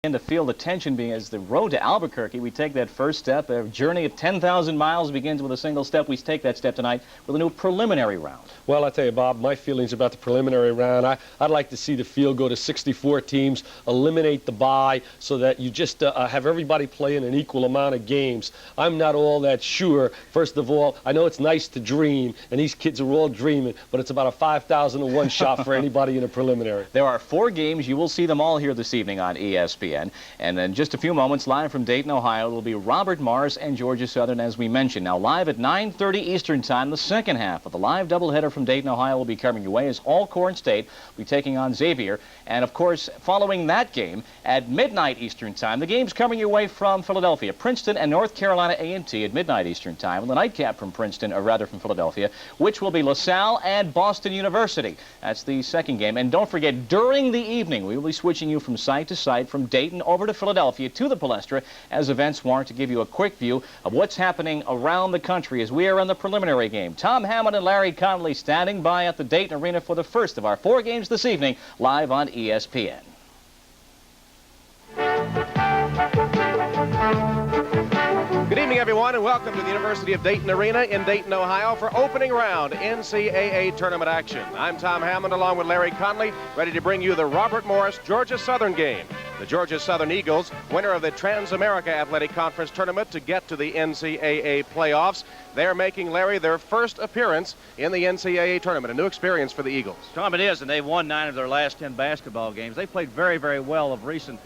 To feel the tension being as the road to Albuquerque, we take that first step. A journey of 10,000 miles begins with a single step. We take that step tonight with a new preliminary round. Well, I tell you, Bob, my feelings about the preliminary round, I'd like to see the field go to 64 teams, eliminate the bye so that you just have everybody playing an equal amount of games. I'm not all that sure. First of all, I know it's nice to dream, and these kids are all dreaming, but it's about a 5,000 to 1 shot for anybody in a preliminary. There are 4 games. You will see them all here this evening on ESPN. And then just a few moments, live from Dayton, Ohio, it will be Robert Morris and Georgia Southern, as we mentioned. Now, live at 9:30 Eastern Time, the second half of the live doubleheader from Dayton, Ohio will be coming your way as Alcorn State will be taking on Xavier. And, of course, following that game at midnight Eastern Time, the game's coming your way from Philadelphia. Princeton and North Carolina A&T at midnight Eastern Time, and the nightcap from Princeton, or rather from Philadelphia, which will be LaSalle and Boston University. That's the second game. And don't forget, during the evening, we will be switching you from site to site, from Dayton over to Philadelphia to the Palestra, as events warrant, to give you a quick view of what's happening around the country as we are in the preliminary game. Tom Hammond and Larry Connolly standing by at the Dayton Arena for the first of our 4 games this evening, live on ESPN. Good evening, everyone, and welcome to the University of Dayton Arena in Dayton, Ohio for opening round NCAA tournament action. I'm Tom Hammond along with Larry Connolly, ready to bring you the Robert Morris Georgia Southern game. The Georgia Southern Eagles, winner of the Trans-America Athletic Conference tournament to get to the NCAA playoffs. They're making, Larry, their first appearance in the NCAA tournament. A new experience for the Eagles. Tom, it is, and they've won 9 of their last 10 basketball games. They played very, very well of recent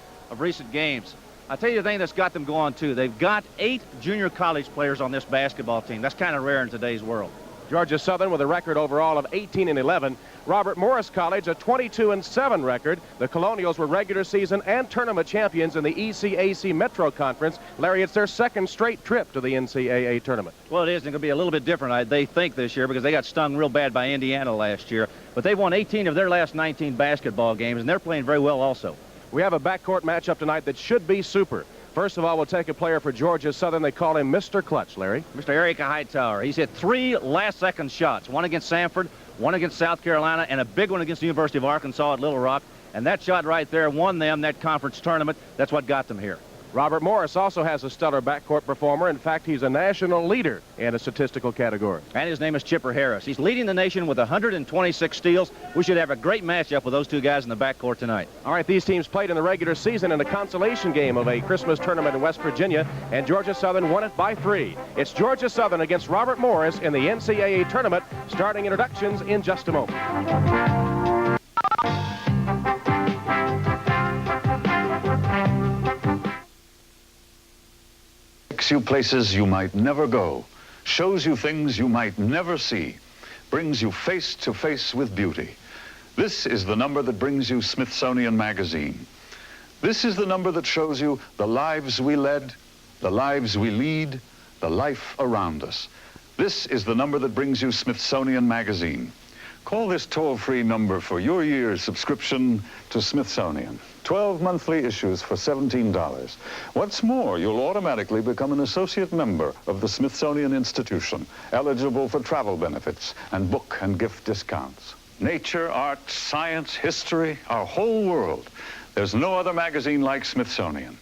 games. I'll tell you the thing that's got them going, too. They've got 8 junior college players on this basketball team. That's kind of rare in today's world. Georgia Southern with a record overall of 18-11. Robert Morris College, a 22-7 record. The Colonials were regular season and tournament champions in the ECAC Metro Conference. Larry, it's their second straight trip to the NCAA tournament. Well, it is. It's going to be a little bit different, they think, this year, because they got stung real bad by Indiana last year. But they've won 18 of their last 19 basketball games, and they're playing very well also. We have a backcourt matchup tonight that should be super. First of all, we'll take a player for Georgia Southern. They call him Mr. Clutch, Larry. Mr. Eric Hightower. He's hit 3 last-second shots, one against Samford, one against South Carolina, and a big one against the University of Arkansas at Little Rock. And that shot right there won them that conference tournament. That's what got them here. Robert Morris also has a stellar backcourt performer. In fact, he's a national leader in a statistical category. And his name is Chipper Harris. He's leading the nation with 126 steals. We should have a great matchup with those 2 guys in the backcourt tonight. All right, these teams played in the regular season in a consolation game of a Christmas tournament in West Virginia, and Georgia Southern won it by 3. It's Georgia Southern against Robert Morris in the NCAA tournament, starting introductions in just a moment. Takes you places you might never go, shows you things you might never see, brings you face to face with beauty. This is the number that brings you Smithsonian Magazine. This is the number that shows you the lives we led, the lives we lead, the life around us. This is the number that brings you Smithsonian Magazine. Call this toll-free number for your year's subscription to Smithsonian. 12 monthly issues for $17. What's more, you'll automatically become an associate member of the Smithsonian Institution, eligible for travel benefits and book and gift discounts. Nature, art, science, history, our whole world. There's no other magazine like Smithsonian.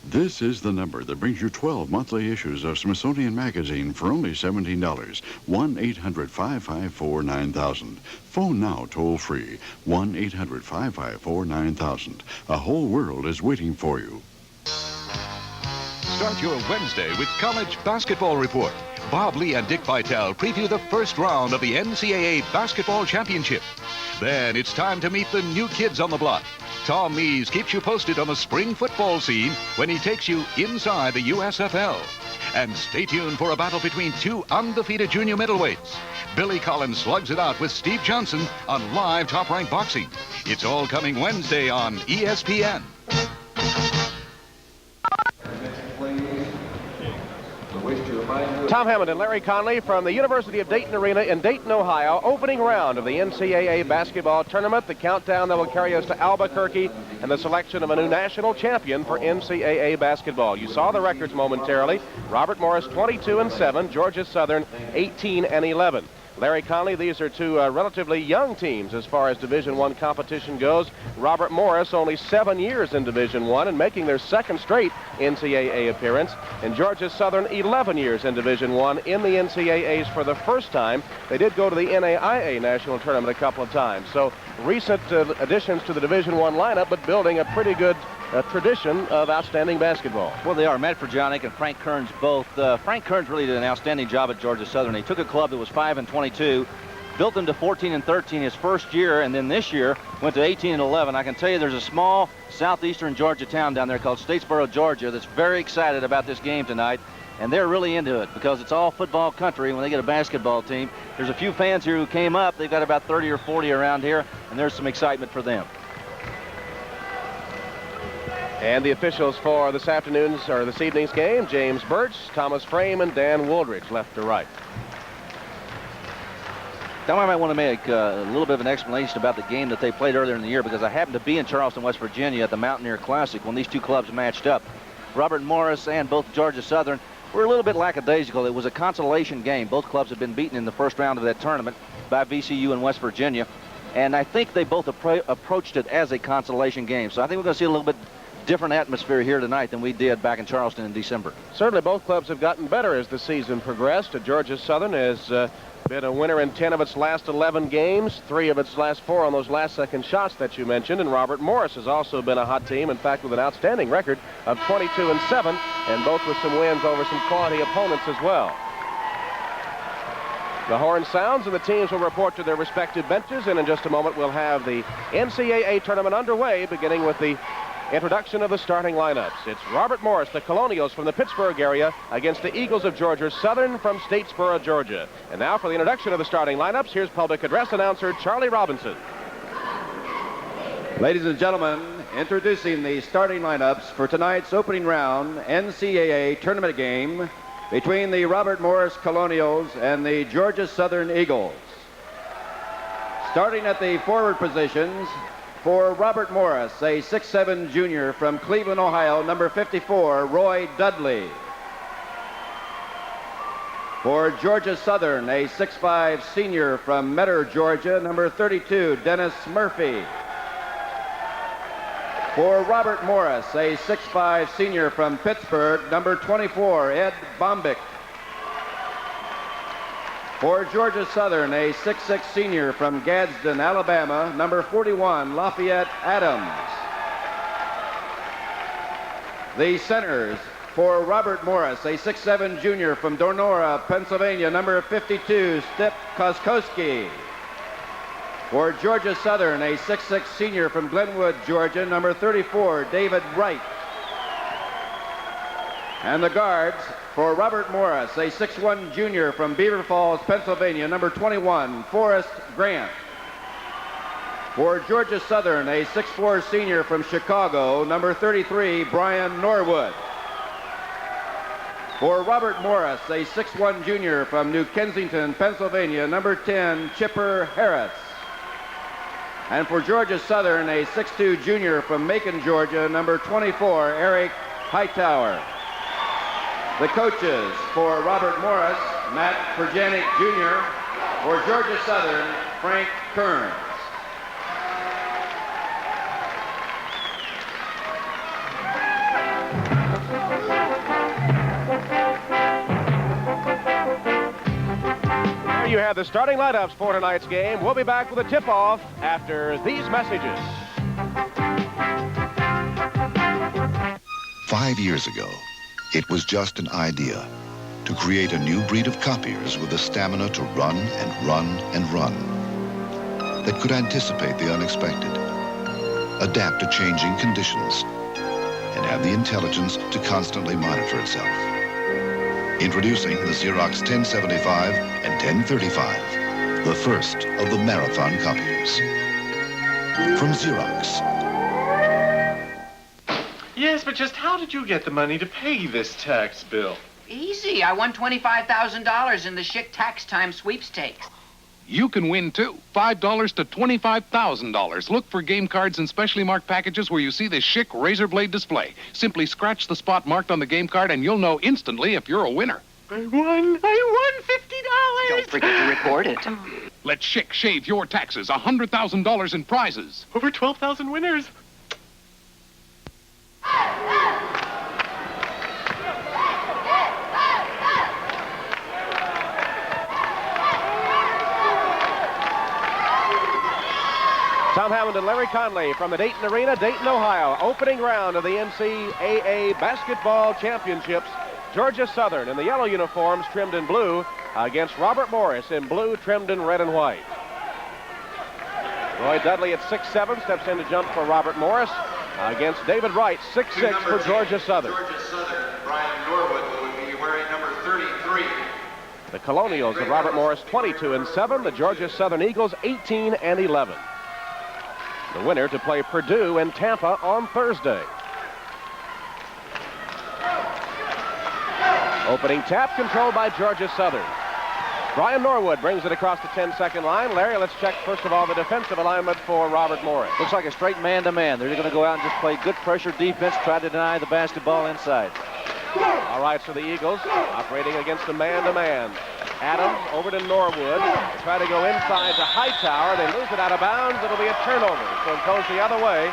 This is the number that brings you 12 monthly issues of Smithsonian Magazine for only $17. 1-800-554-9000. Phone now toll-free. 1-800-554-9000. A whole world is waiting for you. Start your Wednesday with College Basketball Report. Bob Lee and Dick Vitale preview the first round of the NCAA Basketball Championship. Then it's time to meet the new kids on the block. Tom Mees keeps you posted on the spring football scene when he takes you inside the USFL. And stay tuned for a battle between 2 undefeated junior middleweights. Billy Collins slugs it out with Steve Johnson on live Top Rank Boxing. It's all coming Wednesday on ESPN. Tom Hammond and Larry Connolly from the University of Dayton Arena in Dayton, Ohio. Opening round of the NCAA basketball tournament. The countdown that will carry us to Albuquerque and the selection of a new national champion for NCAA basketball. You saw the records momentarily. Robert Morris 22-7, Georgia Southern 18-11. Larry Conley, these are two relatively young teams as far as Division I competition goes. Robert Morris, only 7 years in Division I and making their second straight NCAA appearance. And Georgia Southern, 11 years in Division I in the NCAAs for the first time. They did go to the NAIA National Tournament a couple of times. So recent additions to the Division I lineup, but building a pretty good tradition of outstanding basketball. Well, they are. Matt Furjanic and Frank Kearns both. Frank Kearns really did an outstanding job at Georgia Southern. He took a club that was 5-22, built them to 14-13 his first year, and then this year went to 18-11. I can tell you there's a small southeastern Georgia town down there called Statesboro, Georgia, that's very excited about this game tonight, and they're really into it because it's all football country when they get a basketball team. There's a few fans here who came up. They've got about 30 or 40 around here, and there's some excitement for them. And the officials for this evening's game, James Birch, Thomas Frame, and Dan Wooldridge, left to right. Now I might want to make a little bit of an explanation about the game that they played earlier in the year, because I happened to be in Charleston, West Virginia at the Mountaineer Classic when these two clubs matched up. Robert Morris and both Georgia Southern were a little bit lackadaisical. It was a consolation game. Both clubs had been beaten in the first round of that tournament by VCU and West Virginia, and I think they both approached it as a consolation game. So I think we're going to see a little bit different atmosphere here tonight than we did back in Charleston in December. Certainly both clubs have gotten better as the season progressed. Georgia Southern has been a winner in 10 of its last 11 games, 3 of its last 4 on those last second shots that you mentioned. And Robert Morris has also been a hot team, in fact, with an outstanding record of 22-7, and both with some wins over some quality opponents as well. The horn sounds and the teams will report to their respective benches, and in just a moment we'll have the NCAA tournament underway, beginning with the introduction of the starting lineups. It's Robert Morris, the Colonials from the Pittsburgh area, against the Eagles of Georgia Southern from Statesboro, Georgia. And now for the introduction of the starting lineups, here's public address announcer Charlie Robinson. Ladies and gentlemen, introducing the starting lineups for tonight's opening round NCAA tournament game between the Robert Morris Colonials and the Georgia Southern Eagles. Starting at the forward positions, for Robert Morris, a 6'7" junior from Cleveland, Ohio, number 54, Roy Dudley. For Georgia Southern, a 6'5" senior from Metter, Georgia, number 32, Dennis Murphy. For Robert Morris, a 6'5" senior from Pittsburgh, number 24, Ed Bombick. For Georgia Southern, a 6'6" senior from Gadsden, Alabama, number 41, Lafayette Adams. The centers, for Robert Morris, a 6'7" junior from Donora, Pennsylvania, number 52, Stip Koskowski. For Georgia Southern, a 6'6" senior from Glenwood, Georgia, number 34, David Wright. And the guards, for Robert Morris, a 6'1" junior from Beaver Falls, Pennsylvania, number 21, Forrest Grant. For Georgia Southern, a 6'4" senior from Chicago, number 33, Brian Norwood. For Robert Morris, a 6'1" junior from New Kensington, Pennsylvania, number 10, Chipper Harris. And for Georgia Southern, a 6'2" junior from Macon, Georgia, number 24, Eric Hightower. The coaches, for Robert Morris, Matt Furjanic Jr. For Georgia Southern, Frank Kearns. There you have the starting lineups for tonight's game. We'll be back with a tip-off after these messages. 5 years ago, it was just an idea to create a new breed of copiers with the stamina to run and run and run, that could anticipate the unexpected, adapt to changing conditions, and have the intelligence to constantly monitor itself. Introducing the Xerox 1075 and 1035, the first of the marathon copiers. From Xerox. Yes, but just how did you get the money to pay this tax bill? Easy. I won $25,000 in the Schick Tax Time sweepstakes. You can win, too. $5 to $25,000. Look for game cards and specially marked packages where you see the Schick razor blade display. Simply scratch the spot marked on the game card and you'll know instantly if you're a winner. I won $50. Don't forget to report it. Let Schick shave your taxes. $100,000 in prizes. Over 12,000 winners. Tom Hammond and Larry Conley from the Dayton Arena, Dayton, Ohio. Opening round of the NCAA Basketball Championships. Georgia Southern in the yellow uniforms trimmed in blue against Robert Morris in blue trimmed in red and white. Roy Dudley at 6'7", steps in to jump for Robert Morris against David Wright, 6'6" for Georgia Southern. Georgia Southern, Brian Norwood, who would be wearing number 33. The Colonials of Robert Morris 22-7, the Georgia Southern Eagles 18-11. The winner to play Purdue in Tampa on Thursday. Opening tap controlled by Georgia Southern. Brian Norwood brings it across the 10-second line. Larry, let's check first of all the defensive alignment for Robert Morris. Looks like a straight man-to-man. They're going to go out and just play good pressure defense, try to deny the basketball inside. All right, so the Eagles operating against a man-to-man. Adams over to Norwood. They try to go inside to Hightower. They lose it out of bounds. It'll be a turnover. So it goes the other way.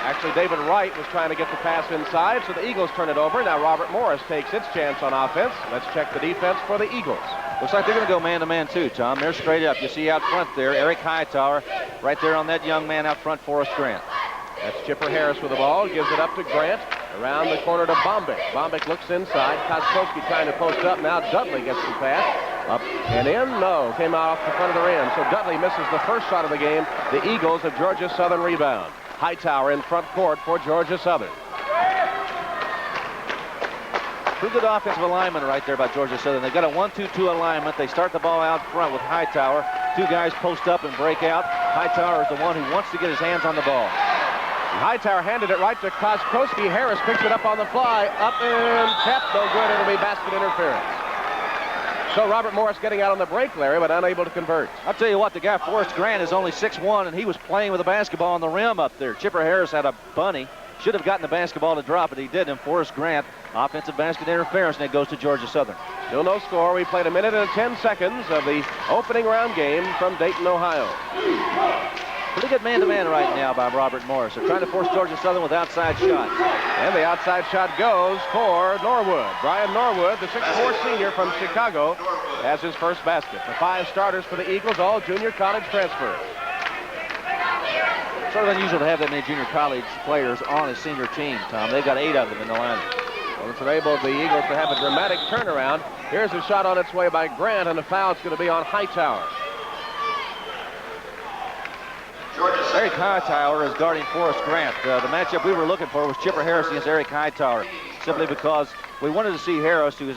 Actually, David Wright was trying to get the pass inside, so the Eagles turn it over. Now Robert Morris takes its chance on offense. Let's check the defense for the Eagles. Looks like they're going to go man-to-man too, Tom. They're straight up. You see out front there, Eric Hightower right there on that young man out front, Forrest Grant. That's Chipper Harris with the ball. Gives it up to Grant. Around the corner to Bombick. Bombick looks inside. Koskowski trying to post up. Now Dudley gets the pass. Up and in. No. Came out off the front of the rim. So Dudley misses the first shot of the game. The Eagles of Georgia Southern rebound. Hightower in front court for Georgia Southern. Pretty good offensive alignment right there by Georgia Southern. They've got a 1-2-2 alignment. They start the ball out front with Hightower. Two guys post up and break out. Hightower is the one who wants to get his hands on the ball. Hightower handed it right to Koskowski. Harris picks it up on the fly. Up and tapped. No good. It'll be basket interference. So Robert Morris getting out on the break, Larry, but unable to convert. I'll tell you what, the guy Forrest Grant is only 6'1", and he was playing with a basketball on the rim up there. Chipper Harris had a bunny. Should have gotten the basketball to drop it. He did, and Forrest Grant, offensive basket interference, and it goes to Georgia Southern. Still no score. We played 1 minute and 10 seconds of the opening round game from Dayton, Ohio. Pretty good man-to-man right now by Robert Morris. They're trying to force Georgia Southern with outside shots. And the outside shot goes for Norwood. Brian Norwood, the 6'4" senior from Chicago, has his first basket. The 5 starters for the Eagles, all junior college transfers. Sort of unusual to have that many junior college players on a senior team, Tom. They've got 8 of them in the lineup. Well, it's enabled the Eagles to have a dramatic turnaround. Here's a shot on its way by Grant, and the foul's going to be on Hightower. Eric Hightower is guarding Forrest Grant. The matchup we were looking for was Chipper Harris against Eric Hightower, simply because we wanted to see Harris, who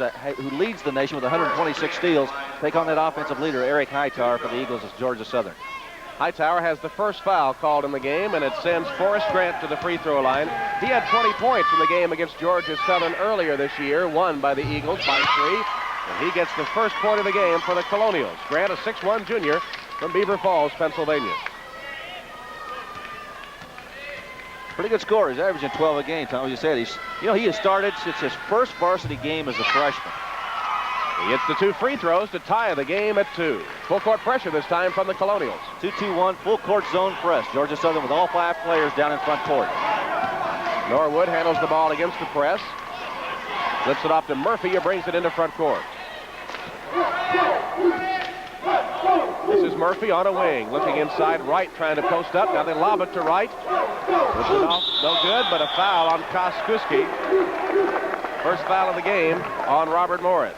leads the nation with 126 steals, take on that offensive leader, Eric Hightower, for the Eagles of Georgia Southern. Hightower has the first foul called in the game, and it sends Forrest Grant to the free throw line. He had 20 points in the game against Georgia Southern earlier this year, won by the Eagles by 3. And he gets the first point of the game for the Colonials. Grant, a 6'1" junior from Beaver Falls, Pennsylvania. Pretty good score. He's averaging 12 a game, Tom. As you said, he has started since his first varsity game as a freshman. He hits the 2 free throws to tie the game at 2. Full court pressure this time from the Colonials. 2-2-1, full court zone press. Georgia Southern with all 5 players down in front court. Norwood handles the ball against the press. Flips it off to Murphy, who brings it into front court. This is Murphy on a wing, looking inside. Wright trying to post up. Now they lob it to Wright. Puts it off, no good, but a foul on Koskowski. First foul of the game on Robert Morris.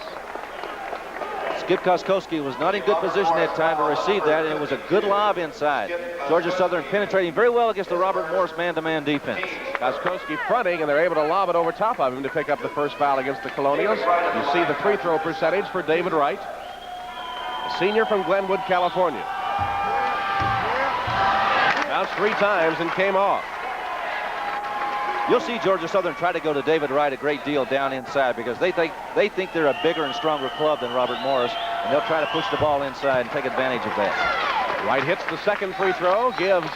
Skip Koskowski was not in good position that time to receive that, and it was a good lob inside. Georgia Southern penetrating very well against the Robert Morris man-to-man defense. Koskowski fronting, and they're able to lob it over top of him to pick up the first foul against the Colonials. You see the free throw percentage for David Wright, a senior from Glenwood, California. Bounced 3 times and came off. You'll see Georgia Southern try to go to David Wright a great deal down inside because they think they're a bigger and stronger club than Robert Morris, and they'll try to push the ball inside and take advantage of that. Wright hits the second free throw, gives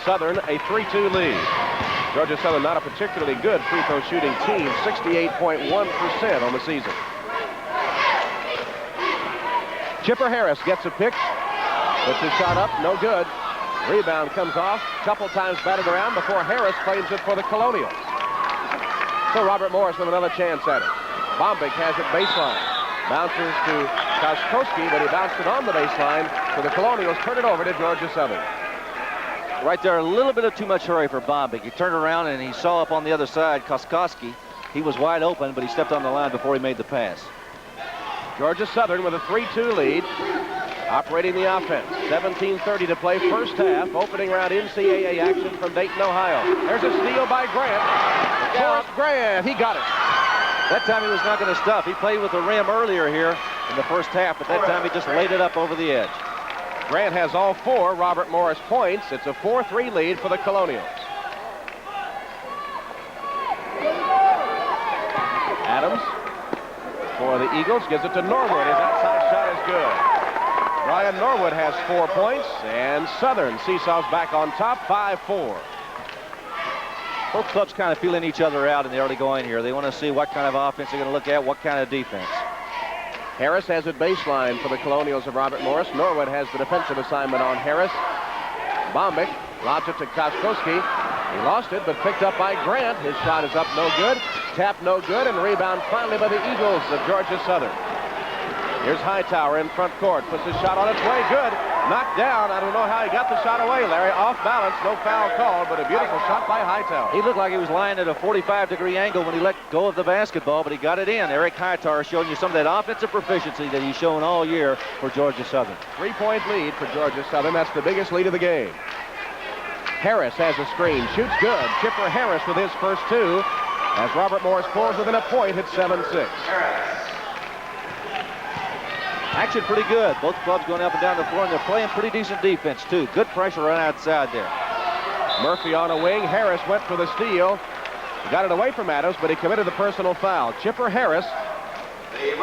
Southern a 3-2 lead. Georgia Southern not a particularly good free throw shooting team, 68.1% on the season. Chipper Harris gets a pick. Puts his shot up, no good. Rebound comes off, couple times batted around before Harris claims it for the Colonials. So Robert Morris with another chance at it. Bombic has it baseline. Bounces to Koskowski, but he bounced it on the baseline. So the Colonials turn it over to Georgia Southern. Right there, a little bit of too much hurry for Bombic. He turned around and he saw up on the other side Koskowski. He was wide open, but he stepped on the line before he made the pass. Georgia Southern with a 3-2 lead. Operating the offense. 17:30 to play, first half. Opening round NCAA action from Dayton, Ohio. There's a steal by Grant. Forrest Grant, he got it. That time he was not going to stuff. He played with the rim earlier here in the first half, but that time he just laid it up over the edge. Grant has all 4 Robert Morris points. It's a 4-3 lead for the Colonials. Adams for the Eagles gives it to Norwood. His outside shot is good. Ryan Norwood has 4 points, and Southern seesaws back on top, 5-4. Both clubs kind of feeling each other out in the early going here. They want to see what kind of offense they're going to look at, what kind of defense. Harris has it baseline for the Colonials of Robert Morris. Norwood has the defensive assignment on Harris. Bombic lobs it to Koskowski. He lost it, but picked up by Grant. His shot is up, no good. Tap, no good, and rebound finally by the Eagles of Georgia Southern. Here's Hightower in front court. Puts his shot on its way. Good. Knocked down. I don't know how he got the shot away, Larry. Off balance. No foul called, but a beautiful shot by Hightower. He looked like he was lying at a 45-degree angle when he let go of the basketball, but he got it in. Eric Hightower showing you some of that offensive proficiency that he's shown all year for Georgia Southern. 3-point lead for Georgia Southern. That's the biggest lead of the game. Harris has a screen. Shoots good. Chipper Harris with his first 2. As Robert Morris pulls within a point, hits 7-6. Action pretty good. Both clubs going up and down the floor, and they're playing pretty decent defense, too. Good pressure right outside there. Murphy on a wing. Harris went for the steal. He got it away from Adams, but he committed the personal foul. Chipper Harris,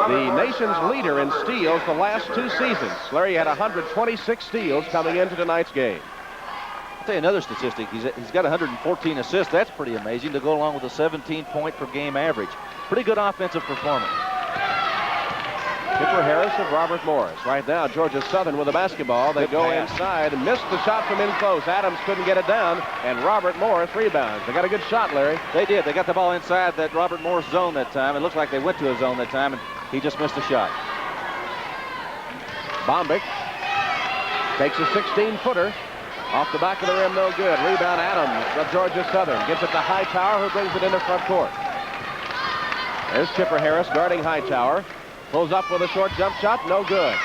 the nation's leader in steals the last 2 seasons. Larry had 126 steals coming into tonight's game. I'll tell you another statistic. He's got 114 assists. That's pretty amazing to go along with a 17-point per game average. Pretty good offensive performance. Chipper Harris of Robert Morris. Right now, Georgia Southern with the basketball. They go inside and missed the shot from in close. Adams couldn't get it down, and Robert Morris rebounds. They got a good shot, Larry. They did. They got the ball inside that Robert Morris zone that time. It looks like they went to a zone that time, and he just missed a shot. Bombic takes a 16-footer. Off the back of the rim, no good. Rebound Adams of Georgia Southern. Gives it to Hightower, who brings it into front court. There's Chipper Harris guarding Hightower. Pulls up with a short jump shot, no good.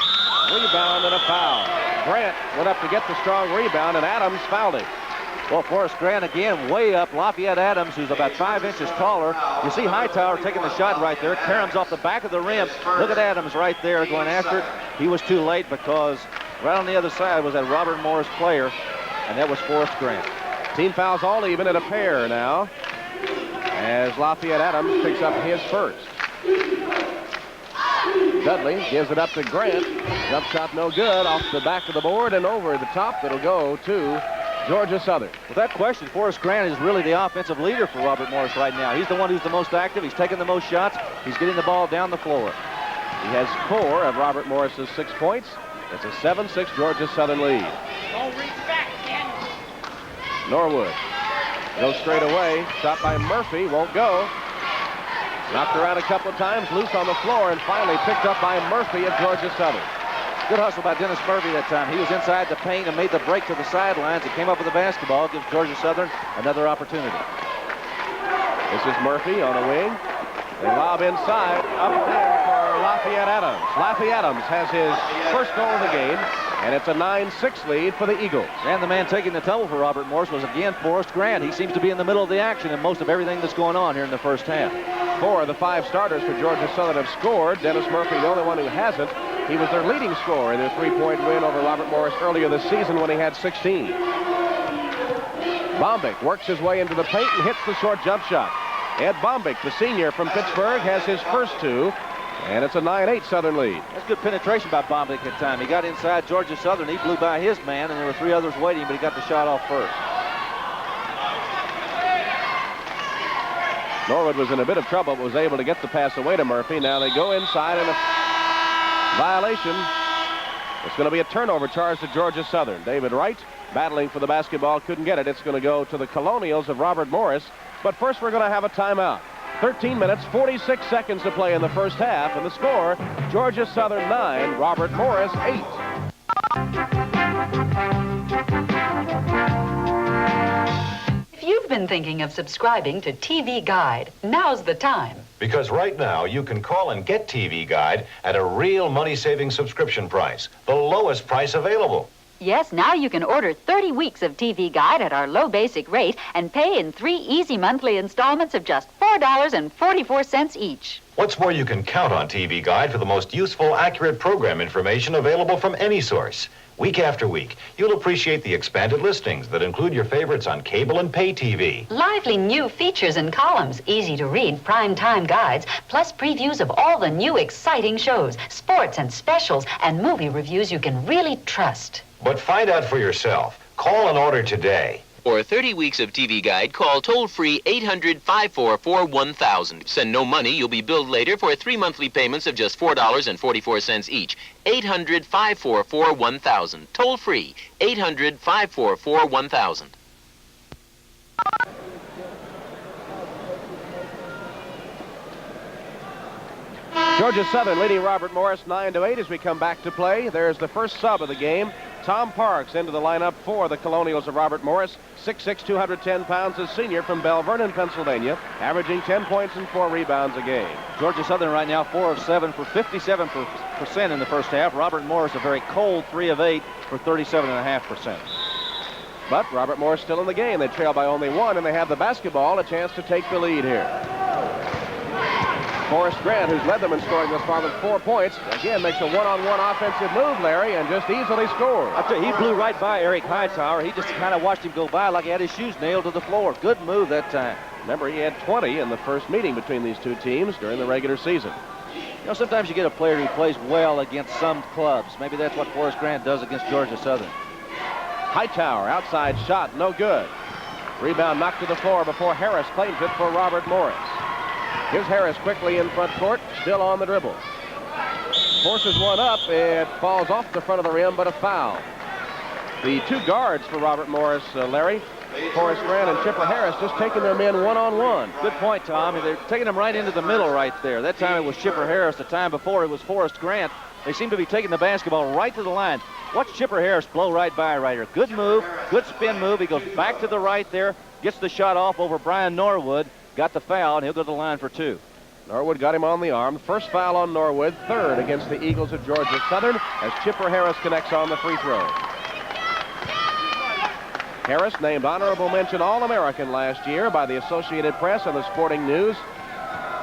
Rebound and a foul. Grant went up to get the strong rebound, and Adams fouled him. Well, Forrest Grant again way up. Lafayette Adams, who's about 5 inches taller. You see Hightower taking the shot right there. Karam's off the back of the rim. Look at Adams right there going after it. He was too late because right on the other side was that Robert Morris player, and that was Forrest Grant. Team fouls all even at a pair now, as Lafayette Adams picks up his first. Dudley gives it up to Grant. Jump shot no good. Off the back of the board and over the top. It'll go to Georgia Southern. Without question, Forrest Grant is really the offensive leader for Robert Morris right now. He's the one who's the most active. He's taking the most shots. He's getting the ball down the floor. He has 4 of Robert Morris's 6 points. It's a 7-6 Georgia Southern lead. Don't reach back, Ken. Norwood goes straight away. Shot by Murphy. Won't go. Knocked around a couple of times, loose on the floor, and finally picked up by Murphy of Georgia Southern. Good hustle by Dennis Murphy that time. He was inside the paint and made the break to the sidelines and came up with the basketball. Gives Georgia Southern another opportunity. This is Murphy on a wing. They lob inside, up there for Lafayette Adams. Lafayette Adams has his first goal of the game, and it's a 9-6 lead for the Eagles. And the man taking the tumble for Robert Morris was again Forrest Grant. He seems to be in the middle of the action in most of everything that's going on here in the first half. 4 of the 5 starters for Georgia Southern have scored. Dennis Murphy, the only one who hasn't. He was their leading scorer in their 3-point win over Robert Morris earlier this season when he had 16. Bombic works his way into the paint and hits the short jump shot. Ed Bombic, the senior from Pittsburgh, has his first 2, and it's a 9-8 Southern lead. That's good penetration by Bombic at time. He got inside Georgia Southern. He blew by his man, and there were 3 others waiting, but he got the shot off first. Norwood was in a bit of trouble, but was able to get the pass away to Murphy. Now they go inside, and a violation It's going to be a turnover charge to Georgia Southern. David Wright battling for the basketball, couldn't get it. It's going to go to the Colonials of Robert Morris. But first we're going to have a timeout. 13 minutes, 46 seconds to play in the first half. And the score, Georgia Southern 9, Robert Morris 8. If you've been thinking of subscribing to TV Guide, now's the time. Because right now, you can call and get TV Guide at a real money-saving subscription price, the lowest price available. Yes, now you can order 30 weeks of TV Guide at our low basic rate and pay in 3 easy monthly installments of just $4.44 each. What's more, you can count on TV Guide for the most useful, accurate program information available from any source. Week after week, you'll appreciate the expanded listings that include your favorites on cable and pay TV. Lively new features and columns, easy to read prime-time guides, plus previews of all the new exciting shows, sports and specials, and movie reviews you can really trust. But find out for yourself. Call and order today. For 30 weeks of TV Guide, call toll-free 800-544-1000. Send no money. You'll be billed later for 3 monthly payments of just $4.44 each. 800-544-1000. Toll-free 800-544-1000. Georgia Southern leading Robert Morris 9-8 as we come back to play. There's the first sub of the game. Tom Parks into the lineup for the Colonials of Robert Morris. 6'6", 210 pounds, a senior from Belle Vernon, Pennsylvania, averaging 10 points and 4 rebounds a game. Georgia Southern right now 4 of 7 for 57% in the first half. Robert Morris a very cold 3 of 8 for 37.5%. But Robert Morris still in the game. They trail by only 1, and they have the basketball, a chance to take the lead here. Forrest Grant, who's led them in scoring thus far with 4 points, again makes a one-on-one offensive move, Larry, and just easily scores. I tell you, he blew right by Eric Hightower. He just kind of watched him go by like he had his shoes nailed to the floor. Good move that time. Remember, he had 20 in the first meeting between these two teams during the regular season. You know, sometimes you get a player who plays well against some clubs. Maybe that's what Forrest Grant does against Georgia Southern. Hightower, outside shot, no good. Rebound knocked to the floor before Harris claims it for Robert Morris. Here's Harris quickly in front court, still on the dribble. Forces one up, it falls off the front of the rim, but a foul. The 2 guards for Robert Morris, Larry, Forrest Grant and Chipper Harris, just taking their men one-on-one. Good point, Tom. They're taking them right into the middle right there. That time it was Chipper Harris. The time before it was Forrest Grant. They seem to be taking the basketball right to the line. Watch Chipper Harris blow right by right here. Good move, good spin move. He goes back to the right there, gets the shot off over Brian Norwood. Got the foul, and he'll go to the line for 2. Norwood got him on the arm. First foul on Norwood, 3rd against the Eagles of Georgia Southern as Chipper Harris connects on the free throw. Harris named honorable mention All-American last year by the Associated Press and the Sporting News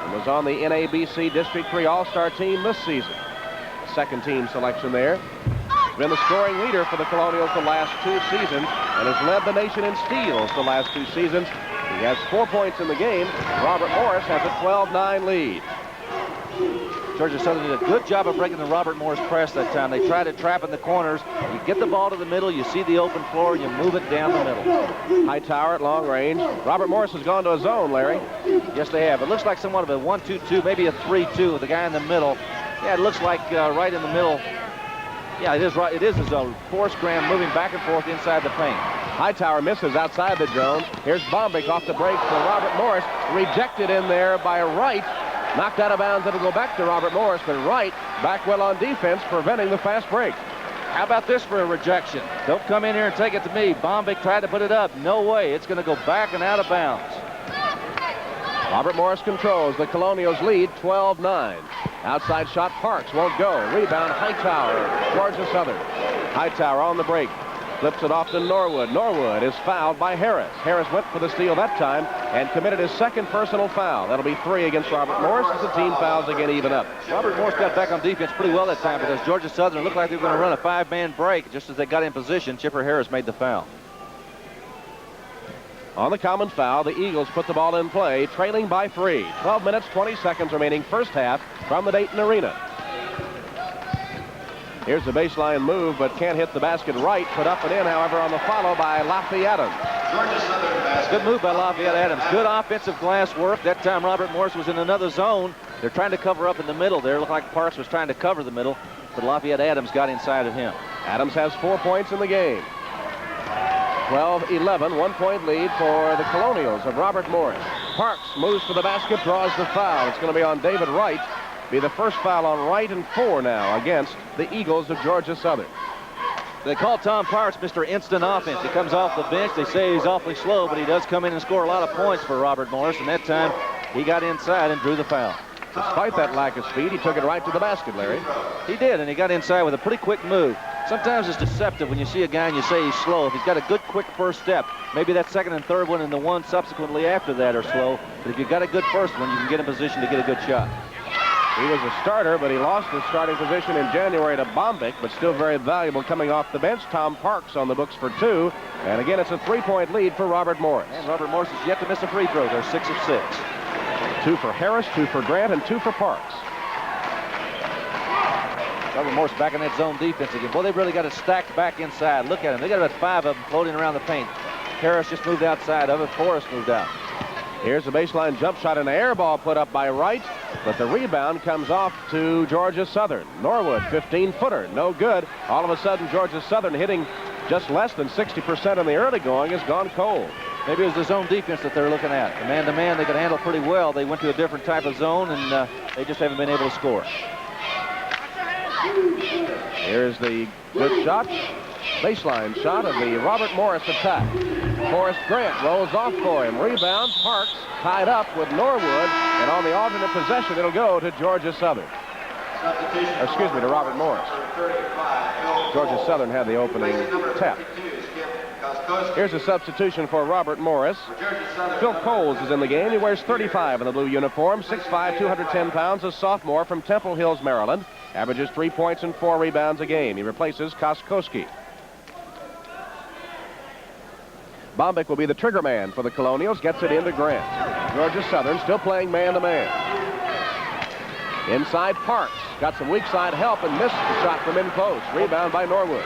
and was on the NABC District 3 All-Star team this season. A second-team selection there. He's been the scoring leader for the Colonials the last 2 seasons and has led the nation in steals the last 2 seasons. He has 4 points in the game. Robert Morris has a 12-9 lead. Georgia Southern did a good job of breaking the Robert Morris press that time. They tried to trap in the corners. You get the ball to the middle, you see the open floor, and you move it down the middle. Hightower at long range. Robert Morris has gone to a zone, Larry. Yes, they have. It looks like somewhat of a 1-2-2, maybe a 3-2 with the guy in the middle. Yeah, it looks like right in the middle. Yeah, it is right. It is a zone. Forrest Grant moving back and forth inside the paint. Hightower misses outside the zone. Here's Bombick off the break for Robert Morris. Rejected in there by Wright. Knocked out of bounds. It'll go back to Robert Morris, but Wright back well on defense, preventing the fast break. How about this for a rejection? Don't come in here and take it to me. Bombick tried to put it up. No way. It's going to go back and out of bounds. Robert Morris controls. The Colonials lead 12-9. Outside shot, Parks won't go. Rebound, Hightower, Georgia Southern. Hightower on the break. Flips it off to Norwood. Norwood is fouled by Harris. Harris went for the steal that time and committed his 2nd personal foul. That'll be 3 against Robert Morris as the team fouls again even up. Robert Morris got back on defense pretty well that time because Georgia Southern looked like they were going to run a 5-man break. Just as they got in position, Chipper Harris made the foul. On the common foul, the Eagles put the ball in play, trailing by 3. 12 minutes, 20 seconds remaining first half from the Dayton Arena. Here's the baseline move, but can't hit the basket right. Put up and in, however, on the follow by Lafayette Adams. Good move by Lafayette Adams. Good offensive glass work. That time Robert Morris was in another zone. They're trying to cover up in the middle there. Looked like Parks was trying to cover the middle. but Lafayette Adams got inside of him. Adams has 4 points in the game. 12-11, 1-point lead for the Colonials of Robert Morris. Parks moves to the basket, draws the foul. It's going to be on David Wright. Be the first foul on Wright and 4 now against the Eagles of Georgia Southern. They call Tom Parks Mr. Instant Offense. He comes off the bench. They say he's awfully slow, but he does come in and score a lot of points for Robert Morris, and that time he got inside and drew the foul. Despite that lack of speed, he took it right to the basket, Larry. He did, and he got inside with a pretty quick move. Sometimes it's deceptive when you see a guy and you say he's slow. If he's got a good, quick first step, maybe that second and third one and the one subsequently after that are slow. But if you've got a good first one, you can get in position to get a good shot. He was a starter, but he lost his starting position in January to Bombick, but still very valuable coming off the bench. Tom Parks on the books for 2. And again, it's a 3-point lead for Robert Morris. And Robert Morris has yet to miss a free throw. They're 6 of 6. 2 for Harris, 2 for Grant, and 2 for Parks. Robert Morris back in that zone defense again. Boy, they've really got it stacked back inside. Look at them. They got about 5 of them floating around the paint. Harris just moved outside of it. Forrest moved out. Here's a baseline jump shot and an air ball put up by Wright, but the rebound comes off to Georgia Southern. Norwood, 15-footer, no good. All of a sudden, Georgia Southern hitting just less than 60% in the early going has gone cold. Maybe it was the zone defense that they're looking at. The man-to-man they could handle pretty well. They went to a different type of zone, and they just haven't been able to score. Here's the good shot. Baseline shot of the Robert Morris attack. Forrest Grant rolls off for him. Rebound, Parks tied up with Norwood, and on the alternate possession, it'll go to Georgia Southern. Excuse me, to Robert Morris. Georgia Southern had the opening tap. Here's a substitution for Robert Morris. Phil Coles is in the game. He wears 35 in the blue uniform, 6'5", 210 pounds, a sophomore from Temple Hills, Maryland. Averages 3 points and 4 rebounds a game. He replaces Koskowski. Bombick will be the trigger man for the Colonials. Gets it into Grant. Georgia Southern still playing man-to-man. Inside Parks. Got some weak side help and missed the shot from in close. Rebound by Norwood.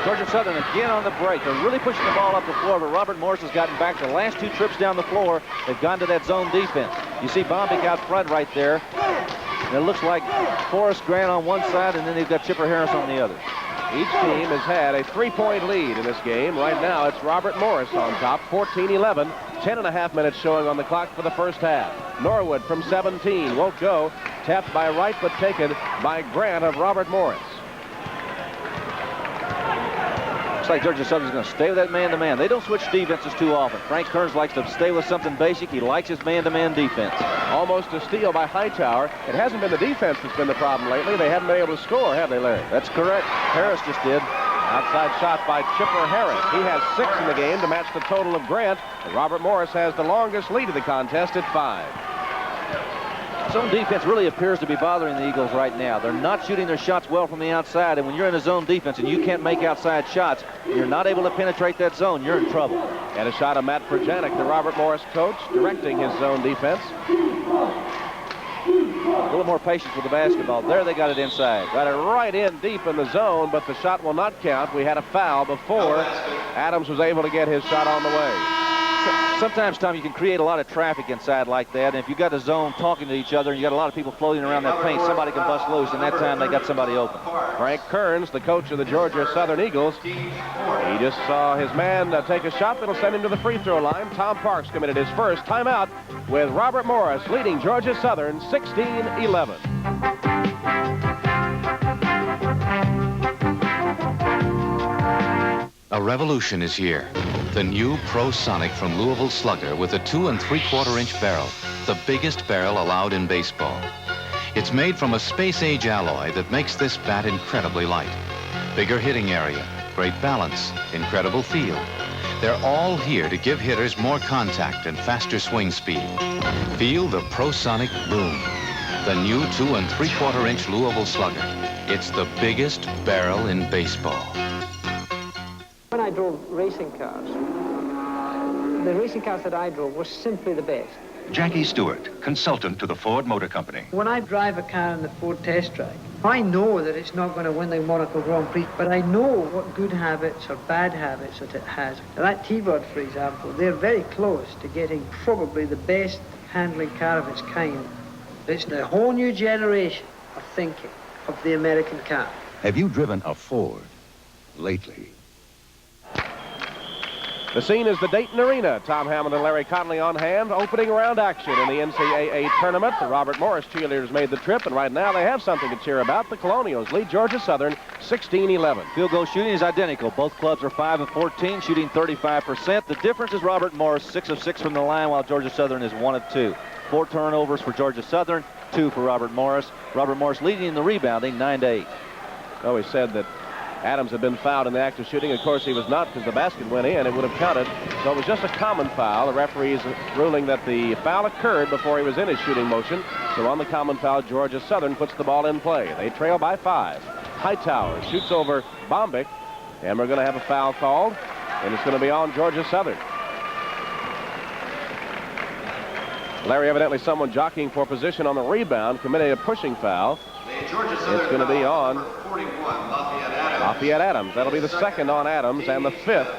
Georgia Southern again on the break. They're really pushing the ball up the floor, but Robert Morris has gotten back the last 2 trips down the floor. They've gone to that zone defense. You see Bombick out front right there. And it looks like Forrest Grant on one side, and then they've got Chipper Harris on the other. Each team has had a 3-point lead in this game. Right now, it's Robert Morris on top, 14-11. 10.5 minutes showing on the clock for the first half. Norwood from 17 won't go. Tapped by Wright, but taken by Grant of Robert Morris. Looks like Georgia Southern's going to stay with that man-to-man. They don't switch defenses too often. Frank Kearns likes to stay with something basic. He likes his man-to-man defense. Almost a steal by Hightower. It hasn't been the defense that's been the problem lately. They haven't been able to score, have they, Larry? That's correct. Harris just did. Outside shot by Chipper Harris. He has 6 in the game to match the total of Grant. And Robert Morris has the longest lead of the contest at 5. Zone defense really appears to be bothering the Eagles right now. They're not shooting their shots well from the outside, and when you're in a zone defense and you can't make outside shots, you're not able to penetrate that zone, you're in trouble. And a shot of Matt Perjanik, the Robert Morris coach, directing his zone defense. A little more patience with the basketball. There they got it inside. Got it right in deep in the zone, but the shot will not count. We had a foul before Adams was able to get his shot on the way. Sometimes, Tom, you can create a lot of traffic inside like that, and if you've got a zone talking to each other and you got a lot of people floating around that paint, somebody can bust loose, and that time they got somebody open. Frank Kearns, the coach of the Georgia Southern Eagles, he just saw his man take a shot that'll send him to the free throw line. Tom Parks committed his first timeout with Robert Morris leading Georgia Southern 16-11. A revolution is here. The new Pro Sonic from Louisville Slugger with a 2 3/4-inch barrel, the biggest barrel allowed in baseball. It's made from a space-age alloy that makes this bat incredibly light. Bigger hitting area, great balance, incredible feel. They're all here to give hitters more contact and faster swing speed. Feel the Pro Sonic boom. The new 2 3/4-inch Louisville Slugger. It's the biggest barrel in baseball. When I drove racing cars, the racing cars that I drove were simply the best. Jackie Stewart, consultant to the Ford Motor Company. When I drive a car on the Ford test track, I know that it's not going to win the Monaco Grand Prix, but I know what good habits or bad habits that it has. That T-Bird, for example, they're very close to getting probably the best handling car of its kind. It's the whole new generation of thinking of the American car. Have you driven a Ford lately? The scene is the Dayton Arena. Tom Hammond and Larry Conley on hand. Opening round action in the NCAA tournament. The Robert Morris cheerleaders made the trip, and right now they have something to cheer about. The Colonials lead Georgia Southern 16-11. Field goal shooting is identical. Both clubs are 5 of 14, shooting 35%. The difference is Robert Morris 6 of 6 from the line, while Georgia Southern is 1 of 2. 4 turnovers for Georgia Southern, 2 for Robert Morris. Robert Morris leading in the rebounding, 9-8. Oh, he said that Adams had been fouled in the act of shooting. Of course, he was not, because the basket went in. It would have counted. So it was just a common foul. The referee's ruling that the foul occurred before he was in his shooting motion. So on the common foul, Georgia Southern puts the ball in play. They trail by 5. Hightower shoots over Bombic, and we're going to have a foul called, and it's going to be on Georgia Southern. Larry, evidently someone jockeying for position on the rebound, committed a pushing foul. It's going to be on 41, Lafayette Adams. That'll be the second on Adams and the 5th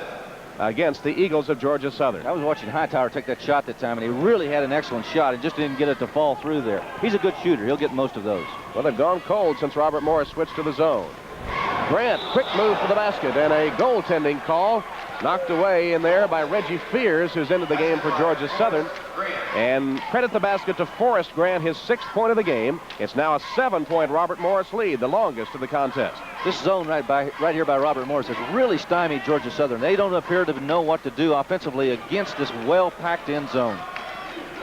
against the Eagles of Georgia Southern. I was watching Hightower take that shot that time, and he really had an excellent shot and just didn't get it to fall through there. He's a good shooter. He'll get most of those. Well, they've gone cold since Robert Morris switched to the zone. Grant, quick move for the basket, and a goaltending call knocked away in there by Reggie Fears, who's into the game for Georgia Southern. And credit the basket to Forrest Grant, his 6th point of the game. It's now a 7-point Robert Morris lead, the longest of the contest. This zone right here by Robert Morris has really stymied Georgia Southern. They don't appear to know what to do offensively against this well-packed in zone.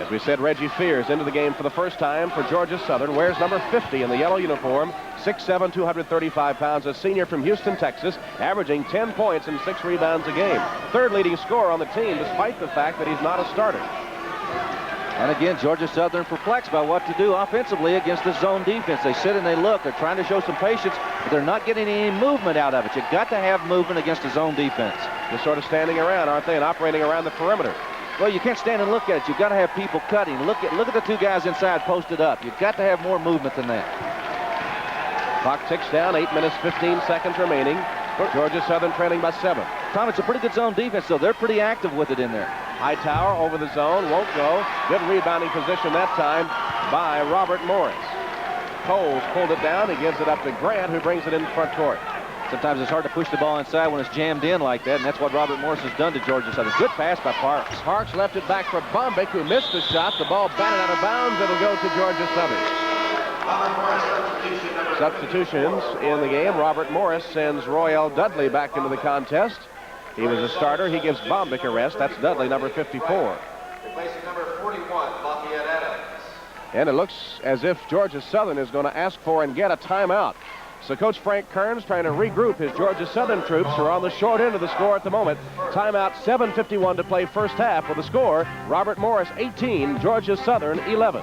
As we said, Reggie Fears into the game for the first time for Georgia Southern. Wears number 50 in the yellow uniform. 6'7", 235 pounds, a senior from Houston, Texas, averaging 10 points and 6 rebounds a game. 3rd leading scorer on the team, despite the fact that he's not a starter. And again, Georgia Southern perplexed by what to do offensively against the zone defense. They sit and they look. They're trying to show some patience, but they're not getting any movement out of it. You've got to have movement against the zone defense. They're sort of standing around, aren't they, and operating around the perimeter. Well, you can't stand and look at it. You've got to have people cutting. Look at the 2 guys inside posted up. You've got to have more movement than that. Clock ticks down, 8 minutes, 15 seconds remaining. Georgia Southern trailing by 7. Tom, it's a pretty good zone defense, though. They're pretty active with it in there. Hightower over the zone, won't go. Good rebounding position that time by Robert Morris. Coles pulled it down. He gives it up to Grant, who brings it in front court. Sometimes it's hard to push the ball inside when it's jammed in like that, and that's what Robert Morris has done to Georgia Southern. Good pass by Parks. Parks left it back for Bombic, who missed the shot. The ball batted out of bounds. It'll go to Georgia Southern. Substitutions in the game. Robert Morris sends Royell Dudley back into the contest. He was a starter. He gives Bombic a rest. That's Dudley, number 54. Replacing number 41, Lafayette Adams. And it looks as if Georgia Southern is going to ask for and get a timeout. So Coach Frank Kearns trying to regroup his Georgia Southern troops, who are on the short end of the score at the moment. Timeout, 7:51 to play first half. With the score, Robert Morris 18, Georgia Southern 11.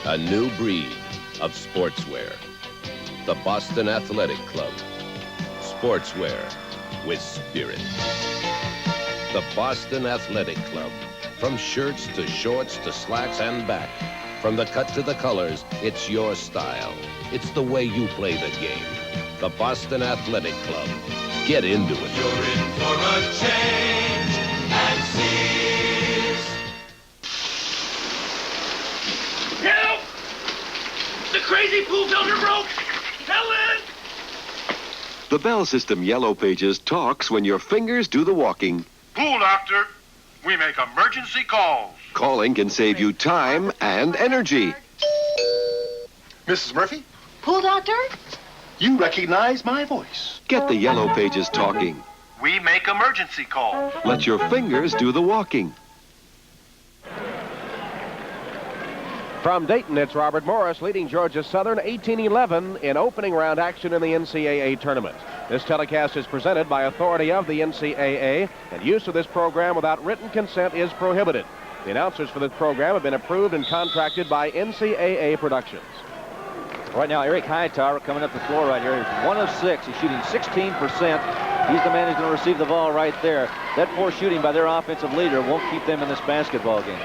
A new breed of sportswear. The Boston Athletic Club. Sportswear with spirit. The Boston Athletic Club. From shirts to shorts to slacks and back. From the cut to the colors, it's your style. It's the way you play the game. The Boston Athletic Club. Get into it. You're in for a change at Sears. Help! The crazy pool filter broke! Helen! The Bell System Yellow Pages talks when your fingers do the walking. Pool doctor, we make emergency calls. Calling can save you time and energy. Mrs. Murphy? Pool doctor? You recognize my voice. Get the Yellow Pages talking. We make emergency calls. Let your fingers do the walking. From Dayton, it's Robert Morris leading Georgia Southern 18-11 in opening round action in the NCAA tournament. This telecast is presented by authority of the NCAA, and use of this program without written consent is prohibited. The announcers for this program have been approved and contracted by NCAA Productions. Right now, Eric Hightower coming up the floor right here. He's 1 of 6. He's shooting 16%. He's the man who's going to receive the ball right there. That poor shooting by their offensive leader won't keep them in this basketball game.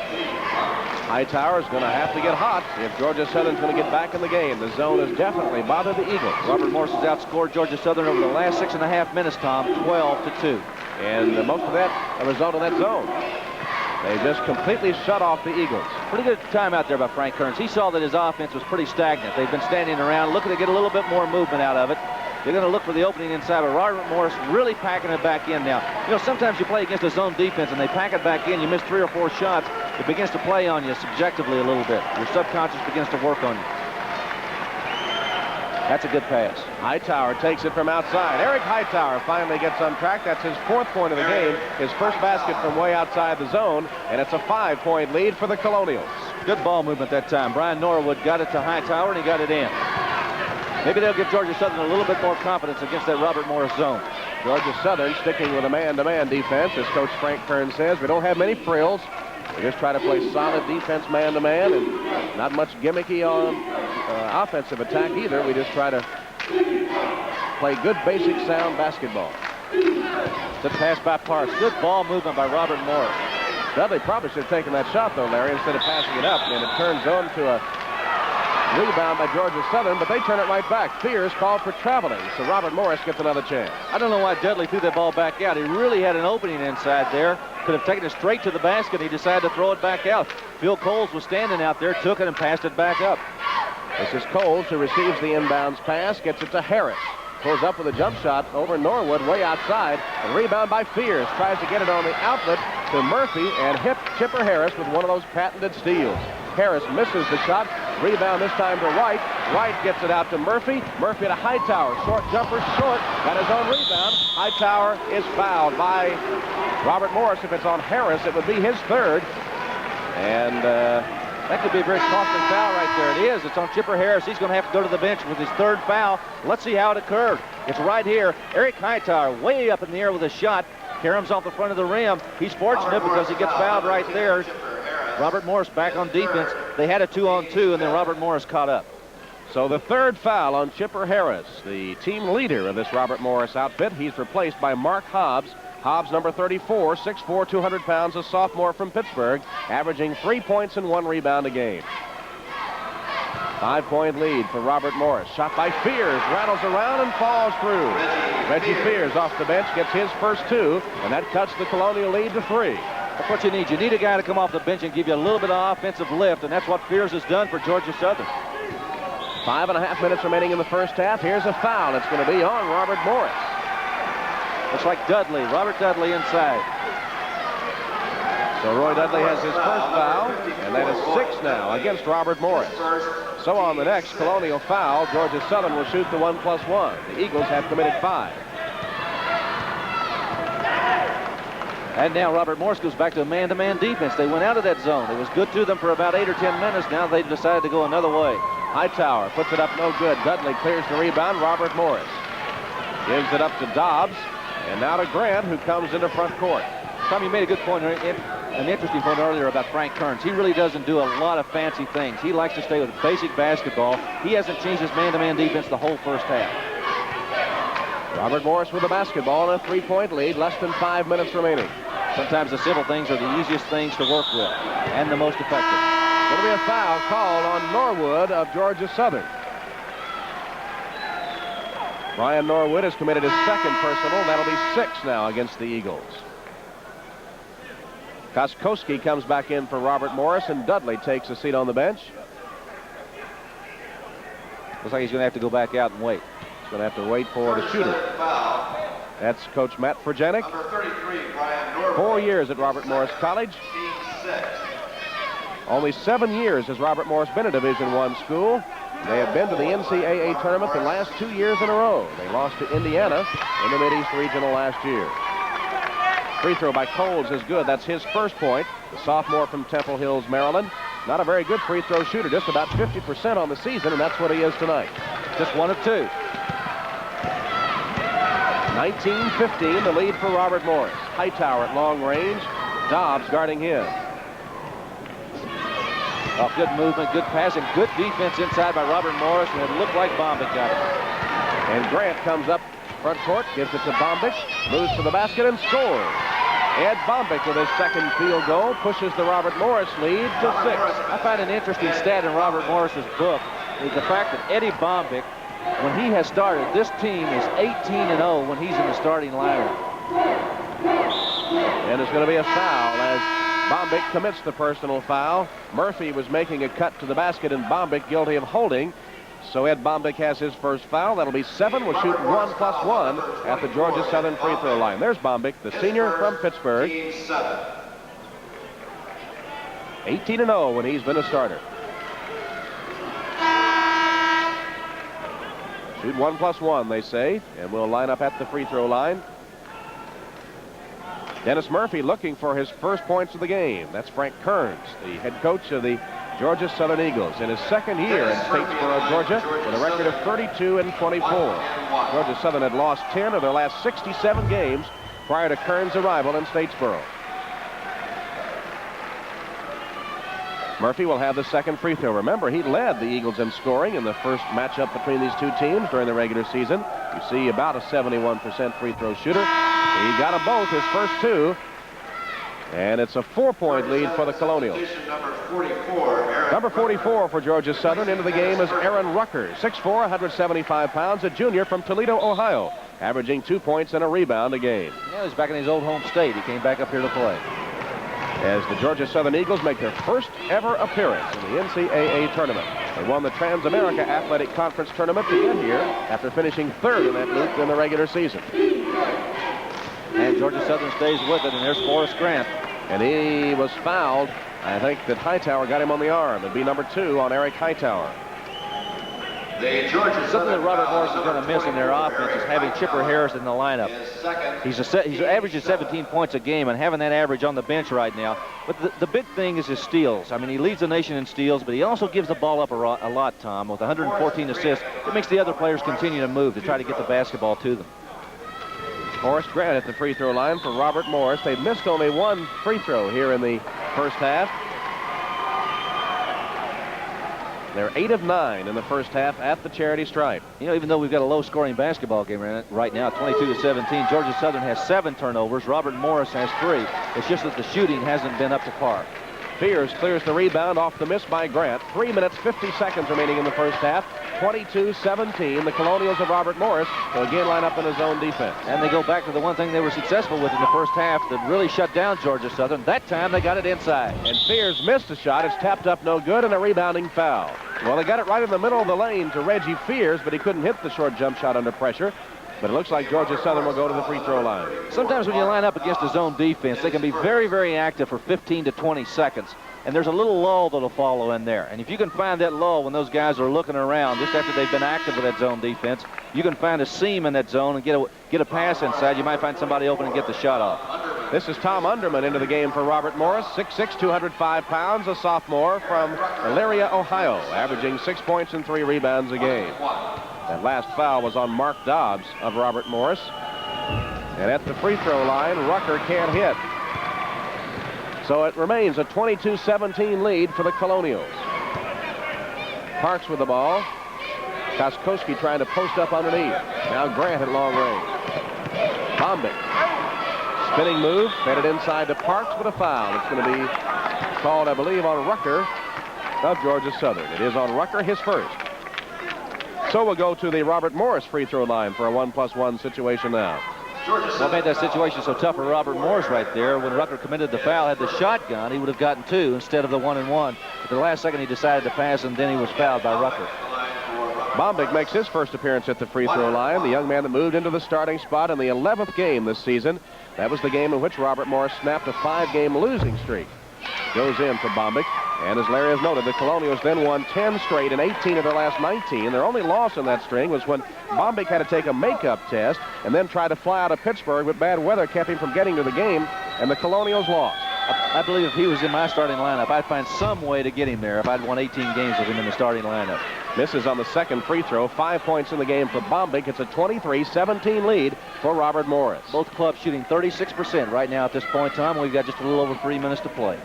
Hightower is going to have to get hot if Georgia Southern's going to get back in the game. The zone has definitely bothered the Eagles. Robert Morris has outscored Georgia Southern over the last 6.5 minutes, Tom, 12-2. And most of that a result of that zone. They just completely shut off the Eagles. Pretty good timeout there by Frank Kearns. He saw that his offense was pretty stagnant. They've been standing around looking to get a little bit more movement out of it. They're going to look for the opening inside, but Robert Morris really packing it back in now. You know, sometimes you play against a zone defense and they pack it back in. You miss 3 or 4 shots. It begins to play on you subjectively a little bit. Your subconscious begins to work on you. That's a good pass. Hightower takes it from outside. Eric Hightower finally gets on track. That's his 4th point of the game. His first basket from way outside the zone, and it's a 5-point lead for the Colonials. Good ball movement that time. Brian Norwood got it to Hightower, and he got it in. Maybe they'll give Georgia Southern a little bit more confidence against that Robert Morris zone. Georgia Southern sticking with a man-to-man defense. As Coach Frank Kearns says, we don't have many frills. We just try to play solid defense man-to-man and not much gimmicky on offensive attack either. We just try to play good, basic, sound basketball. Good pass by Parks. Good ball movement by Robert Morris. Dudley probably should have taken that shot, though, Larry, instead of passing it up. And it turns on to a rebound by Georgia Southern, but they turn it right back. Fears called for traveling, so Robert Morris gets another chance. I don't know why Dudley threw that ball back out. He really had an opening inside there. Could have taken it straight to the basket. He decided to throw it back out. Phil Coles was standing out there, took it and passed it back up. This is Coles who receives the inbounds pass, gets it to Harris. Pulls up with a jump shot over Norwood way outside. And rebound by Fears. Tries to get it on the outlet to Murphy and hit Chipper Harris with one of those patented steals. Harris misses the shot. Rebound this time to White. White gets it out to Murphy. Murphy to Hightower. Short jumper, short. Got his own rebound. Hightower is fouled by Robert Morris. If it's on Harris, it would be his 3rd. And that could be a very costly foul right there. It is. It's on Chipper Harris. He's going to have to go to the bench with his 3rd foul. Let's see how it occurred. It's right here. Eric Hightower way up in the air with a shot. Karam's off the front of the rim. He's fortunate because he gets fouled right there. Robert Morris back on defense. They had a 2-on-2, and then Robert Morris caught up. So the 3rd foul on Chipper Harris, the team leader of this Robert Morris outfit. He's replaced by Mark Hobbs. Hobbs, number 34, 6'4", 200 pounds, a sophomore from Pittsburgh, averaging 3 points and 1 rebound a game. 5-point lead for Robert Morris. Shot by Fears, rattles around and falls through. Reggie Fears off the bench gets his first 2, and that cuts the Colonial lead to 3. That's what you need. You need a guy to come off the bench and give you a little bit of offensive lift, and that's what Fears has done for Georgia Southern. 5.5 minutes remaining in the first half. Here's a foul. It's going to be on Robert Morris. Looks like Dudley, Robert Dudley inside. So Roy Dudley has his first foul, and that is 6 now against Robert Morris. So on the next Colonial foul, Georgia Southern will shoot the 1+1. The Eagles have committed 5. And now Robert Morris goes back to a man-to-man defense. They went out of that zone. It was good to them for about 8 or 10 minutes. Now they've decided to go another way. Hightower puts it up, no good. Dudley clears the rebound. Robert Morris gives it up to Dobbs. And now to Grant, who comes into front court. Tom, you made a good point, an interesting point earlier about Frank Kearns. He really doesn't do a lot of fancy things. He likes to stay with basic basketball. He hasn't changed his man-to-man defense the whole first half. Robert Morris with a basketball and a 3-point lead, less than 5 minutes remaining. Sometimes the simple things are the easiest things to work with and the most effective. Going to be a foul called on Norwood of Georgia Southern. Brian Norwood has committed his 2nd personal. That'll be 6 now against the Eagles. Koskowski comes back in for Robert Morris, and Dudley takes a seat on the bench. Looks like he's going to have to go back out and wait. He's going to have to wait for the shooter. That's Coach Matt Furjanic. 4 years at Robert Morris College. Only 7 years has Robert Morris been a Division I school. They have been to the NCAA Tournament the last 2 years in a row. They lost to Indiana in the Mid-East Regional last year. Free throw by Coles is good. That's his first point. The sophomore from Temple Hills, Maryland. Not a very good free throw shooter, just about 50% on the season, and that's what he is tonight. Just 1 of 2. 19-15, the lead for Robert Morris. Hightower at long range. Dobbs guarding him. Oh, good movement, good passing, good defense inside by Robert Morris, and it looked like Bombic got it. And Grant comes up front court, gives it to Bombic, moves to the basket and scores. Ed Bombic with his 2nd field goal pushes the Robert Morris lead to 6. I find an interesting stat in Robert Morris's book is the fact that Eddie Bombic, when he has started, this team is 18-0 when he's in the starting lineup. And it's going to be a foul as Bombick commits the personal foul. Murphy was making a cut to the basket, and Bombick guilty of holding. So Ed Bombick has his first foul. That'll be 7. Will shoot 1+1 at the Georgia Southern free throw line. There's Bombick, the senior from Pittsburgh. 18-0 when he's been a starter. Shoot 1+1, they say, and will line up at the free throw line. Dennis Murphy looking for his first points of the game. That's Frank Kearns, the head coach of the Georgia Southern Eagles, in his second year in Statesboro, Georgia, with a record of 32-24. Georgia Southern had lost 10 of their last 67 games prior to Kearns' arrival in Statesboro. Murphy will have the second free throw. Remember, he led the Eagles in scoring in the first matchup between these two teams during the regular season. You see about a 71% free throw shooter. He got them both, his first two. And it's a 4-point lead for the Colonials. Number 44 for Georgia Southern into the game is Aaron Rucker, 6'4", 175 pounds, a junior from Toledo, Ohio, averaging 2 points and a rebound a game. Yeah, he's back in his old home state. He came back up here to play. As the Georgia Southern Eagles make their first ever appearance in the NCAA tournament. They won the Trans-America Athletic Conference tournament to get here after finishing third in that loop in the regular season. And Georgia Southern stays with it, and there's Forrest Grant. And he was fouled. I think that Hightower got him on the arm. It'd be number 2 on Eric Hightower. Something that Robert Morris is going to miss in their offense is having Chipper Harris in the lineup. He's averaging 17 points a game and having that average on the bench right now. But the big thing is his steals. I mean, he leads the nation in steals, but he also gives the ball up a lot, Tom. With 114 assists, it makes the other players continue to move to try to get the basketball to them. Forrest Grant at the free throw line for Robert Morris. They've missed only one free throw here in the first half. They're 8 of 9 in the first half at the charity stripe. You know, even though we've got a low-scoring basketball game right now, 22-17, Georgia Southern has 7 turnovers. Robert Morris has 3. It's just that the shooting hasn't been up to par. Fears clears the rebound off the miss by Grant. 3 minutes, 50 seconds remaining in the first half. 22-17. The Colonials of Robert Morris will again line up in his own defense. And they go back to the one thing they were successful with in the first half that really shut down Georgia Southern. That time they got it inside. And Fears missed a shot. It's tapped up no good and a rebounding foul. Well, they got it right in the middle of the lane to Reggie Fears, but he couldn't hit the short jump shot under pressure. But it looks like Georgia Southern will go to the free throw line. Sometimes when you line up against a zone defense, they can be very, very active for 15 to 20 seconds. And there's a little lull that'll follow in there. And if you can find that lull when those guys are looking around just after they've been active with that zone defense, you can find a seam in that zone and get a pass inside. You might find somebody open and get the shot off. This is Tom Underman into the game for Robert Morris, 6'6", 205 pounds, a sophomore from Elyria, Ohio, averaging 6 points and 3 rebounds a game. That last foul was on Mark Dobbs of Robert Morris. And at the free throw line, Rucker can't hit. So it remains a 22-17 lead for the Colonials. Parks with the ball. Koskowski trying to post up underneath. Now Grant at long range. Bombick. Spinning move, fed it inside to Parks with a foul. It's going to be called, I believe, on Rucker of Georgia Southern. It is on Rucker, his first. So we'll go to the Robert Morris free throw line for a 1+1 situation now. What made that situation so tough for Robert Morris right there? When Rucker committed the foul, had the shotgun, he would have gotten 2 instead of the 1-and-1. At the last second, he decided to pass, and then he was fouled by Rucker. Bombick makes his first appearance at the free throw line. The young man that moved into the starting spot in the 11th game this season. That was the game in which Robert Morris snapped a 5-game losing streak. Goes in for Bombick. And as Larry has noted, the Colonials then won 10 straight and 18 of their last 19. Their only loss in that string was when Bombick had to take a makeup test and then try to fly out of Pittsburgh, but bad weather kept him from getting to the game, and the Colonials lost. I believe if he was in my starting lineup, I'd find some way to get him there if I'd won 18 games with him in the starting lineup. Misses on the second free throw. 5 points in the game for Bombick. It's a 23-17 lead for Robert Morris. Both clubs shooting 36% right now at this point in time. We've got just a little over 3 minutes to play.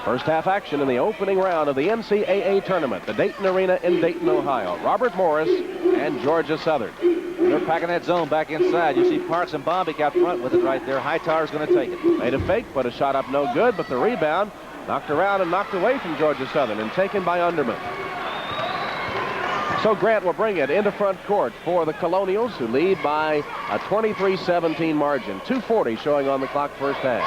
First half action in the opening round of the NCAA tournament, the Dayton Arena in Dayton, Ohio. Robert Morris and Georgia Southern. And they're packing that zone back inside. You see Parks and Bombick out front with it right there. Hightower's going to take it. Made a fake, put a shot up no good, but the rebound knocked around and knocked away from Georgia Southern and taken by Underman. So Grant will bring it into front court for the Colonials, who lead by a 23-17 margin. 2:40 showing on the clock first half.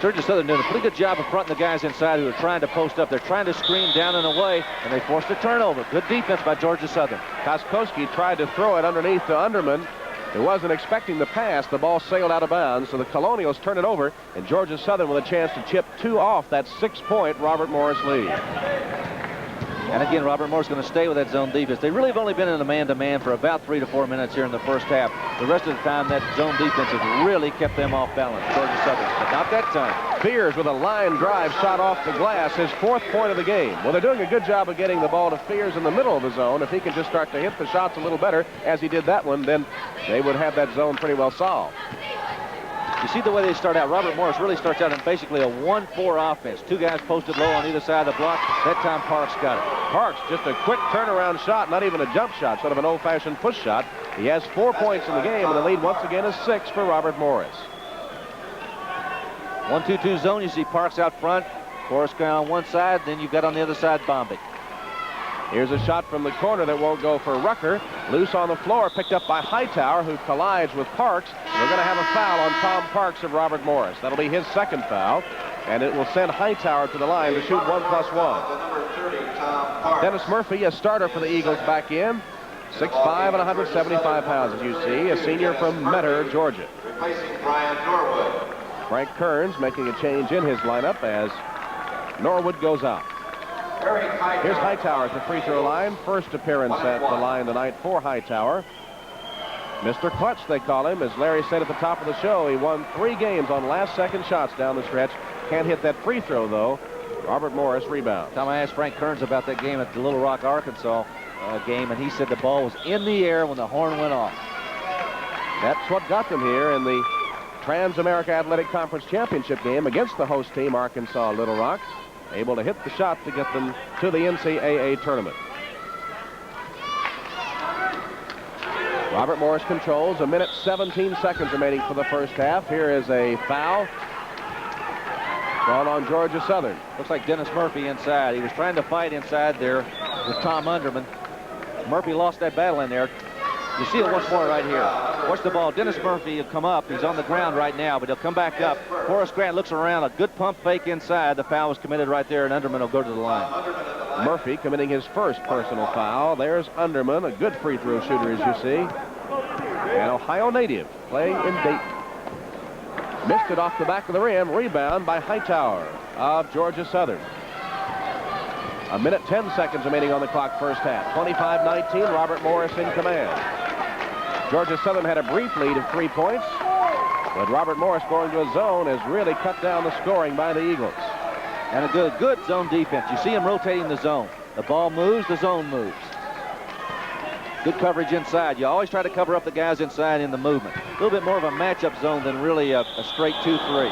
Georgia Southern doing a pretty good job of fronting the guys inside who are trying to post up. They're trying to screen down and away, and they forced a turnover. Good defense by Georgia Southern. Koskowski tried to throw it underneath to Underman. He wasn't expecting the pass. The ball sailed out of bounds, so the Colonials turn it over, and Georgia Southern with a chance to chip 2 off that 6-point Robert Morris lead. And again, Robert Morris going to stay with that zone defense. They really have only been in a man-to-man for about 3 to 4 minutes here in the first half. The rest of the time, that zone defense has really kept them off balance, Georgia Southern, but not that time. Fears with a line drive shot off the glass, his 4th point of the game. Well, they're doing a good job of getting the ball to Fears in the middle of the zone. If he can just start to hit the shots a little better, as he did that one, then they would have that zone pretty well solved. You see the way they start out. Robert Morris really starts out in basically a 1-4 offense. 2 guys posted low on either side of the block. That time Parks got it. Parks, just a quick turnaround shot, not even a jump shot, sort of an old-fashioned push shot. He has 4 points in the game, and the lead once again is 6 for Robert Morris. 1-2-2 zone. You see Parks out front. Forrest Gray on one side. Then you've got on the other side Bombay. Here's a shot from the corner that won't go for Rucker. Loose on the floor, picked up by Hightower, who collides with Parks. We're going to have a foul on Tom Parks of Robert Morris. That'll be his 2nd foul, and it will send Hightower to the line to shoot 1+1. Dennis Murphy, a starter for the Eagles, back in. 6'5" and 175 pounds, as you see. A senior from Metter, Georgia. Replacing Brian Norwood. Frank Kearns making a change in his lineup as Norwood goes out. Here's Hightower at the free throw line. First appearance at the line tonight for Hightower. Mr. Clutch, they call him. As Larry said at the top of the show, he won 3 games on last-second shots down the stretch. Can't hit that free throw, though. Robert Morris rebounds. Tom, I asked Frank Kearns about that game at the Little Rock, Arkansas game, and he said the ball was in the air when the horn went off. That's what got them here in the Trans-America Athletic Conference Championship game against the host team, Arkansas Little Rock. Able to hit the shot to get them to the NCAA tournament. Robert Morris controls. 1 minute 17 seconds remaining for the first half. Here is a foul drawn on Georgia Southern. Looks like Dennis Murphy inside. He was trying to fight inside there with Tom Underman. Murphy lost that battle in there. You see it once more right here. Watch the ball. Dennis Murphy will come up. He's on the ground right now, but he'll come back up. Forrest Grant looks around. A good pump fake inside. The foul was committed right there, and Underman will go to the line. Murphy committing his first personal foul. There's Underman, a good free throw shooter, as you see. An Ohio native playing in Dayton. Missed it off the back of the rim. Rebound by Hightower of Georgia Southern. 1 minute 10 seconds remaining on the clock, first half. 25-19, Robert Morris in command. Georgia Southern had a brief lead of 3 points, but Robert Morris going to a zone has really cut down the scoring by the Eagles. And a good zone defense. You see him rotating the zone. The ball moves, the zone moves. Good coverage inside. You always try to cover up the guys inside in the movement. A little bit more of a matchup zone than really a straight 2-3.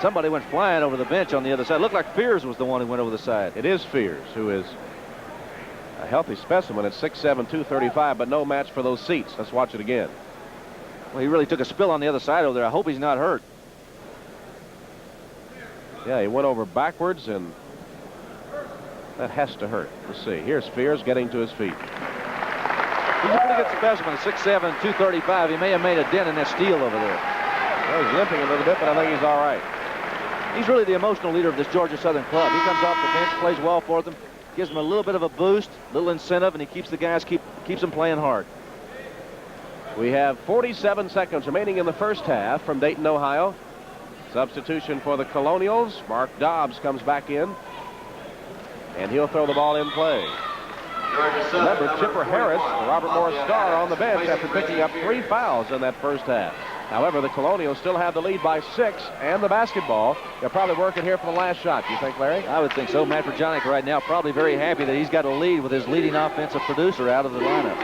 Somebody went flying over the bench on the other side. Looked like Fears was the one who went over the side. It is Fears, who is a healthy specimen at 6'7", 235, but no match for those seats. Let's watch it again. Well, he really took a spill on the other side over there. I hope he's not hurt. Yeah, he went over backwards, and that has to hurt. Let's see. Here's Fears getting to his feet. He's a pretty good specimen, 6'7", 235. He may have made a dent in that steal over there. Well, he's limping a little bit, but I think he's all right. He's really the emotional leader of this Georgia Southern club. He comes off the bench, plays well for them, gives them a little bit of a boost, a little incentive, and he keeps the guys, keeps them playing hard. We have 47 seconds remaining in the first half from Dayton, Ohio. Substitution for the Colonials. Mark Dobbs comes back in, and he'll throw the ball in play. Remember, Chipper Harris, the Robert Morris star, on the bench after picking up 3 fouls in that first half. However, the Colonials still have the lead by 6 and the basketball. They're probably working here for the last shot. Do you think, Larry? I would think so. Matt Verjonic right now probably very happy that he's got a lead with his leading offensive producer out of the lineup.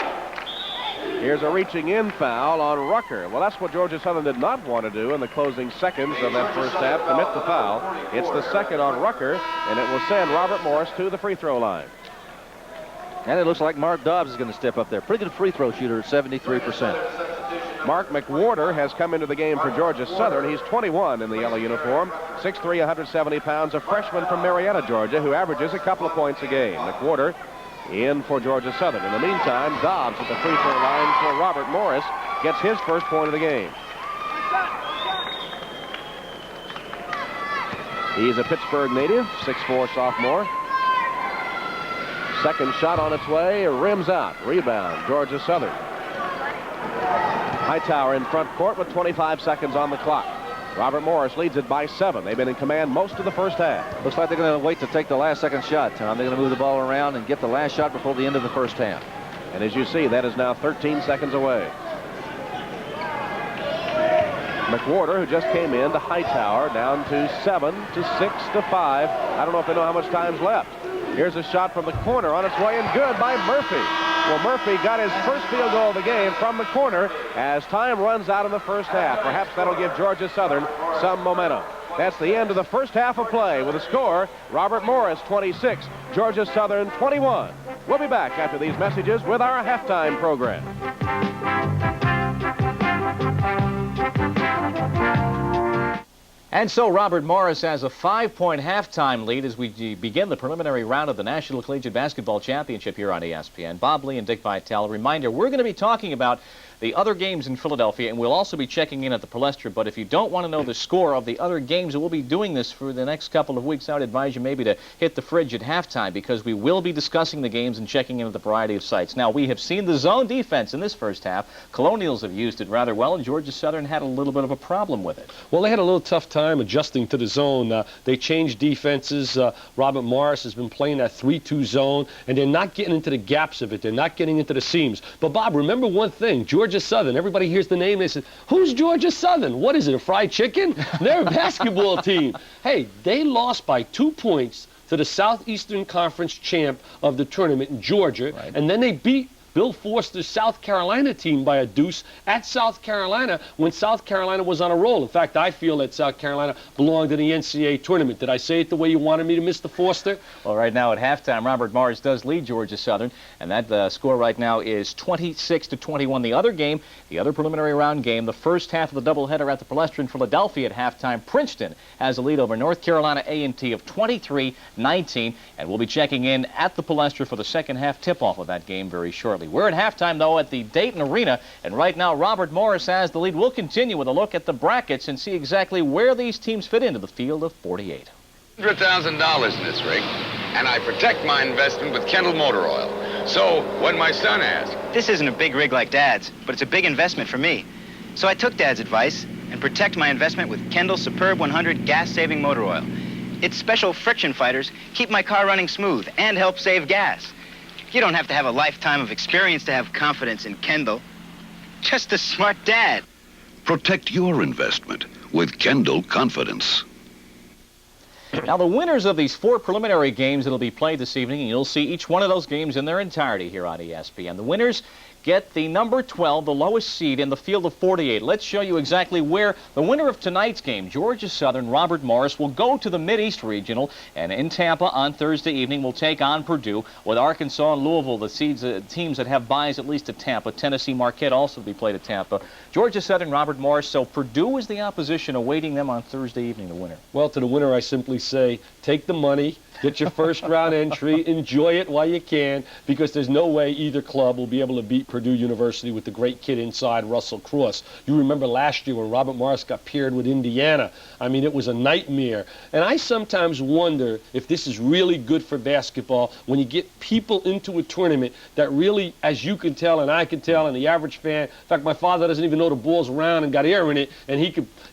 Here's a reaching in foul on Rucker. Well, that's what Georgia Southern did not want to do in the closing seconds of that first half, commit the foul. It's the second on Rucker, and it will send Robert Morris to the free throw line. And it looks like Mark Dobbs is going to step up there. Pretty good free throw shooter at 73%. Mark McWhorter has come into the game for Georgia Southern. He's 21 in the yellow uniform, 6'3", 170 pounds, a freshman from Marietta, Georgia, who averages a couple of points a game. McWhorter in for Georgia Southern. In the meantime, Dobbs at the free throw line for Robert Morris gets his first point of the game. He's a Pittsburgh native, 6'4" sophomore. Second shot on its way, rims out. Rebound, Georgia Southern. Hightower in front court with 25 seconds on the clock. Robert Morris leads it by 7. They've been in command most of the first half. Looks like they're going to wait to take the last second shot, Tom. They're going to move the ball around and get the last shot before the end of the first half. And as you see, that is now 13 seconds away. McWhorter, who just came in to Hightower, down to 7 to 6 to 5. I don't know if they know how much time's left. Here's a shot from the corner on its way and good by Murphy. Well, Murphy got his first field goal of the game from the corner as time runs out in the first half. Perhaps that'll give Georgia Southern some momentum. That's the end of the first half of play with a score, Robert Morris 26, Georgia Southern 21. We'll be back after these messages with our halftime program. And so Robert Morris has a 5-point halftime lead as we begin the preliminary round of the National Collegiate Basketball Championship here on ESPN. Bob Lee and Dick Vitale. Reminder, we're going to be talking about the other games in Philadelphia, and we'll also be checking in at the Palestra. But if you don't want to know the score of the other games, and we'll be doing this for the next couple of weeks, I would advise you maybe to hit the fridge at halftime, because we will be discussing the games and checking in at the variety of sites. Now, we have seen the zone defense in this first half. Colonials have used it rather well, and Georgia Southern had a little bit of a problem with it. Well, they had a little tough time adjusting to the zone. They changed defenses. Robert Morris has been playing that 3-2 zone, and they're not getting into the gaps of it. They're not getting into the seams. But, Bob, remember one thing. Georgia Southern, everybody hears the name, they say, who's Georgia Southern? What is it, a fried chicken? They're a basketball team. Hey, they lost by 2 points to the Southeastern Conference champ of the tournament in Georgia, and then they beat Bill Forster's South Carolina team by a deuce at South Carolina when South Carolina was on a roll. In fact, I feel that South Carolina belonged in the NCAA tournament. Did I say it the way you wanted me to, Mr. Forster? Well, right now at halftime, Robert Morris does lead Georgia Southern, and that score right now is 26 to 21. The other game, the other preliminary round game, the first half of the doubleheader at the Palestra in Philadelphia at halftime, Princeton has a lead over North Carolina A&T of 23-19, and we'll be checking in at the Palestra for the second half tip-off of that game very shortly. We're at halftime, though, at the Dayton Arena, and right now Robert Morris has the lead. We'll continue with a look at the brackets and see exactly where these teams fit into the field of 48. $100,000 in this rig, and I protect my investment with Kendall Motor Oil. So when my son asked, this isn't a big rig like Dad's, but it's a big investment for me. So I took Dad's advice and protect my investment with Kendall Superb 100 gas-saving motor oil. Its special friction fighters keep my car running smooth and help save gas. You don't have to have a lifetime of experience to have confidence in Kendall. Just a smart dad. Protect your investment with Kendall Confidence. Now, the winners of these 4 preliminary games that will be played this evening, and you'll see each one of those games in their entirety here on ESPN. The winners get the number 12, the lowest seed in the field of 48. Let's show you exactly where the winner of tonight's game, Georgia Southern, Robert Morris, will go to the Mid-East Regional, and in Tampa on Thursday evening will take on Purdue, with Arkansas and Louisville, the teams that have byes at least at Tampa. Tennessee Marquette also will be played at Tampa. Georgia Southern, Robert Morris, so Purdue is the opposition awaiting them on Thursday evening, the winner. Well, to the winner I simply say, take the money, get your first round entry, enjoy it while you can, because there's no way either club will be able to beat Purdue University with the great kid inside, Russell Cross. You remember last year when Robert Morris got paired with Indiana. I mean, it was a nightmare. And I sometimes wonder if this is really good for basketball when you get people into a tournament that really, as you can tell and I can tell and the average fan, in fact, my father doesn't even know the ball's around and got air in it, and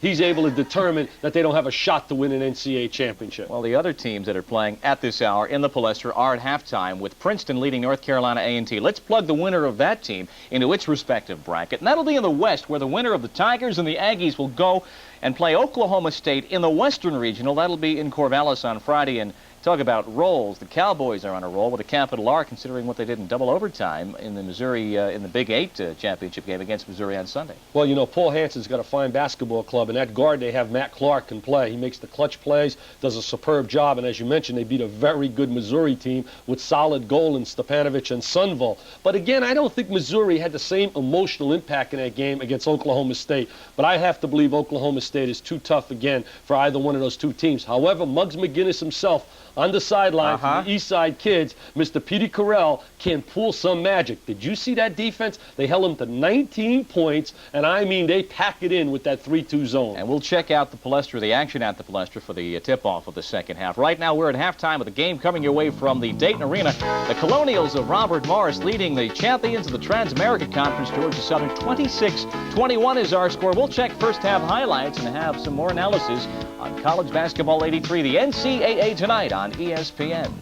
he's able to determine that they don't have a shot to win an NCAA championship. Well, the other teams that are playing at this hour in the Palestra are at halftime, with Princeton leading North Carolina A&T. Let's plug the winner of that team into its respective bracket, and that'll be in the West, where the winner of the Tigers and the Aggies will go and play Oklahoma State in the Western Regional. That'll be in Corvallis on Friday. And talk about rolls. The Cowboys are on a roll with a capital R, considering what they did in double overtime in the Missouri, in the Big 8 championship game against Missouri on Sunday. Well, you know, Paul Hanson's got a fine basketball club, and that guard they have, Matt Clark, can play. He makes the clutch plays, does a superb job, and as you mentioned, they beat a very good Missouri team with solid goal in Stepanovich and Sunvol. But again, I don't think Missouri had the same emotional impact in that game against Oklahoma State. But I have to believe Oklahoma State is too tough again for either one of those two teams. However, Muggs McGuinness himself on the sideline from the East Side kids, Mr. Petey Carell, can pull some magic. Did you see that defense? They held them to 19 points, and I mean they pack it in with that 3-2 zone. And we'll check out the Palestra, the action at the Palestra for the tip-off of the second half. Right now we're at halftime of the game coming your way from the Dayton Arena. The Colonials of Robert Morris leading the champions of the Trans-America Conference, Georgia Southern. 26-21 is our score. We'll check first half highlights and have some more analysis on college basketball 83, the NCAA tonight on ESPN.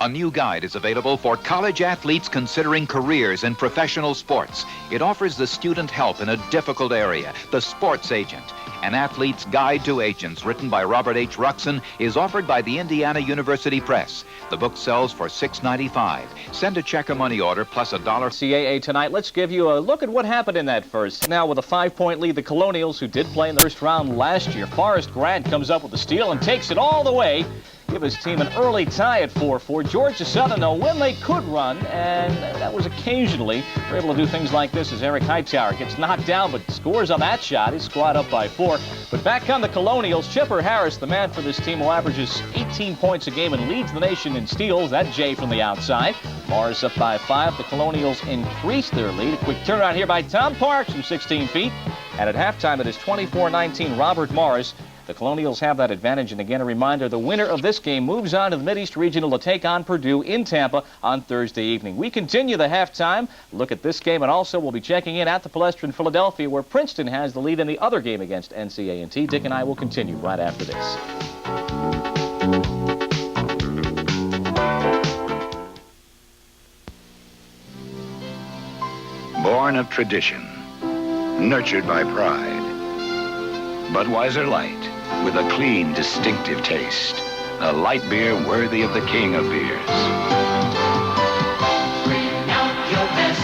A new guide is available for college athletes considering careers in professional sports. It offers the student help in a difficult area, the sports agent. An Athlete's Guide to Agents, written by Robert H. Ruxin, is offered by the Indiana University Press. The book sells for $6.95. Send a check or money order plus $1. NCAA tonight. Let's give you a look at what happened in that first. Now with a 5-point lead, the Colonials, who did play in the first round last year. Forrest Grant comes up with the steal and takes it all the way. Give his team an early tie at 4-4. Georgia Southern, though, when they could run, and that was occasionally, they're able to do things like this as Eric Hightower gets knocked down but scores on that shot. His squad up by 4. But back come the Colonials. Chipper Harris, the man for this team, who averages 18 points a game and leads the nation in steals. That Jay from the outside. Morris up by 5. The Colonials increase their lead. A quick turnaround here by Tom Parks from 16 feet. And at halftime, it is 24-19 Robert Morris. The Colonials have that advantage, and again, a reminder, the winner of this game moves on to the Mideast Regional to take on Purdue in Tampa on Thursday evening. We continue the halftime look at this game, and also we'll be checking in at the Palestra in Philadelphia, where Princeton has the lead in the other game against NCAA. Dick and I will continue right after this. Born of tradition, nurtured by pride. Budweiser Light, with a clean, distinctive taste. A light beer worthy of the king of beers. Bring out your best.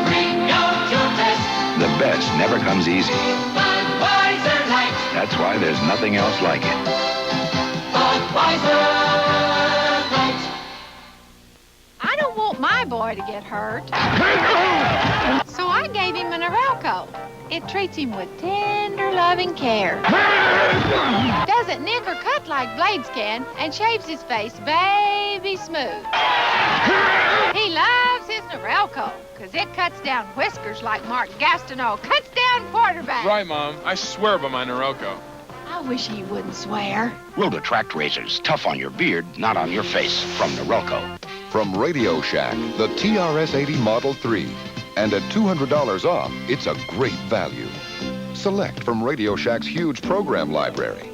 Bring out your best. The best never comes easy. Budweiser Light. That's why there's nothing else like it. Budweiser Light. I don't want my boy to get hurt. So I gave him an Arelco. It treats him with tender, loving care. Doesn't nick or cut like blades can, and shaves his face baby smooth. He loves his Norelco, because it cuts down whiskers like Mark Gastineau cuts down quarterbacks. Right, Mom. I swear by my Norelco. I wish he wouldn't swear. We'll detract razors, tough on your beard, not on your face, from Norelco. From Radio Shack, the TRS-80 Model 3. And at $200 off, it's a great value. Select from Radio Shack's huge program library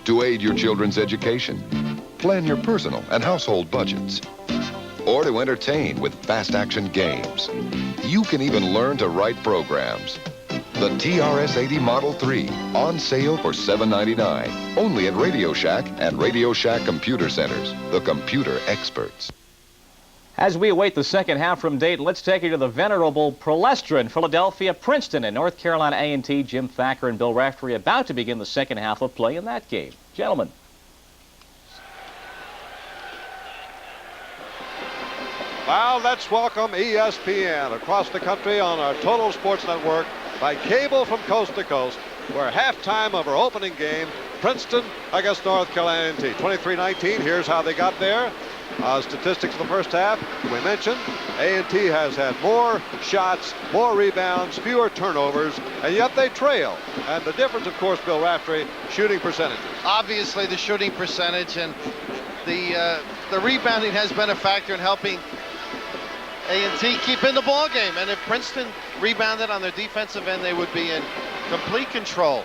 to aid your children's education, plan your personal and household budgets, or to entertain with fast-action games. You can even learn to write programs. The TRS-80 Model 3, on sale for $7.99, only at Radio Shack and Radio Shack Computer Centers, the computer experts. As we await the second half from Dayton, let's take you to the venerable Palestra in Philadelphia, Princeton, and North Carolina A&T. Jim Thacker and Bill Raftery about to begin the second half of play in that game. Gentlemen. Well, let's welcome ESPN across the country on our Total Sports Network by cable from coast to coast. We're halftime of our opening game, Princeton against North Carolina A&T. 23-19, here's how they got there. Statistics of the first half, we mentioned, A&T has had more shots, more rebounds, fewer turnovers, and yet they trail. And the difference, of course, Bill Raftery, shooting percentages. Obviously, the shooting percentage and the rebounding has been a factor in helping A&T keep in the ball game. And if Princeton rebounded on their defensive end, they would be in complete control.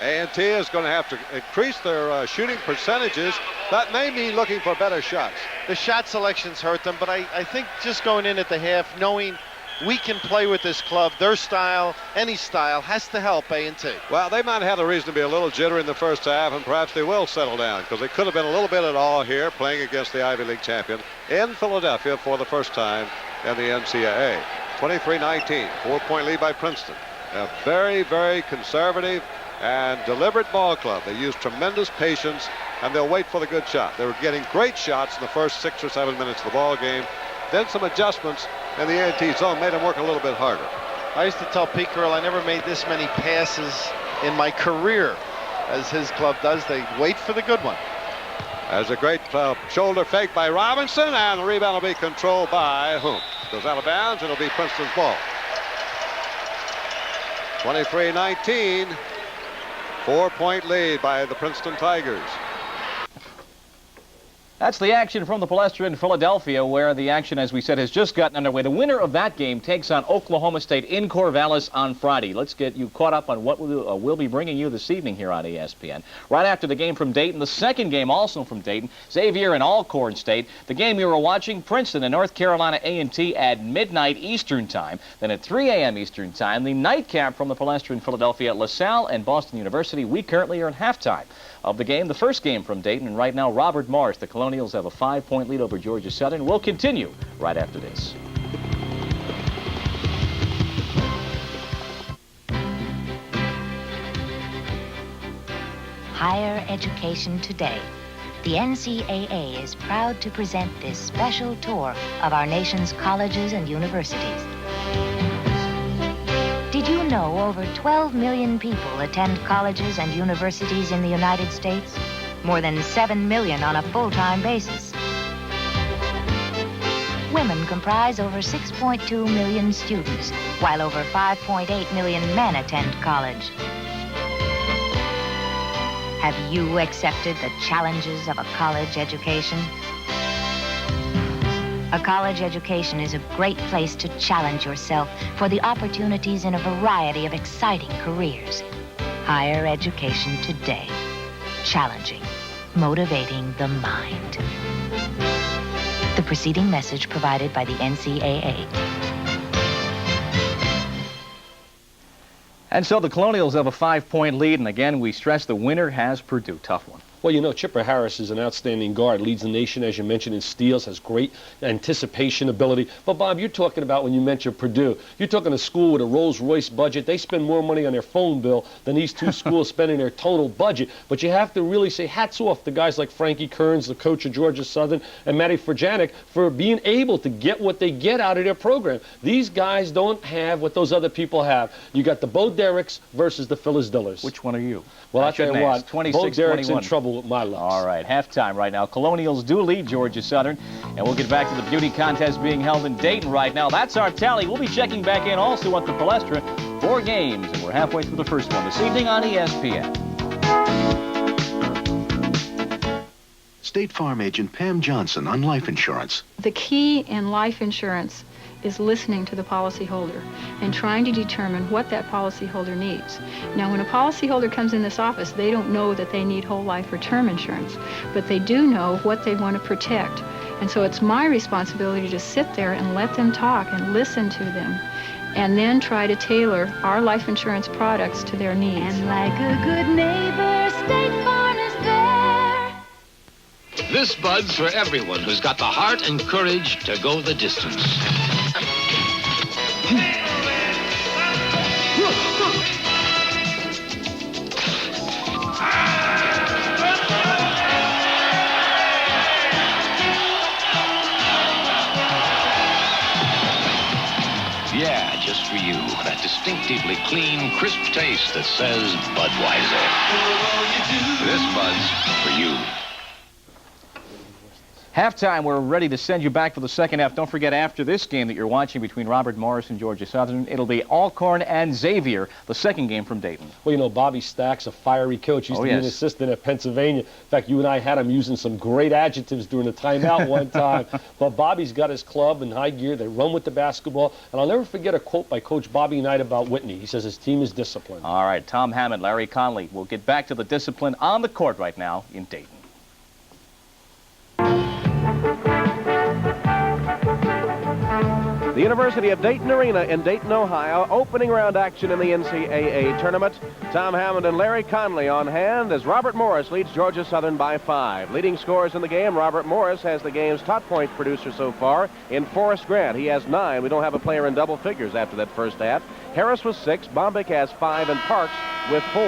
A&T is going to have to increase their shooting percentages. That may mean looking for better shots. The shot selections hurt them, but I think just going in at the half, knowing we can play with this club, their style, any style, has to help A&T. Well, they might have the reason to be a little jittery in the first half, and perhaps they will settle down, because they could have been a little bit at all here playing against the Ivy League champion in Philadelphia for the first time in the NCAA. 23-19, 4-point lead by Princeton. A very, very conservative and deliberate ball club. They use tremendous patience, and they'll wait for the good shot. They were getting great shots in the first 6 or 7 minutes of the ball game. Then some adjustments in the A&T zone made them work a little bit harder. I used to tell Pete Carroll I never made this many passes in my career, as his club does. They wait for the good one. There's a great shoulder fake by Robinson, and the rebound will be controlled by whom? Goes out of bounds. It'll be Princeton's ball. 23-19. 4-point lead by the Princeton Tigers. That's the action from the Palestra in Philadelphia, where the action, as we said, has just gotten underway. The winner of that game takes on Oklahoma State in Corvallis on Friday. Let's get you caught up on what we'll be bringing you this evening here on ESPN. Right after the game from Dayton, the second game also from Dayton, Xavier and Alcorn State. The game you were watching, Princeton and North Carolina A&T at midnight Eastern Time. Then at 3 a.m. Eastern Time, the nightcap from the Palestra in Philadelphia, LaSalle and Boston University. We currently are in halftime of the game, the first game from Dayton, and right now Robert Morris, the Colonials, have a 5-point lead over Georgia Southern. We'll continue right after this. Higher education today. The NCAA is proud to present this special tour of our nation's colleges and universities. Did you know over 12 million people attend colleges and universities in the United States? More than 7 million on a full-time basis. Women comprise over 6.2 million students, while over 5.8 million men attend college. Have you accepted the challenges of a college education? A college education is a great place to challenge yourself for the opportunities in a variety of exciting careers. Higher education today. Challenging, motivating the mind. The preceding message provided by the NCAA. And so the Colonials have a 5-point lead, and again, we stress the winner has Purdue. Tough one. Well, you know, Chipper Harris is an outstanding guard, leads the nation, as you mentioned, in steals, has great anticipation ability. But, Bob, you're talking about, when you mention Purdue, you're talking a school with a Rolls-Royce budget. They spend more money on their phone bill than these two schools spend in their total budget. But you have to really say hats off to guys like Frankie Kearns, the coach of Georgia Southern, and Matty Furjanic for being able to get what they get out of their program. These guys don't have what those other people have. You got the Bo Derricks versus the Phyllis Dillers. Which one are you? Well, I'll tell you what, 26-21. Bo Derricks in trouble with my looks. All right, halftime right now. Colonials do lead Georgia Southern, and we'll get back to the beauty contest being held in Dayton right now. That's our tally. We'll be checking back in also at the Palestra. 4 games, and we're halfway through the first one this evening on ESPN. State Farm agent Pam Johnson on life insurance. The key in life insurance is listening to the policyholder and trying to determine what that policyholder needs. Now, when a policyholder comes in this office, they don't know that they need whole life or term insurance, but they do know what they want to protect. And so it's my responsibility to sit there and let them talk and listen to them, and then try to tailor our life insurance products to their needs. And like a good neighbor, State Farm is there. This Bud's for everyone who's got the heart and courage to go the distance. Yeah, just for you. That distinctively clean, crisp taste that says Budweiser. This Bud's for you. Halftime, we're ready to send you back for the second half. Don't forget, after this game that you're watching between Robert Morris and Georgia Southern, it'll be Alcorn and Xavier, the second game from Dayton. Well, you know, Bobby Stack's a fiery coach. He used to be an assistant at Pennsylvania. In fact, you and I had him using some great adjectives during the timeout one time. But Bobby's got his club in high gear. They run with the basketball. And I'll never forget a quote by Coach Bobby Knight about Whitney. He says his team is disciplined. All right, Tom Hammond, Larry Conley. We'll get back to the discipline on the court right now in Dayton. The University of Dayton Arena in Dayton, Ohio, opening round action in the NCAA Tournament. Tom Hammond and Larry Conley on hand as Robert Morris leads Georgia Southern by 5. Leading scorers in the game, Robert Morris has the game's top point producer so far in Forrest Grant. He has 9. We don't have a player in double figures after that first half. Harris with 6, Bombick has 5, and Parks with 4.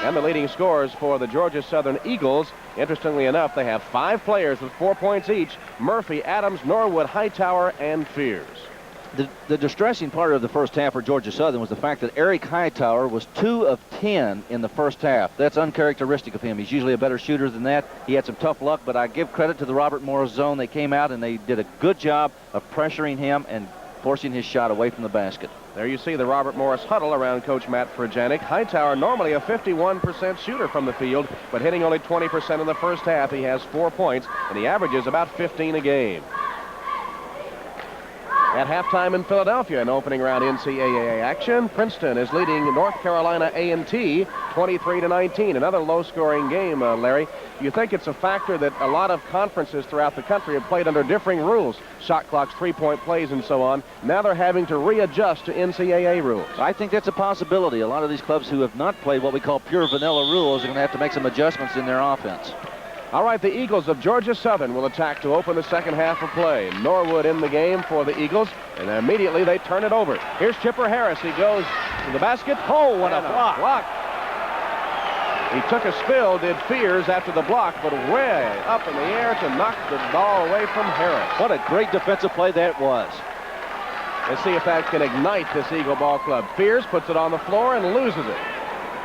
And the leading scorers for the Georgia Southern Eagles, interestingly enough, they have 5 players with 4 points each: Murphy, Adams, Norwood, Hightower, and Fears. The distressing part of the first half for Georgia Southern was the fact that Eric Hightower was 2 of 10 in the first half. That's uncharacteristic of him. He's usually a better shooter than that. He had some tough luck, but I give credit to the Robert Morris zone. They came out and they did a good job of pressuring him and forcing his shot away from the basket. There you see the Robert Morris huddle around Coach Matt Frajanic. Hightower normally a 51% shooter from the field, but hitting only 20% in the first half. He has 4 points, and he averages about 15 a game. At halftime in Philadelphia in opening round NCAA action, Princeton is leading North Carolina A&T 23-19. Another low-scoring game, Larry. You think it's a factor that a lot of conferences throughout the country have played under differing rules, shot clocks, three-point plays, and so on. Now they're having to readjust to NCAA rules. I think that's a possibility. A lot of these clubs who have not played what we call pure vanilla rules are going to have to make some adjustments in their offense. All right, the Eagles of Georgia Southern will attack to open the second half of play. Norwood in the game for the Eagles, and immediately they turn it over. Here's Chipper Harris. He goes to the basket. Oh, what a block. He took a spill, did Fears after the block, but way up in the air to knock the ball away from Harris. What a great defensive play that was. Let's see if that can ignite this Eagle ball club. Fears puts it on the floor and loses it.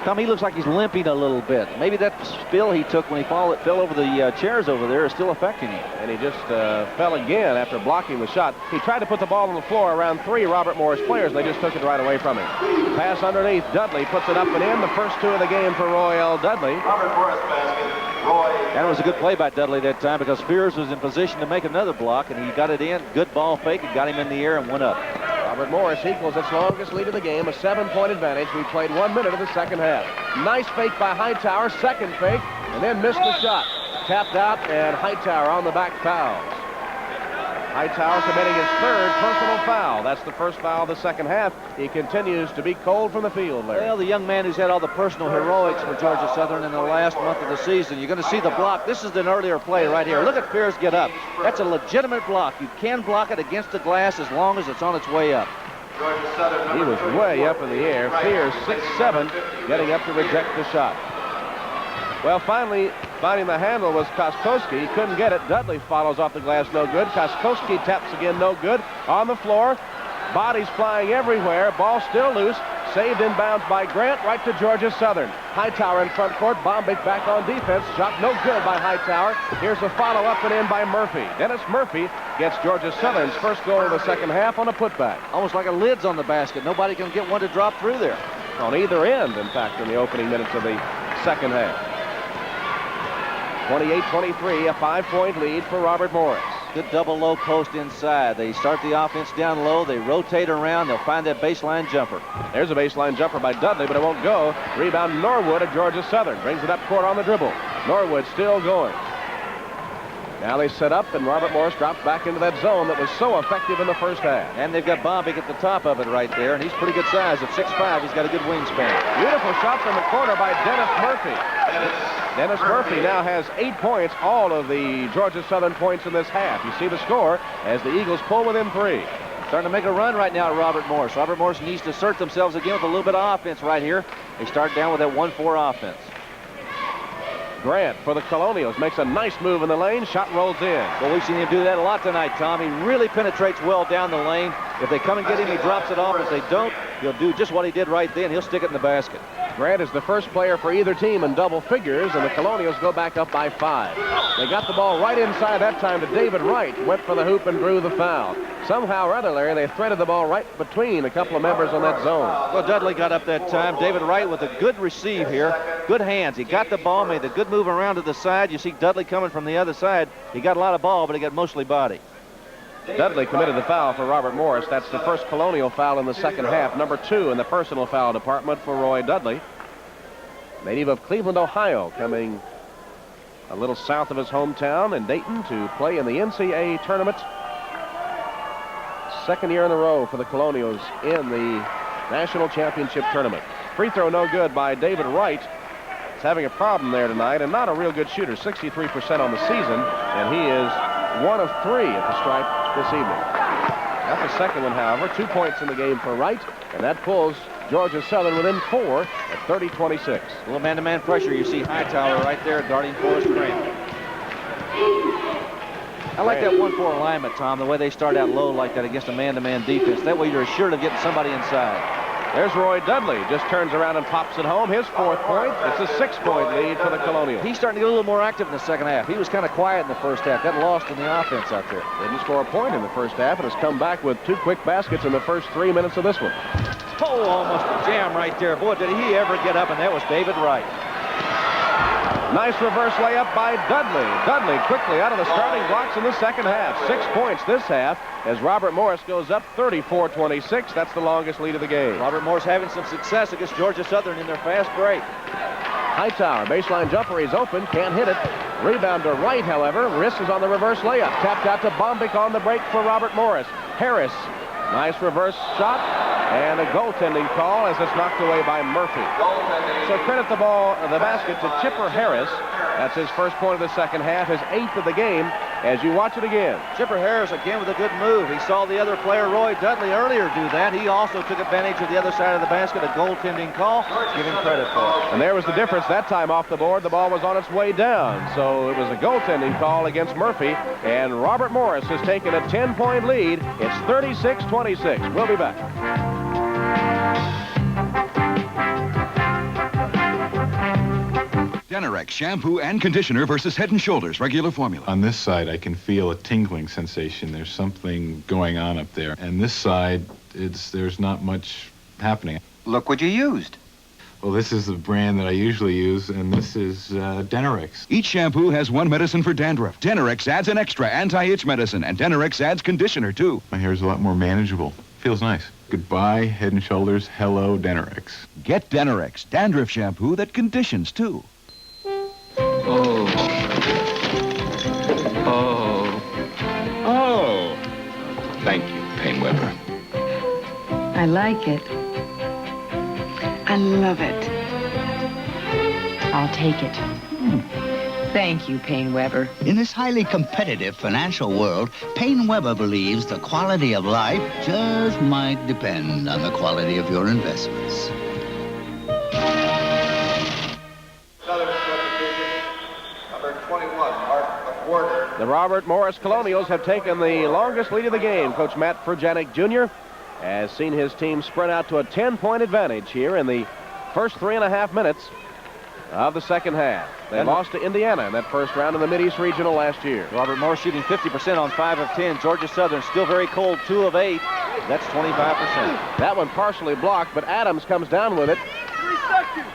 Tom, he looks like he's limping a little bit. Maybe that spill he took when he fell over the chairs over there is still affecting him. And he just fell again after blocking the shot. He tried to put the ball on the floor around 3 Robert Morris players, and they just took it right away from him. Pass underneath. Dudley puts it up and in. The first 2 of the game for Roy L. Dudley. Robert Morris basket. Roy. And it was a good play by Dudley that time because Fears was in position to make another block, and he got it in. Good ball fake. It got him in the air and went up. Robert Morris equals its longest lead of the game, a 7-point advantage. We played 1 minute of the second half. Nice fake by Hightower, second fake, and then missed the shot. Tapped out, and Hightower on the back foul. Hightower committing his 3rd personal foul. That's the first foul of the second half. He continues to be cold from the field, Larry. Well, the young man who's had all the personal heroics for Georgia Southern in the last month of the season. You're going to see the block. This is an earlier play right here. Look at Fears get up. That's a legitimate block. You can block it against the glass as long as it's on its way up. He was way up in the air. Fears 6'7", getting up to reject the shot. Well, finally, finding the handle was Koskowski. He couldn't get it. Dudley follows off the glass, no good. Koskowski taps again, no good. On the floor, bodies flying everywhere. Ball still loose. Saved inbounds by Grant, right to Georgia Southern. Hightower in front court. Bombic back on defense. Shot no good by Hightower. Here's a follow-up and in by Murphy. Dennis Murphy gets Georgia Southern's first goal of the second half on a putback. Almost like a lid's on the basket. Nobody can get one to drop through there. On either end, in fact, in the opening minutes of the second half. 28-23, a 5-point lead for Robert Morris. Good double low post inside. They start the offense down low. They rotate around. They'll find that baseline jumper. There's a baseline jumper by Dudley, but it won't go. Rebound Norwood of Georgia Southern. Brings it up court on the dribble. Norwood still going. Now they set up, and Robert Morris drops back into that zone that was so effective in the first half. And they've got Bombic at the top of it right there, and he's pretty good size. At 6'5", he's got a good wingspan. Beautiful shot from the corner by Dennis Murphy. Dennis Murphy now has 8 points, all of the Georgia Southern points in this half. You see the score as the Eagles pull within 3. Starting to make a run right now at Robert Morris. Robert Morris needs to assert themselves again with a little bit of offense right here. They start down with that 1-4 offense. Grant for the Colonials makes a nice move in the lane. Shot rolls in. Well, we've seen him do that a lot tonight, Tom. He really penetrates well down the lane. If they come and get him, he drops it off. If they don't, he'll do just what he did right then. He'll stick it in the basket. Grant is the first player for either team in double figures, and the Colonials go back up by 5. They got the ball right inside that time to David Wright. Went for the hoop and drew the foul. Somehow or other, Larry, they threaded the ball right between a couple of members on that zone. Well, Dudley got up that time. David Wright with a good receive here. Good hands. He got the ball, made the good move around to the side. You see Dudley coming from the other side. He got a lot of ball, but he got mostly body. Dudley committed the foul for Robert Morris. That's the first Colonial foul in the second half. Number 2 in the personal foul department for Roy Dudley. Native of Cleveland, Ohio, coming a little south of his hometown in Dayton to play in the NCAA Tournament. Second year in a row for the Colonials in the National Championship Tournament. Free throw no good by David Wright. He's having a problem there tonight and not a real good shooter. 63% on the season, and he is 1 of 3 at the stripe this evening. Not the second one, however. 2 points in the game for Wright, and that pulls Georgia Southern within 4 at 30-26. A little man-to-man pressure. You see Hightower right there guarding Forrest Grant. I like that 1-4 alignment, Tom, the way they start out low like that against a man-to-man defense. That way you're assured of getting somebody inside. There's Roy Dudley, just turns around and pops it home. His 4th point. It's a 6-point lead for the Colonials. He's starting to get a little more active in the second half. He was kind of quiet in the first half. Got lost in the offense out there. Didn't score a point in the first half and has come back with 2 quick baskets in the first 3 minutes of this one. Oh, almost a jam right there. Boy, did he ever get up, and that was David Wright. Nice reverse layup by Dudley. Dudley quickly out of the starting blocks in the second half. 6 points this half as Robert Morris goes up 34-26. That's the longest lead of the game. Robert Morris having some success against Georgia Southern in their fast break. Hightower, baseline jumper, he's open, can't hit it. Rebound to Wright, however. Wrist is on the reverse layup. Tapped out to Bombic on the break for Robert Morris. Harris, nice reverse shot, and a goaltending call as it's knocked away by Murphy. So credit the basket to Chipper Harris. That's his first point of the second half, his 8th of the game, as you watch it again. Chipper Harris again with a good move. He saw the other player, Roy Dudley, earlier do that. He also took advantage of the other side of the basket, a goaltending call. Give him credit for it. And there was the difference that time off the board. The ball was on its way down. So it was a goaltending call against Murphy. And Robert Morris has taken a 10-point lead. It's 36-26. We'll be back. Denerex shampoo and conditioner versus Head & Shoulders regular formula. On this side, I can feel a tingling sensation. There's something going on up there. And this side, there's not much happening. Look what you used. Well, this is the brand that I usually use, and this is Denerex. Each shampoo has one medicine for dandruff. Denerex adds an extra anti-itch medicine, and Denerex adds conditioner, too. My hair is a lot more manageable. Feels nice. Goodbye, Head & Shoulders. Hello, Denerex. Get Denerex, dandruff shampoo that conditions, too. Oh. Oh. Oh. Thank you, Paine-Webber. I like it. I love it. I'll take it. Thank you, Paine-Webber. In this highly competitive financial world, Paine-Webber believes the quality of life just might depend on the quality of your investments. The Robert Morris Colonials have taken the longest lead of the game. Coach Matt Furjanik Jr. has seen his team spread out to a 10-point advantage here in the first 3.5 minutes of the second half. They lost to Indiana in that first round in the Mid-East Regional last year. Robert Morris shooting 50% on 5 of 10. Georgia Southern still very cold, 2 of 8. That's 25%. That one partially blocked, but Adams comes down with it. 3 seconds.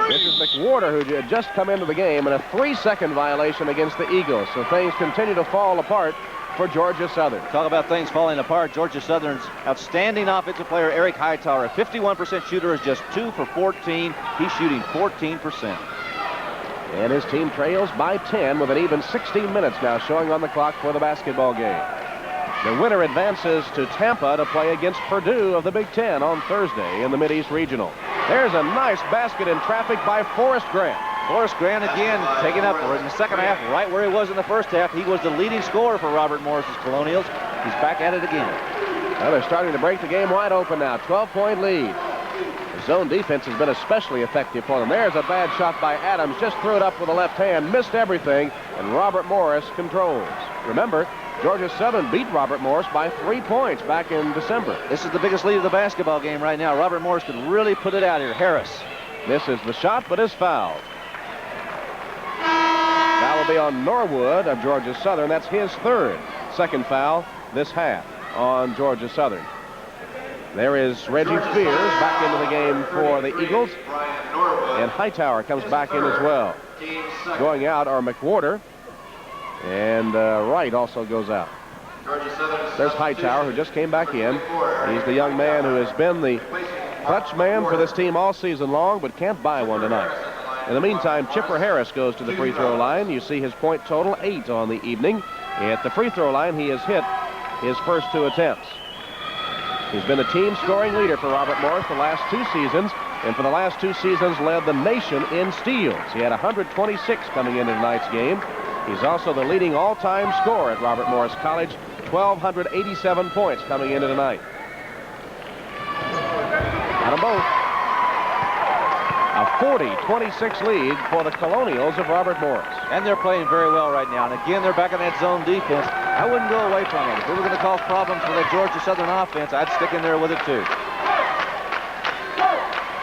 This is McWhorter, who had just come into the game, and a 3-second violation against the Eagles. So things continue to fall apart for Georgia Southern. Talk about things falling apart. Georgia Southern's outstanding offensive player, Eric Hightower, a 51% shooter, is just 2 for 14. He's shooting 14%. And his team trails by 10 with an even 16 minutes now showing on the clock for the basketball game. The winner advances to Tampa to play against Purdue of the Big Ten on Thursday in the Mid-East Regional. There's a nice basket in traffic by Forrest Grant. Forrest Grant again taking up in the second half right where he was in the first half. He was the leading scorer for Robert Morris's Colonials. He's back at it again. Well, they're starting to break the game wide open now. 12-point lead. The zone defense has been especially effective for them. There's a bad shot by Adams. Just threw it up with the left hand. Missed everything. And Robert Morris controls. Remember, Georgia Southern beat Robert Morris by 3 points back in December. This is the biggest lead of the basketball game right now. Robert Morris could really put it out here. Harris. Misses the shot, but is fouled. Foul will be on Norwood of Georgia Southern. That's his third. Second foul this half on Georgia Southern. There is Reggie Spears back into the game for the Eagles. And Hightower comes back in as well. Going out are McWhorter. And Wright also goes out. There's Hightower, who just came back in. He's the young man who has been the clutch man for this team all season long, but can't buy one tonight. In the meantime, Chipper Harris goes to the free throw line. You see his point total, 8 on the evening. At the free throw line, he has hit his first 2 attempts. He's been the team scoring leader for Robert Morris the last 2 seasons, and for the last 2 seasons led the nation in steals. He had 126 coming into tonight's game. He's also the leading all-time scorer at Robert Morris College, 1,287 points coming into tonight. Got them both. A 40-26 lead for the Colonials of Robert Morris. And they're playing very well right now. And again, they're back in that zone defense. I wouldn't go away from it. If they were going to cause problems for that Georgia Southern offense, I'd stick in there with it too.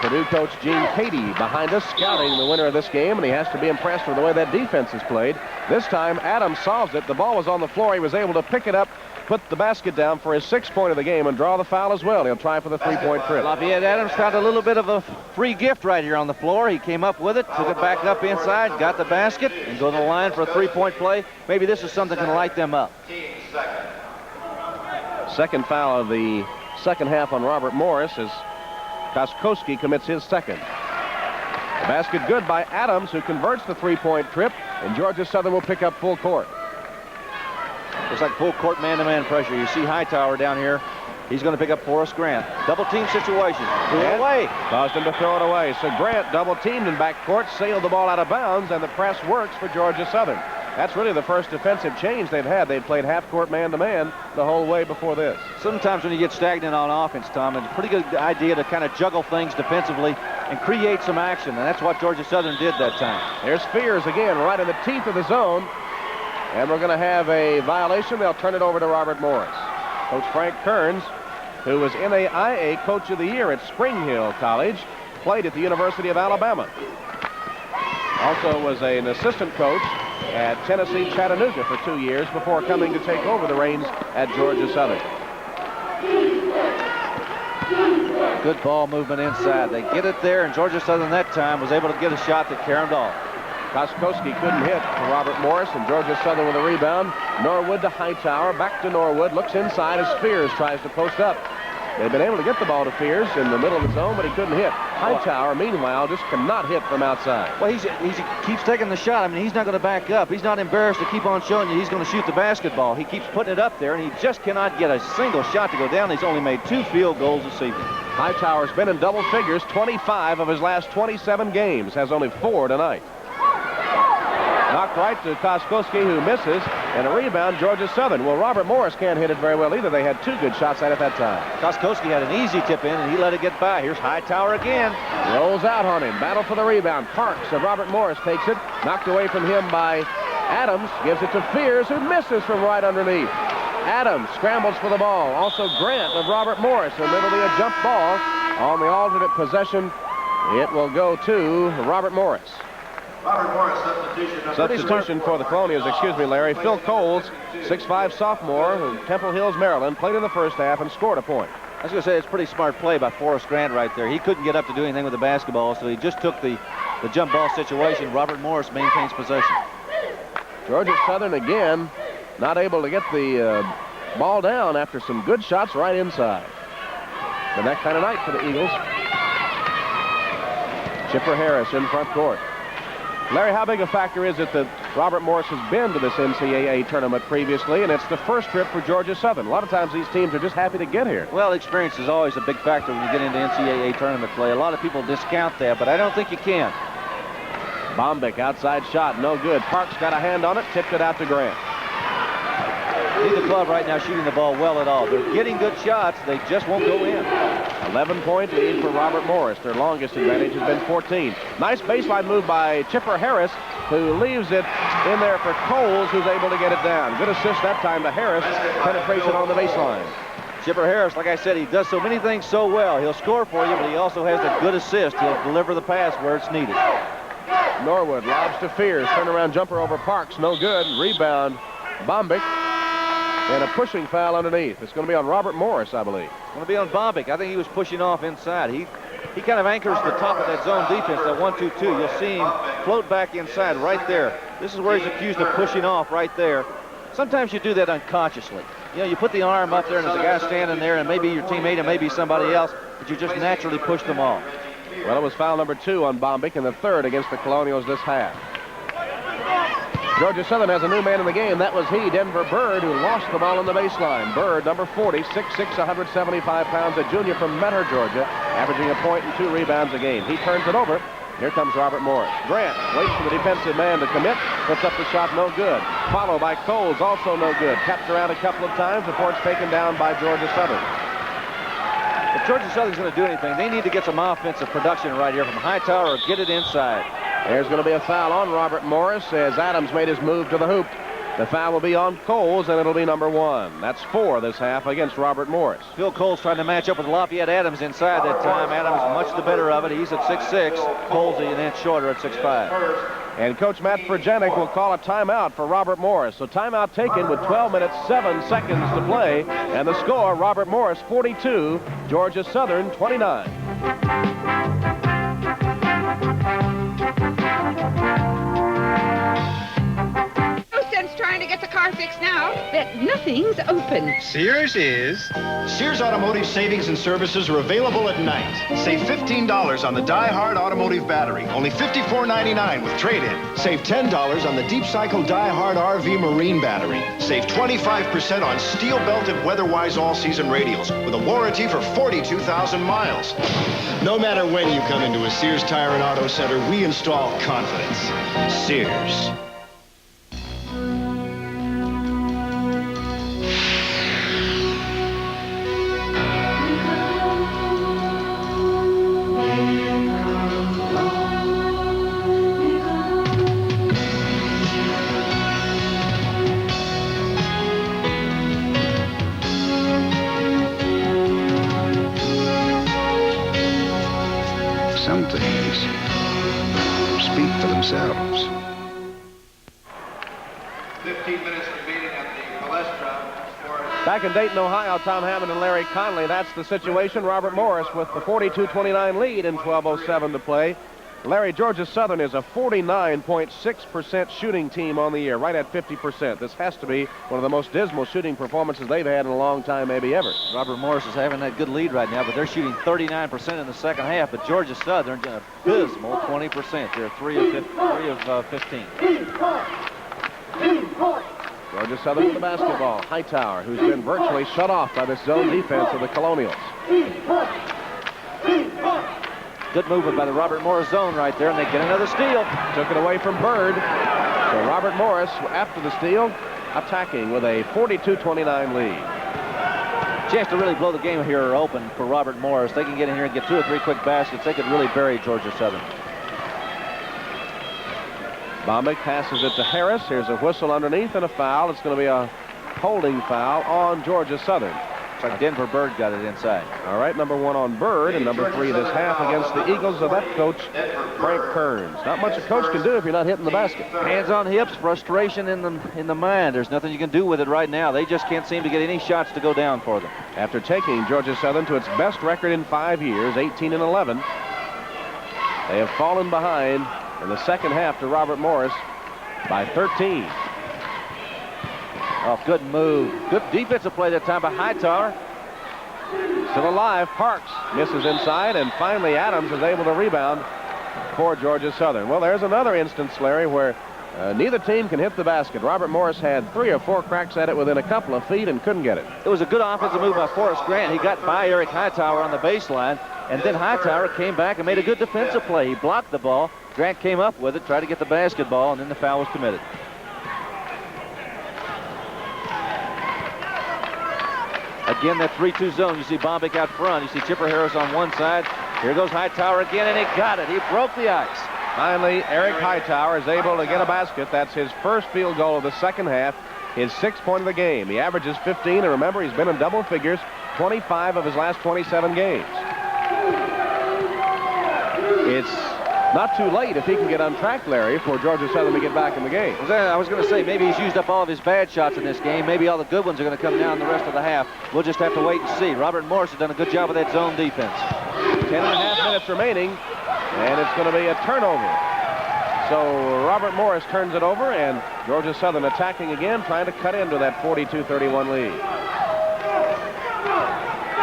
Purdue coach Gene Cady behind us, scouting the winner of this game, and he has to be impressed with the way that defense is played. This time, Adams solves it. The ball was on the floor. He was able to pick it up, put the basket down for his 6th point of the game, and draw the foul as well. He'll try for the 3-point trip. Lafayette Adams found a little bit of a free gift right here on the floor. He came up with it, took it back up inside, got the basket, and go to the line for a 3-point play. Maybe this is something that can light them up. Second foul of the second half on Robert Morris as Koskowski commits his second. The basket good by Adams, who converts the 3-point trip, and Georgia Southern will pick up full court. Looks like full court man-to-man pressure. You see Hightower down here. He's going to pick up Forrest Grant. Double team situation. Threw it away. Caused him to throw it away. So Grant double teamed in backcourt, sailed the ball out of bounds, and the press works for Georgia Southern. That's really the first defensive change they've had. They'd played half-court man-to-man the whole way before this. Sometimes when you get stagnant on offense, Tom, it's a pretty good idea to kind of juggle things defensively and create some action, and that's what Georgia Southern did that time. There's Fears again, right in the teeth of the zone, and we're going to have a violation. They'll turn it over to Robert Morris. Coach Frank Kearns, who was NAIA Coach of the Year at Spring Hill College, played at the University of Alabama. Also was an assistant coach at Tennessee Chattanooga for 2 years before coming to take over the reins at Georgia Southern. Good ball movement inside. They get it there, and Georgia Southern that time was able to get a shot that carried off. Koskowski couldn't hit for Robert Morris, and Georgia Southern with a rebound. Norwood to Hightower, back to Norwood, looks inside as Fears tries to post up. They've been able to get the ball to Fears in the middle of the zone, but he couldn't hit. Hightower, meanwhile, just cannot hit from outside. Well, he keeps taking the shot. I mean, he's not going to back up. He's not embarrassed to keep on showing you he's going to shoot the basketball. He keeps putting it up there, and he just cannot get a single shot to go down. He's only made 2 field goals this evening. Hightower's been in double figures 25 of his last 27 games, has only 4 tonight. Knocked right to Koskowski, who misses, and a rebound, Georgia Southern. Well, Robert Morris can't hit it very well either. They had 2 good shots at it that time. Koskowski had an easy tip in, and he let it get by. Here's Hightower again. Rolls out on him. Battle for the rebound. Parks of Robert Morris takes it. Knocked away from him by Adams. Gives it to Fears, who misses from right underneath. Adams scrambles for the ball. Also Grant of Robert Morris. And it'll be a jump ball on the alternate possession. It will go to Robert Morris. Robert Morris, substitution. Substitution for the Colonials, excuse me, Larry. Phil Coles, 6'5" sophomore from Temple Hills, Maryland, played in the first half and scored a point. I was going to say, it's a pretty smart play by Forrest Grant right there. He couldn't get up to do anything with the basketball, so he just took the jump ball situation. Robert Morris maintains possession. Georgia Southern again not able to get the ball down after some good shots right inside. But that kind of night for the Eagles. Chipper Harris in front court. Larry, how big a factor is it that Robert Morris has been to this NCAA tournament previously, and it's the first trip for Georgia Southern? A lot of times these teams are just happy to get here. Well, experience is always a big factor when you get into NCAA tournament play. A lot of people discount that, but I don't think you can. Bombic, outside shot, no good. Parks got a hand on it, tipped it out to Grant. Neither club right now shooting the ball well at all. They're getting good shots, they just won't go in. 11-point lead for Robert Morris. Their longest advantage has been 14. Nice baseline move by Chipper Harris, who leaves it in there for Coles, who's able to get it down. Good assist that time to Harris. Penetration on the baseline. Chipper Harris, like I said, he does so many things so well. He'll score for you, but he also has a good assist. He'll deliver the pass where it's needed. Norwood lobs to Fears. Turnaround jumper over Parks. No good. Rebound, Bombic. And a pushing foul underneath. It's going to be on Robert Morris, I believe. It's going to be on Bombic. I think he was pushing off inside. He kind of anchors the top of that zone defense, that 1-2-2. You'll see him float back inside right there. This is where he's accused of pushing off right there. Sometimes you do that unconsciously. You know, you put the arm up there and there's a guy standing there and maybe your teammate and maybe somebody else, but you just naturally push them off. Well, it was foul number 2 on Bombic and the 3rd against the Colonials this half. Georgia Southern has a new man in the game. That was he, Denver Bird, who lost the ball on the baseline. Bird, number 40, 6'6", 175 pounds, a junior from Metter, Georgia, averaging a point and 2 rebounds a game. He turns it over. Here comes Robert Morris. Grant waits for the defensive man to commit. Puts up the shot, no good. Followed by Coles, also no good. Tapped around a couple of times before it's taken down by Georgia Southern. If Georgia Southern's going to do anything, they need to get some offensive production right here from Hightower or get it inside. There's going to be a foul on Robert Morris as Adams made his move to the hoop. The foul will be on Coles, and it'll be number 1. That's 4 this half against Robert Morris. Phil Coles trying to match up with Lafayette Adams inside that time. Adams much the better of it. He's at 6'6". Coles an inch shorter at 6'5". And Coach Matt Furjanik will call a timeout for Robert Morris. So timeout taken with 12 minutes, 7 seconds to play. And the score, Robert Morris 42, Georgia Southern 29. Trying to get the car fixed now, but nothing's open. Sears is. Sears Automotive Savings and Services are available at night. Save $15 on the Die Hard Automotive Battery, only $54.99 with trade-in. Save $10 on the Deep Cycle Die Hard RV Marine Battery. Save 25% on steel-belted Weatherwise all-season radials with a warranty for 42,000 miles. No matter when you come into a Sears Tire and Auto Center, we install confidence. Sears. Some things speak for themselves. 15 minutes remaining at the Palestra. Back in Dayton, Ohio, Tom Hammond and Larry Conley. That's the situation. Robert Morris with the 42-29 lead in 12:07 to play. Larry, Georgia Southern is a 49.6% shooting team on the year, right at 50%. This has to be one of the most dismal shooting performances they've had in a long time, maybe ever. Robert Morris is having that good lead right now, but they're shooting 39% in the second half. But Georgia Southern, abysmal 20%. They're 3 of 15. Georgia Southern with the basketball. Hightower, who's been virtually shut off by this zone defense of the Colonials. Good movement by the Robert Morris zone right there, and they get another steal. Took it away from Bird. So Robert Morris, after the steal, attacking with a 42-29 lead. Chance to really blow the game here open for Robert Morris. They can get in here and get 2 or 3 quick baskets. They could really bury Georgia Southern. Bombick passes it to Harris. Here's a whistle underneath and a foul. It's going to be a holding foul on Georgia Southern. It's like Denver Bird got it inside. All right, number 1 on Bird and number 3 this half against the Eagles of that coach, Frank Kearns. Not much a coach can do if you're not hitting the basket. Hands on hips, frustration in the mind. There's nothing you can do with it right now. They just can't seem to get any shots to go down for them. After taking Georgia Southern to its best record in 5 years, 18-11, they have fallen behind in the second half to Robert Morris by 13. Oh, good move. Good defensive play that time by Hightower. Still alive. Parks misses inside, and finally Adams is able to rebound for Georgia Southern. Well, there's another instance, Larry, where neither team can hit the basket. Robert Morris had 3 or 4 cracks at it within a couple of feet and couldn't get it. It was a good offensive move by Forrest Grant. He got by Eric Hightower on the baseline, and then Hightower came back and made a good defensive play. He blocked the ball. Grant came up with it, tried to get the basketball, and then the foul was committed. Again, that 3-2 zone. You see Bombick out front. You see Chipper Harris on one side. Here goes Hightower again, and he got it. He broke the ice. Finally, Eric Hightower is able to get a basket. That's his first field goal of the second half, his 6th point of the game. He averages 15, and remember, he's been in double figures 25 of his last 27 games. It's not too late if he can get on track, Larry, for Georgia Southern to get back in the game. I was going to say, maybe he's used up all of his bad shots in this game. Maybe all the good ones are going to come down the rest of the half. We'll just have to wait and see. Robert Morris has done a good job with that zone defense. 10.5 minutes remaining, and it's going to be a turnover. So Robert Morris turns it over, and Georgia Southern attacking again, trying to cut into that 42-31 lead.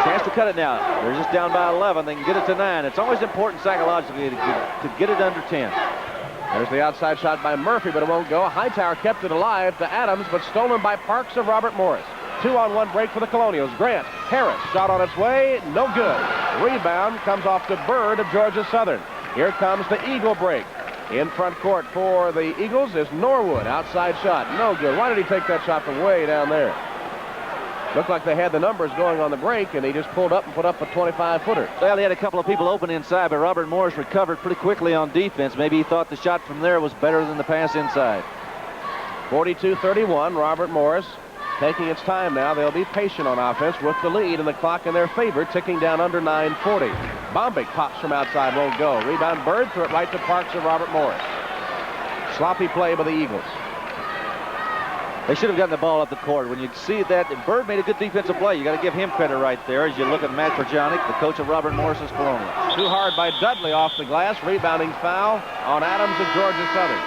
Chance to cut it now. They're just down by 11. They can get it to 9. It's always important psychologically to get it under 10. There's the outside shot by Murphy, but it won't go. Hightower kept it alive to Adams, but stolen by Parks of Robert Morris. 2-on-1 break for the Colonials. Grant, Harris, shot on its way, no good. Rebound comes off to Bird of Georgia Southern. Here comes the Eagle break. In front court for the Eagles is Norwood. Outside shot, no good. Why did he take that shot from way down there? Looked like they had the numbers going on the break, and he just pulled up and put up a 25-footer. Well, he had a couple of people open inside, but Robert Morris recovered pretty quickly on defense. Maybe he thought the shot from there was better than the pass inside. 42-31, Robert Morris taking its time now. They'll be patient on offense with the lead and the clock in their favor, ticking down under 9:40. Bombic pops from outside, won't go. Rebound Bird, threw it right to Parks and Robert Morris. Sloppy play by the Eagles. They should have gotten the ball up the court. When you see that, Bird made a good defensive play. You got to give him credit right there as you look at Matt Perjanic, the coach of Robert Morris's Colonials. Too hard by Dudley off the glass. Rebounding foul on Adams of Georgia Southern.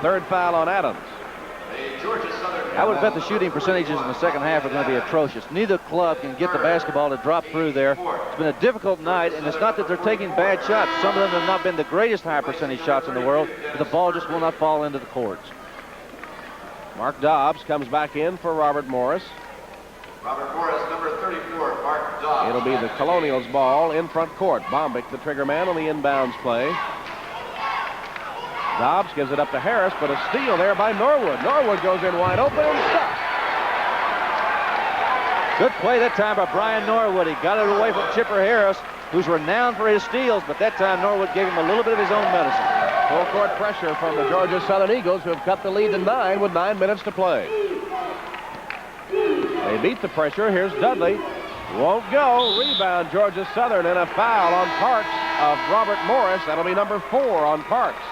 Third foul on Adams. I would bet the shooting percentages in the second half are going to be atrocious. Neither club can get the basketball to drop through there. It's been a difficult night, and it's not that they're taking bad shots. Some of them have not been the greatest high percentage shots in the world, but the ball just will not fall into the courts. Mark Dobbs comes back in for Robert Morris. Robert Morris, number 34, Mark Dobbs. It'll be the Colonials' ball in front court. Bombic, the trigger man on the inbounds play. Dobbs gives it up to Harris, but a steal there by Norwood. Norwood goes in wide open and stops. Good play that time by Brian Norwood. He got it away from Chipper Harris, who's renowned for his steals, but that time Norwood gave him a little bit of his own medicine. Full court pressure from the Georgia Southern Eagles, who have cut the lead to 9 with 9 minutes to play. They beat the pressure. Here's Dudley. Won't go. Rebound, Georgia Southern, and a foul on Parks of Robert Morris. That'll be number 4 on Parks.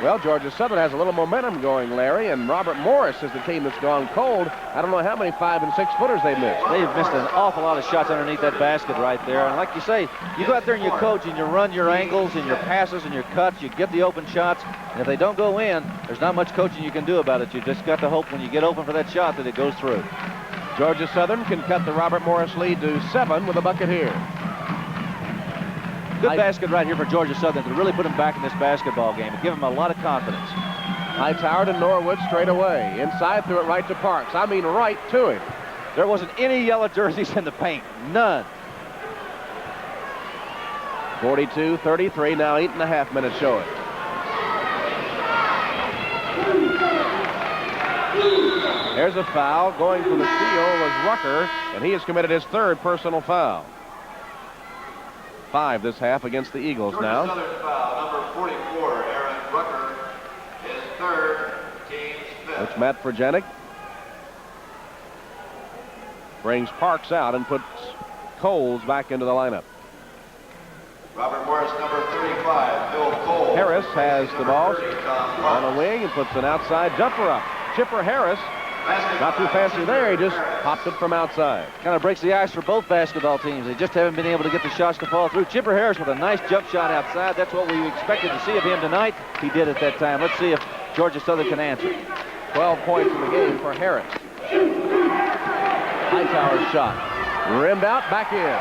Well, Georgia Southern has a little momentum going, Larry, and Robert Morris is the team that's gone cold. I don't know how many 5- and 6-footers they've missed. They've missed an awful lot of shots underneath that basket right there. And like you say, you go out there and you coach and you run your angles and your passes and your cuts. You get the open shots. And if they don't go in, there's not much coaching you can do about it. You just got to hope when you get open for that shot that it goes through. Georgia Southern can cut the Robert Morris lead to 7 with a bucket here. Good basket right here for Georgia Southern to really put him back in this basketball game and give him a lot of confidence. Hightower to Norwood straight away. Inside, threw it right to Parks. I mean, right to him. There wasn't any yellow jerseys in the paint. None. 42-33, now 8.5 minutes showing. There's a foul. Going for the steal was Rucker, and he has committed his 3rd personal foul. 5 this half against the Eagles now. Georgia Southern foul, number 44, Aaron Rucker, his 3rd, team's 5th. It's Matt Perjanic. Brings Parks out and puts Coles back into the lineup. Robert Morris, number 35, Bill Cole. Harris has the ball on a wing and puts an outside jumper up. Chipper Harris, not too fancy there. He just popped it from outside. Kind of breaks the ice for both basketball teams. They just haven't been able to get the shots to fall through. Chipper Harris with a nice jump shot outside. That's what we expected to see of him tonight. He did at that time. Let's see if Georgia Southern can answer. 12 points in the game for Harris. Hightower's shot. Rimmed out, back in.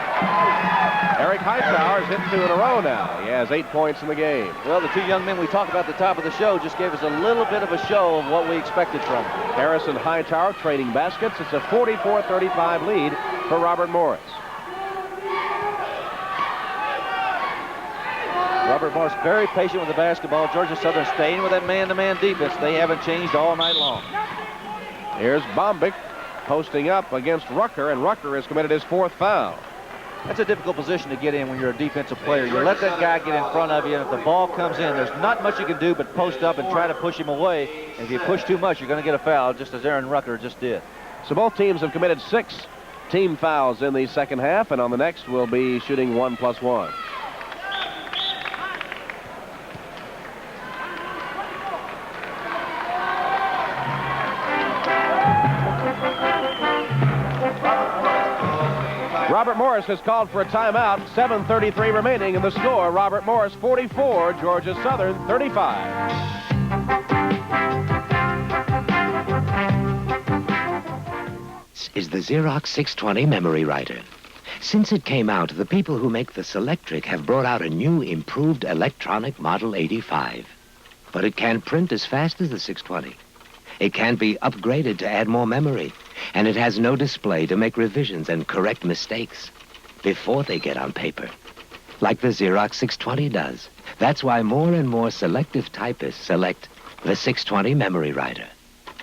Eric Hightower's hit 2 in a row now. He has 8 points in the game. Well, the 2 young men we talked about at the top of the show just gave us a little bit of a show of what we expected from them. Harris and Hightower trading baskets. It's a 44-35 lead for Robert Morris. Robert Morris very patient with the basketball. Georgia Southern staying with that man-to-man defense. They haven't changed all night long. Here's Bombic posting up against Rucker, and Rucker has committed his 4th foul. That's a difficult position to get in when you're a defensive player. You let that guy get in front of you, and if the ball comes in, there's not much you can do but post up and try to push him away. And if you push too much, you're going to get a foul, just as Aaron Rucker just did. So both teams have committed 6 team fouls in the second half, and on the next we'll be shooting 1+1. Robert Morris has called for a timeout. 7:33 remaining in the score. Robert Morris 44, Georgia Southern 35. This is the Xerox 620 memory writer. Since it came out, the people who make the Selectric have brought out a new, improved electronic Model 85. But it can't print as fast as the 620. It can't be upgraded to add more memory. And it has no display to make revisions and correct mistakes before they get on paper, like the Xerox 620 does. That's why more and more selective typists select the 620 memory writer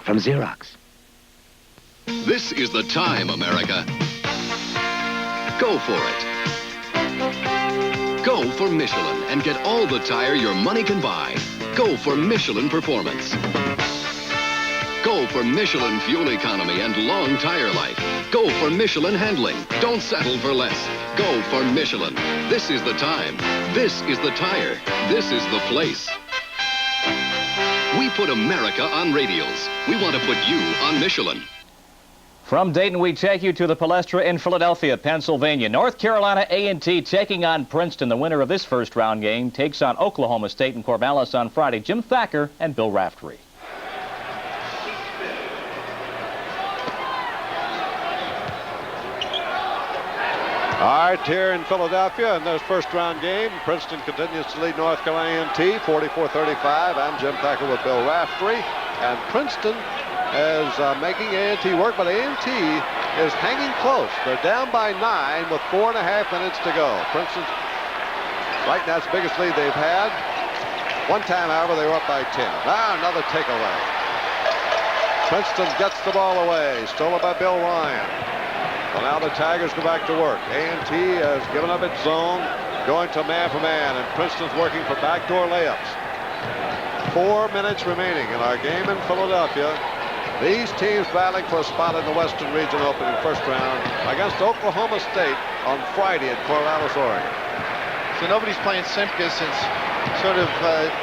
from Xerox. This is the time, America. Go for it. Go for Michelin and get all the tire your money can buy. Go for Michelin Performance. Go for Michelin fuel economy and long tire life. Go for Michelin handling. Don't settle for less. Go for Michelin. This is the time. This is the tire. This is the place. We put America on radials. We want to put you on Michelin. From Dayton, we take you to the Palestra in Philadelphia, Pennsylvania. North Carolina A&T taking on Princeton. The winner of this first-round game takes on Oklahoma State in Corvallis on Friday. Jim Thacker and Bill Raftery. All right, here in Philadelphia in this first-round game, Princeton continues to lead North Carolina A&T 44-35. I'm Jim Thacker with Bill Raftery, and Princeton is making A&T work, but A&T is hanging close. They're down by 9 with 4.5 minutes to go. Princeton, right now, it's the biggest lead they've had. One time, however, they were up by 10. Now another takeaway. Princeton gets the ball away, stolen by Bill Ryan. Well, now the Tigers go back to work. A&T has given up its zone, going to man for man, and Princeton's working for backdoor layups. 4 minutes remaining in our game in Philadelphia. These teams battling for a spot in the Western Region opening first round against Oklahoma State on Friday at Corvallis, Oregon. So nobody's playing Simkus and sort of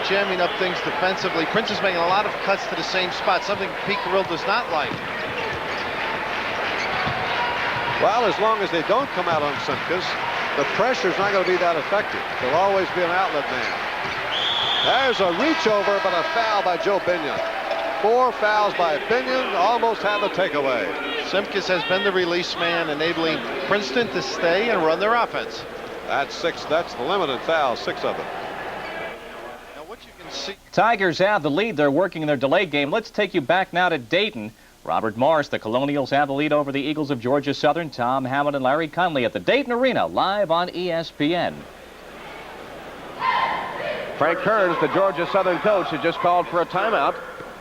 jamming up things defensively. Princeton's making a lot of cuts to the same spot, something Pete Carrill does not like. Well, as long as they don't come out on Simkus, the pressure's not going to be that effective. There'll always be an outlet man. There's a reach over, but a foul by Joe Binion. 4 fouls by Binion, almost had the takeaway. Simkus has been the release man, enabling Princeton to stay and run their offense. That's 6. That's the limited foul, 6 of them. Now what you can see. Tigers have the lead. They're working in their delayed game. Let's take you back now to Dayton. Robert Morris, the Colonials have the lead over the Eagles of Georgia Southern. Tom Hammond and Larry Conley at the Dayton Arena, live on ESPN. Frank Kearns, the Georgia Southern coach, has just called for a timeout.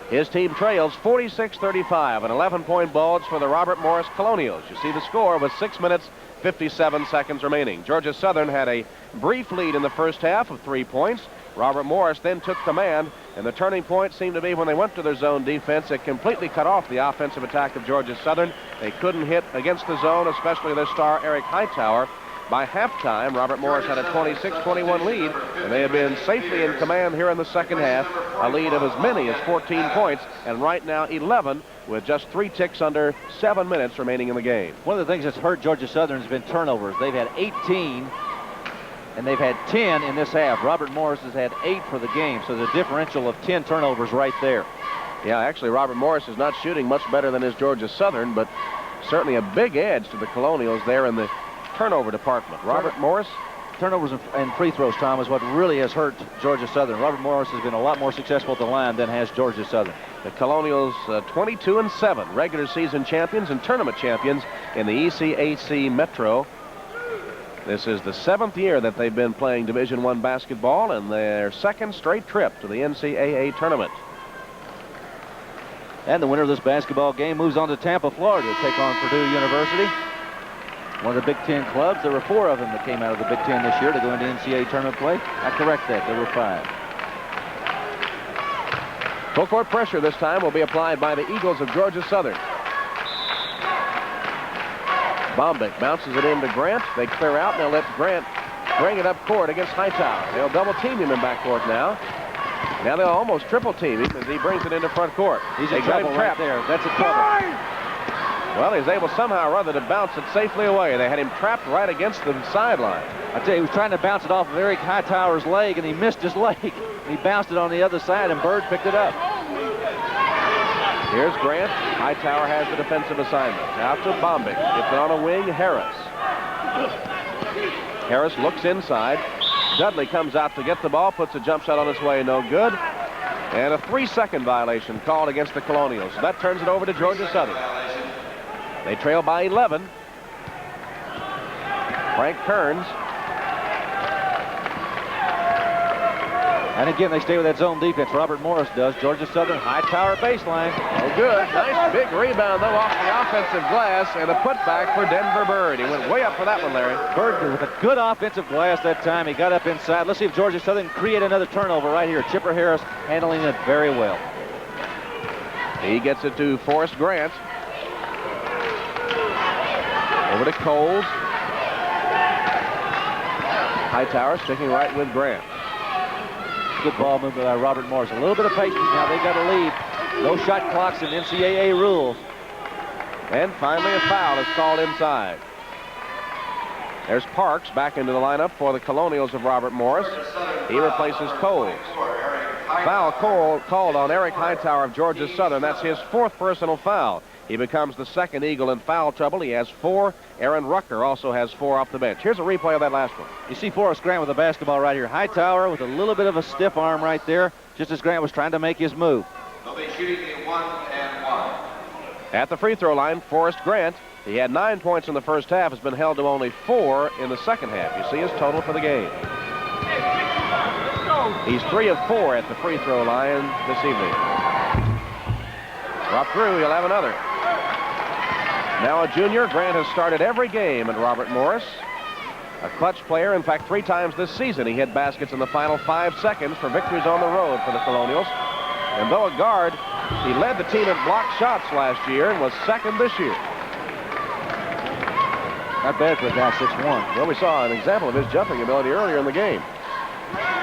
His team trails 46-35, an 11-point bulge for the Robert Morris Colonials. You see the score with 6 minutes, 57 seconds remaining. Georgia Southern had a brief lead in the first half of 3 points. Robert Morris then took command, and the turning point seemed to be when they went to their zone defense. It completely cut off the offensive attack of Georgia Southern. They couldn't hit against the zone, especially their star Eric Hightower. By halftime, Robert Morris had a 26-21 lead, and they have been safely in command here in the second half, a lead of as many as 14 points, and right now 11 with just 3 ticks under 7 minutes remaining in the game. One of the things that's hurt Georgia Southern has been turnovers. They've had 18, and they've had 10 in this half. Robert Morris has had 8 for the game, so the differential of 10 turnovers right there. Yeah, actually, Robert Morris is not shooting much better than his Georgia Southern, but certainly a big edge to the Colonials there in the turnover department. Robert Morris. Turnovers and free throws, Tom, is what really has hurt Georgia Southern. Robert Morris has been a lot more successful at the line than has Georgia Southern. The Colonials 22-7, regular season champions and tournament champions in the ECAC Metro. This is the 7th year that they've been playing Division I basketball and their 2nd straight trip to the NCAA tournament. And the winner of this basketball game moves on to Tampa, Florida to take on Purdue University. One of the Big Ten clubs. There were 4 of them that came out of the Big Ten this year to go into NCAA tournament play. I correct that. There were 5. Full court pressure this time will be applied by the Eagles of Georgia Southern. Bombic bounces it into Grant. They clear out, and they'll let Grant bring it up court against Hightower. They'll double team him in backcourt now. Now they'll almost triple team him as he brings it into front court. He's in trouble right there. That's a trouble. Well, he's able somehow or other to bounce it safely away. They had him trapped right against the sideline. I tell you, he was trying to bounce it off of Eric Hightower's leg, and he missed his leg. He bounced it on the other side, and Bird picked it up. Here's Grant. Hightower has the defensive assignment. Out to Bombic. Gets it on a wing. Harris. Harris looks inside. Dudley comes out to get the ball, puts a jump shot on his way, no good. And a 3-second violation called against the Colonials. So that turns it over to Georgia Southern. They trail by 11. Frank Kearns And again, they stay with that zone defense. Robert Morris does. Georgia Southern, high tower baseline. Oh, good. Nice big rebound, though, off the offensive glass, and a putback for Denver Bird. He went way up for that one, Larry. Bird with a good offensive glass that time. He got up inside. Let's see if Georgia Southern can create another turnover right here. Chipper Harris handling it very well. He gets it to Forrest Grant. Over to Coles. Hightower sticking right with Grant. Good ball movement by Robert Morris. A little bit of patience now. They got a lead. No shot clocks in NCAA rules. And finally a foul is called inside. There's Parks back into the lineup for the Colonials of Robert Morris. He replaces Coles. Foul called on Eric Hightower of Georgia Southern. That's his 4th personal foul. He becomes the 2nd Eagle in foul trouble. He has 4. Aaron Rucker also has 4 off the bench. Here's a replay of that last one. You see Forrest Grant with the basketball right here. Hightower with a little bit of a stiff arm right there, just as Grant was trying to make his move. They'll be shooting the 1-and-1. At the free throw line, Forrest Grant. He had 9 points in the first half, has been held to only 4 in the second half. You see his total for the game. He's 3 of 4 at the free throw line this evening. Drop through, he'll have another. Now a junior, Grant has started every game at Robert Morris. A clutch player, in fact, 3 times this season. He hit baskets in the final 5 seconds for victories on the road for the Colonials. And though a guard, he led the team in blocked shots last year and was 2nd this year. Not bad for a guy 6'1". Well, we saw an example of his jumping ability earlier in the game.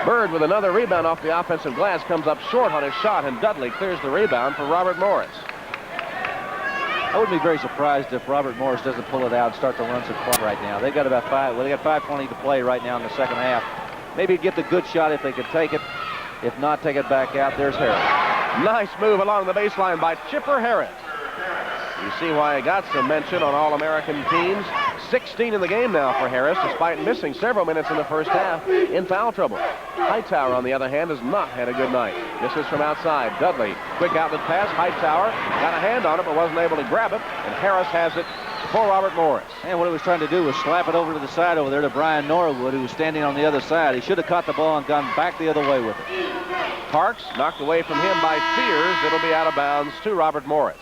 Bird with another rebound off the offensive glass comes up short on his shot, and Dudley clears the rebound for Robert Morris. I wouldn't be very surprised if Robert Morris doesn't pull it out and start to run some clock right now. They've got about 5:20 to play right now in the second half. Maybe get the good shot if they could take it. If not, take it back out. There's Harris. Nice move along the baseline by Chipper Harris. You see why he got some mention on All-American teams. 16 in the game now for Harris, despite missing several minutes in the first half in foul trouble. Hightower, on the other hand, has not had a good night. This is from outside. Dudley, quick outlet pass. Hightower got a hand on it, but wasn't able to grab it. And Harris has it for Robert Morris. And what he was trying to do was slap it over to the side over there to Brian Norwood, who was standing on the other side. He should have caught the ball and gone back the other way with it. Parks knocked away from him by Fears. It'll be out of bounds to Robert Morris.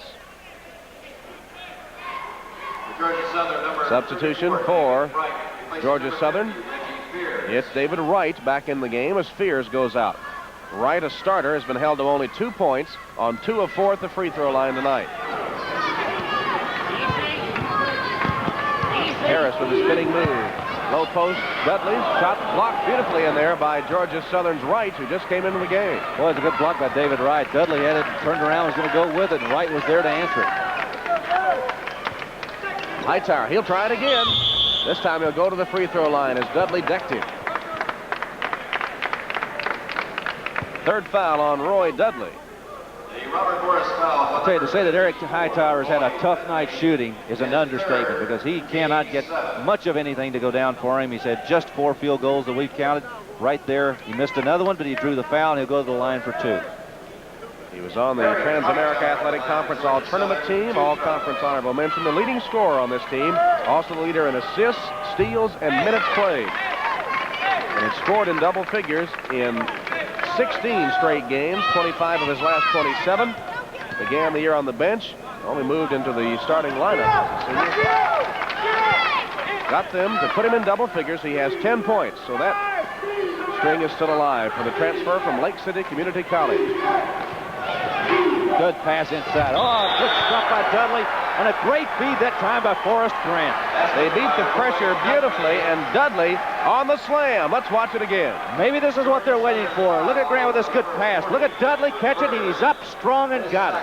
Substitution for Georgia Southern. It's David Wright back in the game as Fears goes out. Wright, a starter, has been held to only 2 points on 2 of 4 at the free throw line tonight. Harris with a spinning move. Low post, Dudley's shot blocked beautifully in there by Georgia Southern's Wright, who just came into the game. Boy, it's a good block by David Wright. Dudley had it turned around, was going to go with it, and Wright was there to answer it. Hightower, he'll try it again. This time he'll go to the free throw line as Dudley decked him. 3rd foul on Roy Dudley. Robert Morris foul. I'll tell you, to say that Eric Hightower has had a tough night shooting is an understatement, because he cannot get much of anything to go down for him. He's had just 4 field goals that we've counted. Right there, he missed another one, but he drew the foul, and he'll go to the line for 2. He was on the Trans-America Athletic Conference All-Tournament team, All-Conference honorable mention, the leading scorer on this team, also the leader in assists, steals, and minutes played. And he scored in double figures in 16 straight games, 25 of his last 27. Began the year on the bench, only moved into the starting lineup as a senior. Got them to put him in double figures. He has 10 points, so that string is still alive for the transfer from Lake City Community College. Good pass inside. Oh, good stuff by Dudley, and a great feed that time by Forrest Grant. They beat the pressure beautifully, and Dudley on the slam. Let's watch it again. Maybe this is what they're waiting for. Look at Grant with this good pass. Look at Dudley catch it, and he's up strong and got it.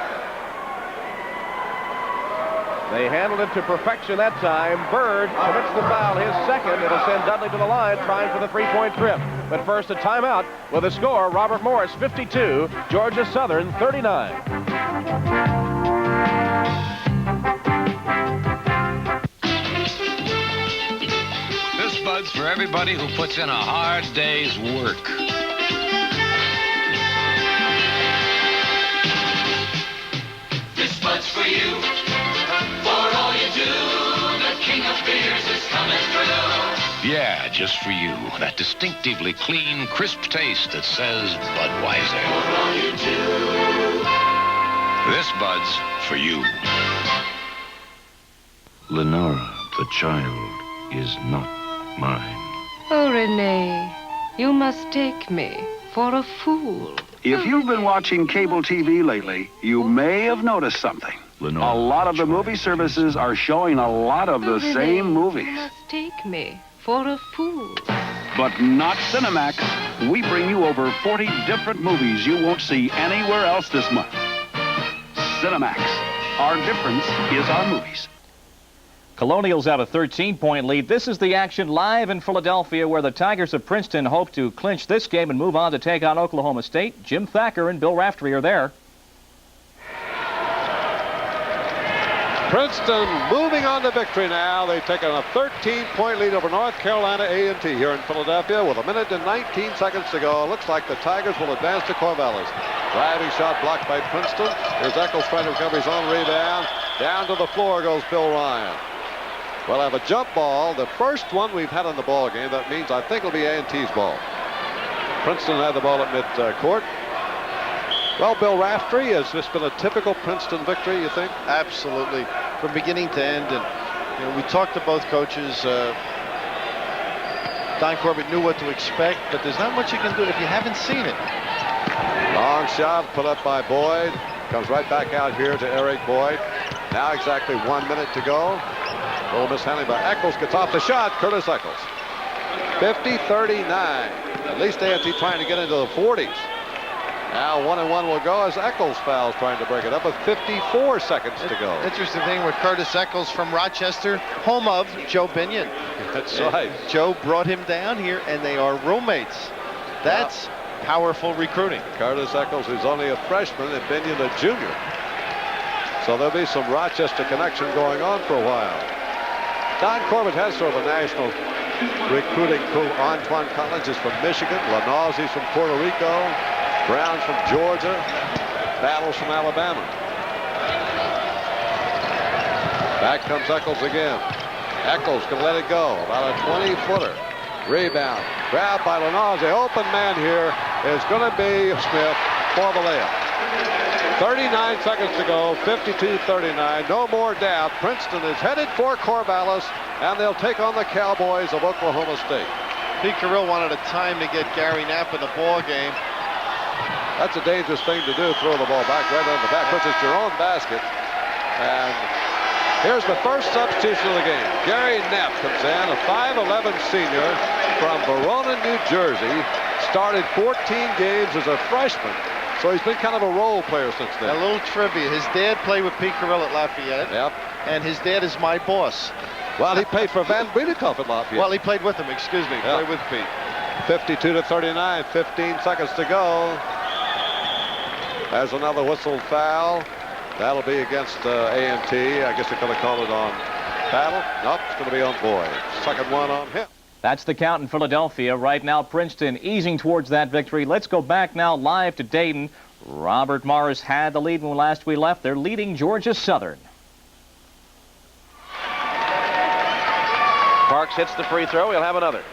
They handled it to perfection that time. Bird commits the foul, his 2nd. It'll send Dudley to the line, trying for the 3-point trip. But first a timeout with a score, Robert Morris 52, Georgia Southern 39. This bud's for everybody who puts in a hard day's work. This bud's for you. For all you do, the king of beers is coming through. Yeah, just for you. That distinctively clean, crisp taste that says Budweiser. This Bud's for you. Lenora, the child, is not mine. Oh, Renee, you must take me for a fool. If you've been watching cable TV lately, you may have noticed something. Lenora, a lot of the movie services are showing a lot of the same movies. You must take me for a fool. But not Cinemax. We bring you over 40 different movies you won't see anywhere else this month. Cinemax. Our difference is our movies. Colonials have a 13-point lead. This is the action live in Philadelphia, where the Tigers of Princeton hope to clinch this game and move on to take on Oklahoma State. Jim Thacker and Bill Raftery are there. Princeton moving on to victory now. They've taken a 13-point lead over North Carolina A&T here in Philadelphia with 1 minute and 19 seconds to go. Looks like the Tigers will advance to Corvallis. Driving shot blocked by Princeton. Here's Eccles trying to recover his own rebound. Down to the floor goes Bill Ryan. We'll have a jump ball, the first one we've had in the ball game. That means I think it'll be A&T's ball. Princeton had the ball at mid-court. Well, Bill Raftery, has this been a typical Princeton victory, you think? Absolutely, from beginning to end. And you know, we talked to both coaches. Don Corbett knew what to expect, but there's not much you can do if you haven't seen it. Long shot put up by Boyd. Comes right back out here to Eric Boyd. Now exactly 1 minute to go. A little mishandling by Eccles. Gets off the shot. Curtis Eccles. 50-39. At least A&T trying to get into the 40s. Now 1-1 will go as Eccles fouls trying to break it up with 54 seconds to go. Interesting thing with Curtis Eccles from Rochester, home of Joe Binion. That's right. Joe brought him down here, and they are roommates. That's powerful recruiting. Curtis Eccles is only a freshman and Binion a junior. So there'll be some Rochester connection going on for a while. Don Corbett has sort of a national recruiting crew. Antoine Collins is from Michigan. Lanazzi's from Puerto Rico. Brown's from Georgia. Battles from Alabama. Back comes Eccles again. Eccles can let it go. About a 20-footer. Rebound. Grabbed by Lanazzi. Open man here is going to be Smith for the layup. 39 seconds to go. 52-39. No more doubt. Princeton is headed for Corvallis, and they'll take on the Cowboys of Oklahoma State. Pete Carrill wanted a time to get Gary Knapp in the ball game. That's a dangerous thing to do, throw the ball back right on the back, which is your own basket. And here's the first substitution of the game. Gary Knapp comes in, a 5'11 senior from Verona, New Jersey. Started 14 games as a freshman, so he's been kind of a role player since then. A little trivia. His dad played with Pete Carrill at Lafayette. Yep. And his dad is my boss. Well, he played for Van Briedekoff at Lafayette. Well, he played with him, excuse me. Yep. Played with Pete. 52-39, 15 seconds to go. There's another whistled foul. That'll be against A&T. I guess they're going to call it on Battle. Nope, it's going to be on Boyd. Second one on him. That's the count in Philadelphia. Right now, Princeton easing towards that victory. Let's go back now live to Dayton. Robert Morris had the lead when last we left. They're leading Georgia Southern. Parks hits the free throw. He'll have another.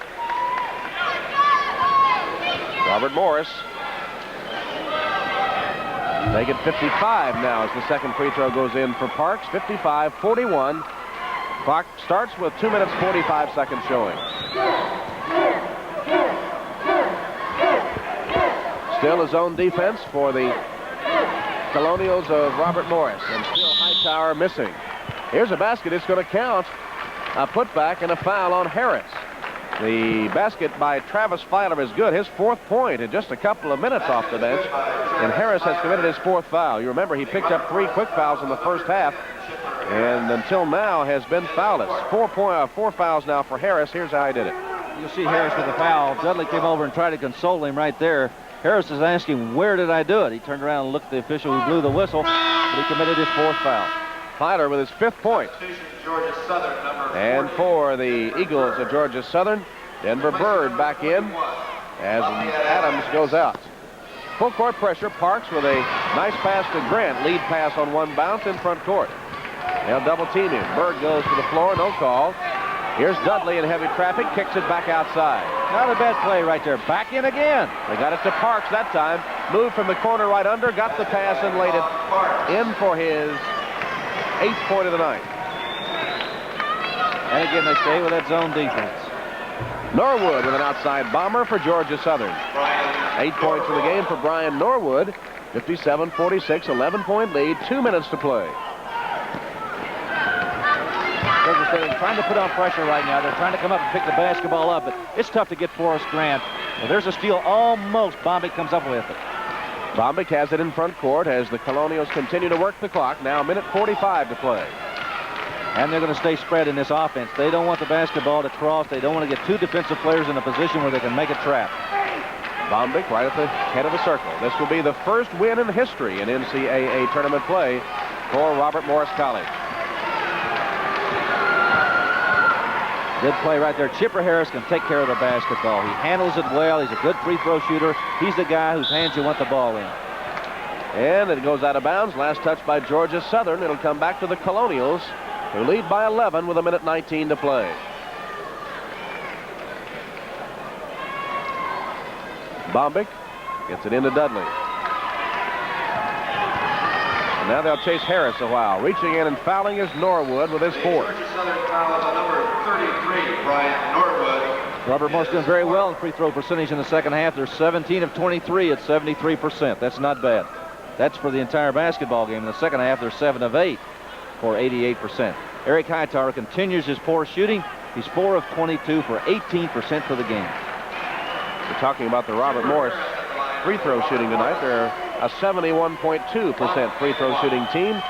Robert Morris. Make it 55 now as the second free throw goes in for Parks. 55-41. Clock starts with 2 minutes 45 seconds showing. Still a zone defense for the Colonials of Robert Morris. And still Hightower missing. Here's a basket. It's going to count. A putback and a foul on Harris. The basket by Travis Filer is good. His fourth point in just a couple of minutes off the bench. And Harris has committed his fourth foul. You remember he picked up 3 quick fouls in the first half. And until now has been foulless. 4 fouls now for Harris. Here's how he did it. You'll see Harris with the foul. Dudley came over and tried to console him right there. Harris is asking, where did I do it? He turned around and looked at the official who blew the whistle, but he committed his fourth foul. Filer with his 5th point. Georgia Southern, number And for the Eagles of Georgia Southern, Denver Bird back in as Adams goes out. Full court pressure. Parks with a nice pass to Grant. Lead pass on one bounce in front court. They'll double team him. Bird goes to the floor. No call. Here's Dudley in heavy traffic, kicks it back outside. Not a bad play right there. Back in again. They got it to Parks that time. Moved from the corner right under, got the pass and laid it in for his 8th point of the night. And again, they stay with that zone defense. Norwood with an outside bomber for Georgia Southern. 8 points in the game for Brian Norwood. 57-46, 11-point lead, 2 minutes to play. They're trying to put on pressure right now. They're trying to come up and pick the basketball up, but it's tough to get Forrest Grant. Well, there's a steal almost. Bombic comes up with it. Bombic has it in front court as the Colonials continue to work the clock. Now a minute 45 to play. And they're going to stay spread in this offense. They don't want the basketball to cross. They don't want to get 2 defensive players in a position where they can make a trap. Bombic right at the head of the circle. This will be the first win in history in NCAA tournament play for Robert Morris College. Good play right there. Chipper Harris can take care of the basketball. He handles it well. He's a good free throw shooter. He's the guy whose hands you want the ball in. And it goes out of bounds. Last touch by Georgia Southern. It'll come back to the Colonials, who lead by 11 with a minute 19 to play. Bombic gets it into Dudley. And now they'll chase Harris a while. Reaching in and fouling is Norwood with his 4th. Georgia Southern foul on number 33, Brian Norwood. Robert Morris doing very well in free throw percentage in the second half. They're 17 of 23 at 73%. That's not bad. That's for the entire basketball game. In the second half, they're 7 of 8 for 88%. Eric Hightower continues his poor shooting. He's 4 of 22 for 18% for the game. We're talking about the Robert Morris free throw shooting tonight. They're a 71.2% free throw shooting team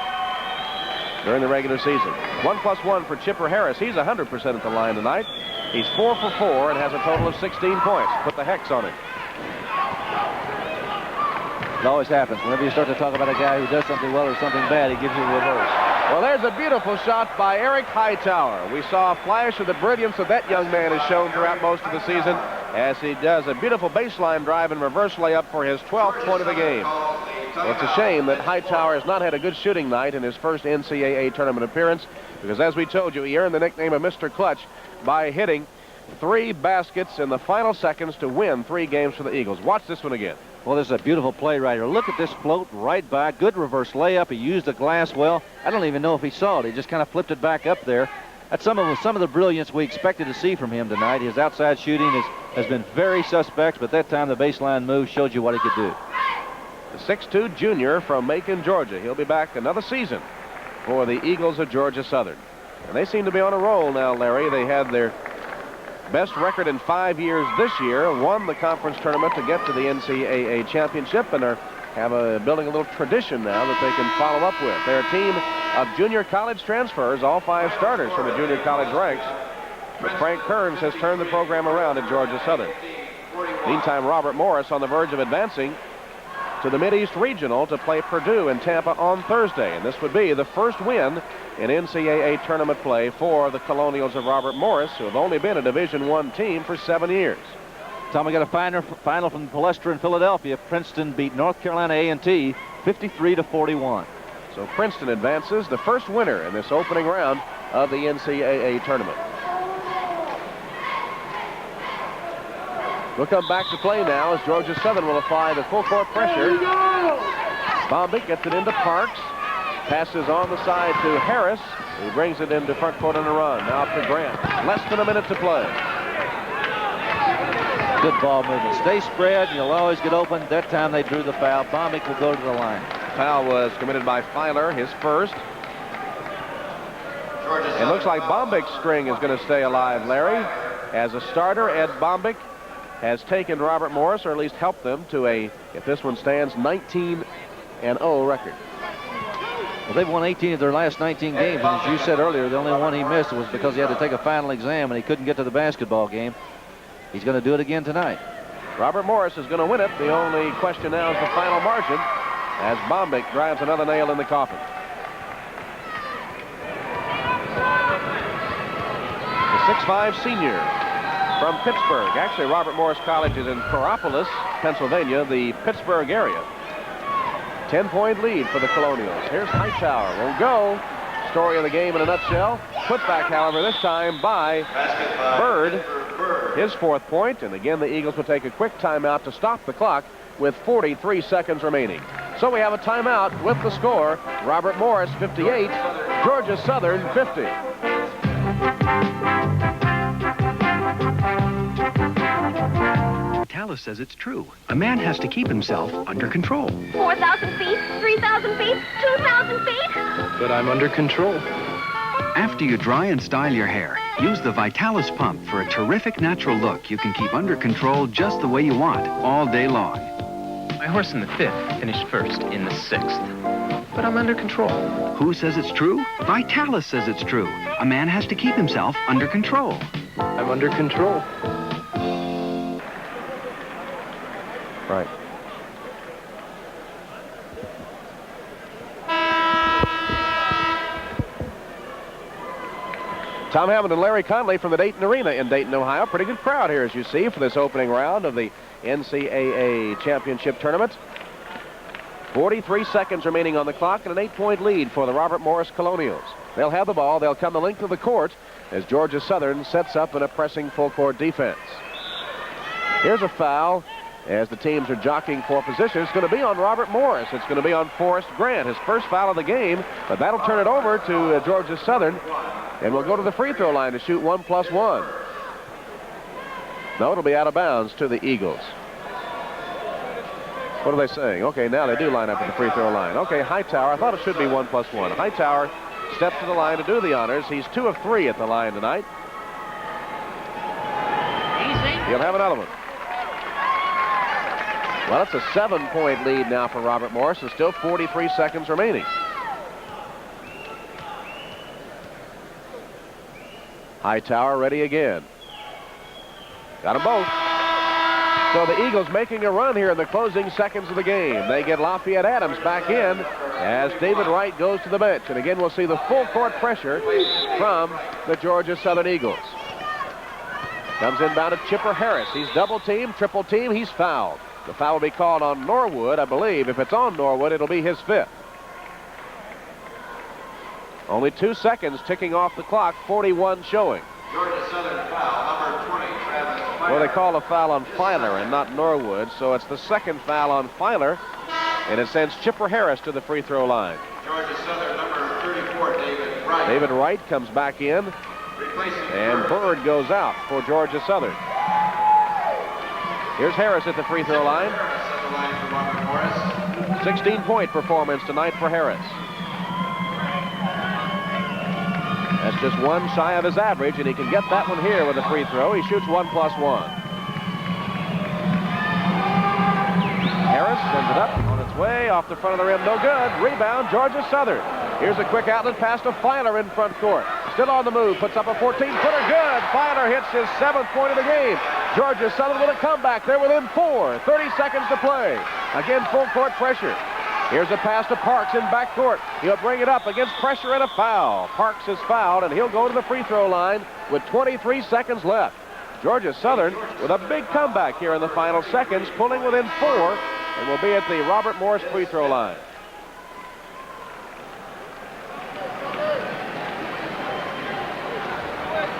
during the regular season. 1+1 for Chipper Harris. He's 100% at the line tonight. He's 4 for 4 and has a total of 16 points. Put the hex on him. It always happens. Whenever you start to talk about a guy who does something well or something bad, he gives you a reverse. Well, there's a beautiful shot by Eric Hightower. We saw a flash of the brilliance that that young man has shown throughout most of the season as he does a beautiful baseline drive and reverse layup for his 12th point of the game. Well, it's a shame that Hightower has not had a good shooting night in his first NCAA tournament appearance because, as we told you, he earned the nickname of Mr. Clutch by hitting 3 baskets in the final seconds to win 3 games for the Eagles. Watch this one again. Well, this is a beautiful play right here. Look at this float right by. Good reverse layup. He used the glass well. I don't even know if he saw it. He just kind of flipped it back up there. That's some of the brilliance we expected to see from him tonight. His outside shooting has been very suspect, but that time the baseline move showed you what he could do. The 6'2 junior from Macon, Georgia. He'll be back another season for the Eagles of Georgia Southern. And they seem to be on a roll now, Larry. They had their best record in 5 years this year, won the conference tournament to get to the NCAA championship, and are building a little tradition now that they can follow up with. They're a team of junior college transfers, all 5 starters from the junior college ranks. But Frank Kearns has turned the program around at Georgia Southern. Meantime, Robert Morris on the verge of advancing to the Mid-East Regional to play Purdue in Tampa on Thursday. And this would be the first win in NCAA tournament play for the Colonials of Robert Morris, who have only been a Division I team for 7 years. Tom, we got a final from Palestra in Philadelphia. Princeton beat North Carolina A&T 53-41. So Princeton advances, the first winner in this opening round of the NCAA tournament. We'll come back to play now as Georgia Southern will apply the full court pressure. Bombic gets it into Parks. Passes on the side to Harris. He brings it into front court on a run. Now up to Grant. Less than a minute to play. Good ball movement. Stay spread. You'll always get open. That time they drew the foul. Bombic will go to the line. Foul was committed by Filer, his first. It looks like Bombic's string is going to stay alive, Larry. As a starter, Ed Bombic has taken Robert Morris, or at least helped them, to a, if this one stands, 19-0 record. Well, they've won 18 of their last 19 games, and as you said earlier, the only one he missed was because he had to take a final exam and he couldn't get to the basketball game. He's going to do it again tonight. Robert Morris is going to win it. The only question now is the final margin as Bombic drives another nail in the coffin. The 6'5 senior from Pittsburgh. Actually, Robert Morris College is in Coraopolis, Pennsylvania, the Pittsburgh area. 10-point lead for the Colonials. Here's Hightower. Will go. story of the game in a nutshell. Putback, however, this time by Bird. His 4th point, and again the Eagles will take a quick timeout to stop the clock with 43 seconds remaining. So we have a timeout with the score, Robert Morris 58, Georgia Southern 50. Vitalis says it's true. A man has to keep himself under control. 4,000 feet, 3,000 feet, 2,000 feet. But I'm under control. After you dry and style your hair, use the Vitalis pump for a terrific natural look you can keep under control just the way you want all day long. My horse in the 5th finished first in the 6th. But I'm under control. Who says it's true? Vitalis says it's true. A man has to keep himself under control. I'm under control. Right. Tom Hammond and Larry Conley from the Dayton Arena in Dayton, Ohio. Pretty good crowd here, as you see, for this opening round of the NCAA Championship Tournament. 43 seconds remaining on the clock and an 8-point lead for the Robert Morris Colonials. They'll have the ball. They'll come the length of the court as Georgia Southern sets up in a pressing full-court defense. Here's a foul as the teams are jockeying for position. It's going to be on Robert Morris. It's going to be on Forrest Grant, his first foul of the game, but that'll turn it over to Georgia Southern, and we'll go to the free throw line to shoot 1+1. No, it'll be out of bounds to the Eagles. What are they saying? Okay, now they do line up at the free throw line. Okay, Hightower, I thought it should be 1+1. Hightower steps to the line to do the honors. He's 2 of 3 at the line tonight. He'll have another one. Well, it's a 7-point lead now for Robert Morris, and still 43 seconds remaining. Hightower ready again. Got them both. So the Eagles making a run here in the closing seconds of the game. They get Lafayette Adams back in as David Wright goes to the bench. And again, we'll see the full court pressure from the Georgia Southern Eagles. Comes inbound to Chipper Harris. He's double teamed, triple teamed. He's fouled. The foul will be called on Norwood, I believe. If it's on Norwood, it'll be his 5th. Only 2 seconds ticking off the clock, 41 showing. Georgia Southern foul, number 20, Travis Filer. Well, they call a foul on Filer and not Norwood, so it's the 2nd foul on Filer, and it sends Chipper Harris to the free throw line. Georgia Southern, number 34, David Wright. David Wright comes back in, and Bird goes out for Georgia Southern. Here's Harris at the free throw line. 16-point performance tonight for Harris. That's just 1 shy of his average, and he can get that one here with a free throw. He shoots 1+1. Harris sends it up on its way off the front of the rim. No good. Rebound, Georgia Southern. Here's a quick outlet pass to Filer in front court. Still on the move. Puts up a 14-footer. Good. Filer hits his 7th point of the game. Georgia Southern with a comeback. They're within 4. 30 seconds to play. Again, full court pressure. Here's a pass to Parks in backcourt. He'll bring it up against pressure and a foul. Parks is fouled, and he'll go to the free throw line with 23 seconds left. Georgia Southern with a big comeback here in the final seconds, pulling within 4, and will be at the Robert Morris free throw line.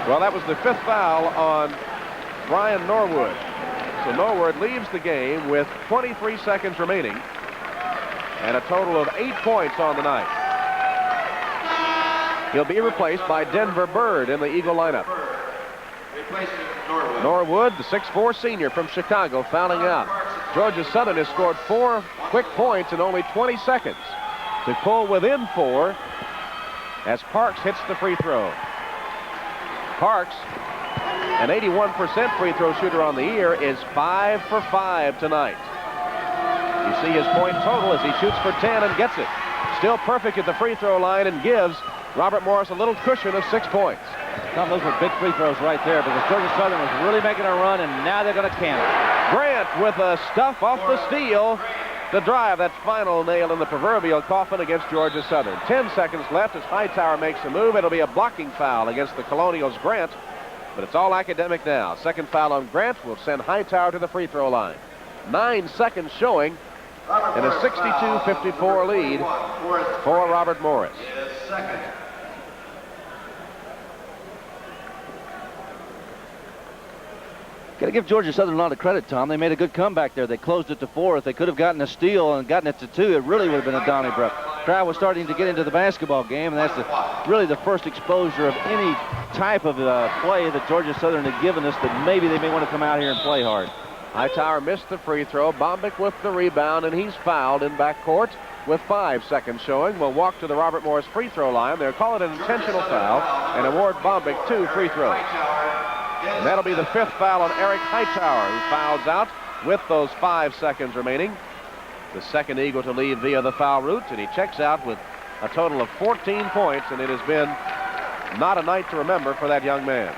Well, that was the 5th foul on Brian Norwood. So Norwood leaves the game with 23 seconds remaining and a total of 8 points on the night. He'll be replaced by Denver Bird in the Eagle lineup. Norwood, the 6'4" senior from Chicago, fouling out. Georgia Southern has scored 4 quick points in only 20 seconds to pull within 4 as Parks hits the free throw. Parks, an 81% free throw shooter on the year, is 5 for 5 tonight. You see his point total as he shoots for 10 and gets it. Still perfect at the free throw line and gives Robert Morris a little cushion of 6 points. Tom, those were big free throws right there because Georgia Southern was really making a run, and now they're going to can it. Grant with a stuff off the steal to drive that final nail in the proverbial coffin against Georgia Southern. 10 seconds left as Hightower makes a move. It'll be a blocking foul against the Colonials' Grant, but it's all academic now. 2nd foul on Grant will send Hightower to the free throw line. 9 seconds showing and a 62-54 lead for Robert Morris. Got to give Georgia Southern a lot of credit, Tom. They made a good comeback there. They closed it to 4. If they could have gotten a steal and gotten it to 2, it really would have been a Donnybrook. Crowd was starting to get into the basketball game, and that's really the first exposure of any type of play that Georgia Southern had given us that maybe they may want to come out here and play hard. Hightower missed the free throw. Bombick with the rebound, and he's fouled in backcourt with 5 seconds showing. Will walk to the Robert Morris free throw line. They'll call it an intentional foul and award Bombick 2 free throws. And that'll be the 5th foul on Eric Hightower, who fouls out with those 5 seconds remaining. The second Eagle to leave via the foul route, and he checks out with a total of 14 points, and it has been not a night to remember for that young man.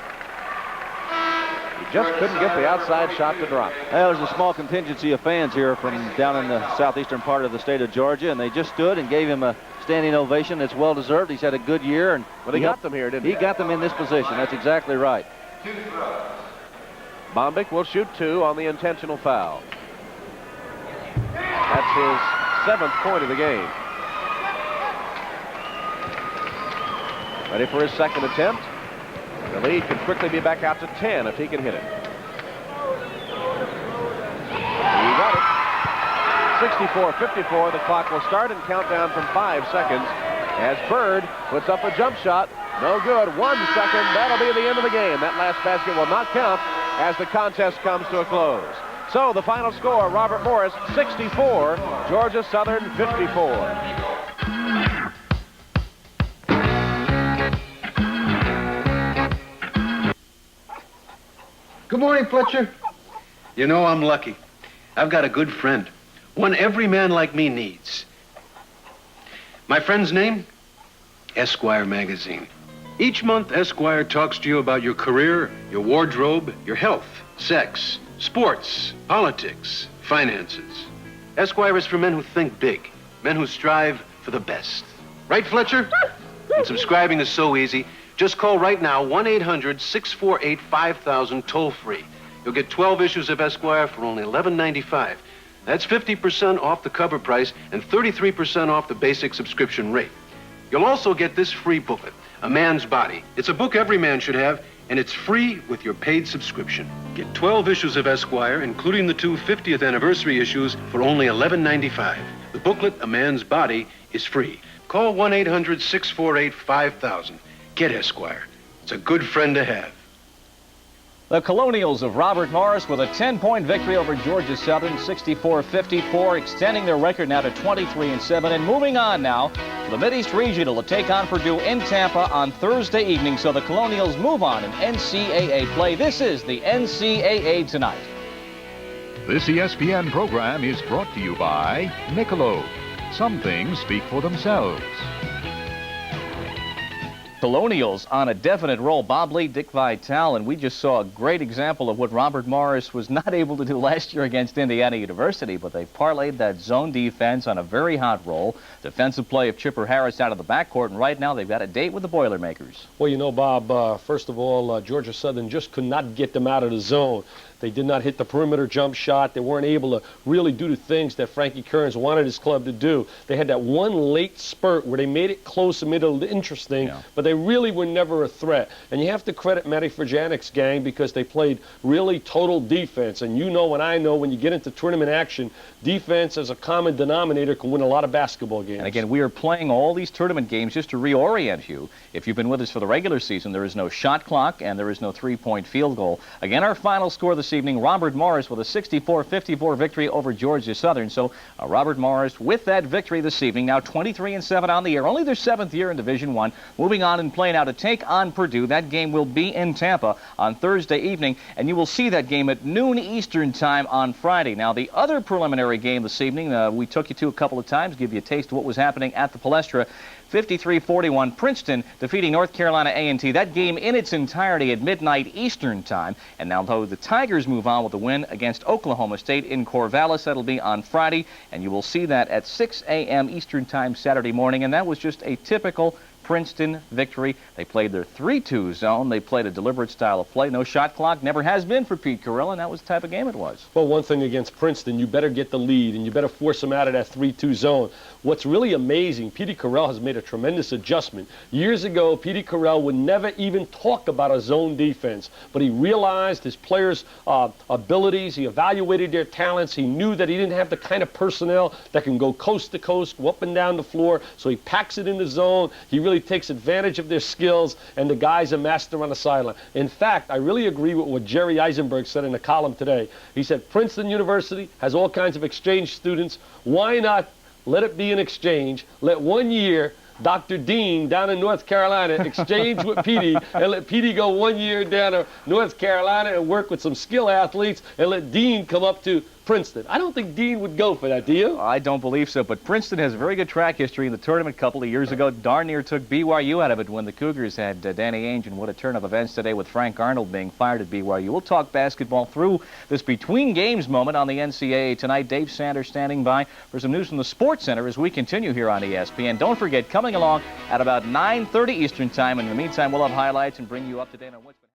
He just couldn't get the outside shot to drop. Well, there's a small contingency of fans here from down in the southeastern part of the state of Georgia, and they just stood and gave him a standing ovation. It's well-deserved. He's had a good year. But he got them here, didn't he? He got them in this position. That's exactly right. Bombick will shoot 2 on the intentional foul. That's his 7th point of the game. Ready for his second attempt. The lead could quickly be back out to 10 if he can hit it. He got it. 64-54. The clock will start and count down from 5 seconds as Bird puts up a jump shot. No good. 1 second. That'll be the end of the game. That last basket will not count as the contest comes to a close. So the final score, Robert Morris 64, Georgia Southern 54. Good morning, Fletcher. You know, I'm lucky. I've got a good friend. One every man like me needs. My friend's name? Esquire magazine. Each month, Esquire talks to you about your career, your wardrobe, your health, sex, sports, politics, finances. Esquire is for men who think big, men who strive for the best. Right, Fletcher? And subscribing is so easy. Just call right now, 1-800-648-5000, toll-free. You'll get 12 issues of Esquire for only $11.95. That's 50% off the cover price and 33% off the basic subscription rate. You'll also get this free booklet, A Man's Body. It's a book every man should have, and it's free with your paid subscription. Get 12 issues of Esquire, including the 2 50th anniversary issues, for only $11.95. The booklet, A Man's Body, is free. Call 1-800-648-5000. Get Esquire. It's a good friend to have. The Colonials of Robert Morris with a 10-point victory over Georgia Southern, 64-54, extending their record now to 23-7. And moving on now to the Mideast Regional to take on Purdue in Tampa on Thursday evening. So the Colonials move on in NCAA play. This is the NCAA Tonight. This ESPN program is brought to you by Michelob. Some things speak for themselves. Colonials on a definite roll. Bob Lee, Dick Vitale, and we just saw a great example of what Robert Morris was not able to do last year against Indiana University, but they parlayed that zone defense on a very hot roll. Defensive play of Chipper Harris out of the backcourt, and right now they've got a date with the Boilermakers. Well, you know, Bob, first of all, Georgia Southern just could not get them out of the zone. They did not hit the perimeter jump shot. They weren't able to really do the things that Frankie Kearns wanted his club to do. They had that one late spurt where they made it close and made it interesting, but they really were never a threat. And you have to credit Matty Frajanic's gang because they played really total defense. And you know and I know when you get into tournament action, defense as a common denominator can win a lot of basketball games. And again, we are playing all these tournament games just to reorient you. If you've been with us for the regular season, there is no shot clock and there is no three-point field goal. Again, our final score this evening, Robert Morris with a 64-54 victory over Georgia Southern. So Robert Morris with that victory this evening, now 23-7 on the year, only their 7th year in Division I, moving on and playing out to take on Purdue. That game will be in Tampa on Thursday evening, and you will see that game at noon Eastern time on Friday. Now, the other preliminary game this evening, we took you to a couple of times, give you a taste of what was happening at the Palestra. 53-41, Princeton defeating North Carolina A&T. That game in its entirety at midnight Eastern time. And now, though, the Tigers move on with a win against Oklahoma State in Corvallis. That'll be on Friday, and you will see that at 6 a.m. Eastern time Saturday morning. And that was just a typical Princeton victory. They played their 3-2 zone. They played a deliberate style of play. No shot clock. Never has been for Pete Carroll, and that was the type of game it was. Well, one thing against Princeton, you better get the lead, and you better force them out of that 3-2 zone. What's really amazing, Petey Carroll has made a tremendous adjustment. Years ago, Petey Carroll would never even talk about a zone defense, but he realized his players' abilities. He evaluated their talents. He knew that he didn't have the kind of personnel that can go coast to coast, go up and down the floor, so he packs it in the zone. He really takes advantage of their skills, and the guy's a master on the sideline. In fact, I really agree with what Jerry Eisenberg said in a column today. He said Princeton University has all kinds of exchange students. Why not let it be an exchange? Let 1 year Dr. Dean down in North Carolina exchange with Petey, and let Petey go 1 year down to North Carolina and work with some skill athletes, and let Dean come up to Princeton. I don't think Dean would go for that, do you? I don't believe so, but Princeton has a very good track history in the tournament a couple of years ago. Darn near took BYU out of it when the Cougars had Danny Ainge, and what a turn of events today with Frank Arnold being fired at BYU. We'll talk basketball through this between games moment on the NCAA tonight. Dave Sanders standing by for some news from the Sports Center as we continue here on ESPN. Don't forget, coming along at about 9:30 Eastern Time. In the meantime, we'll have highlights and bring you up to date on what's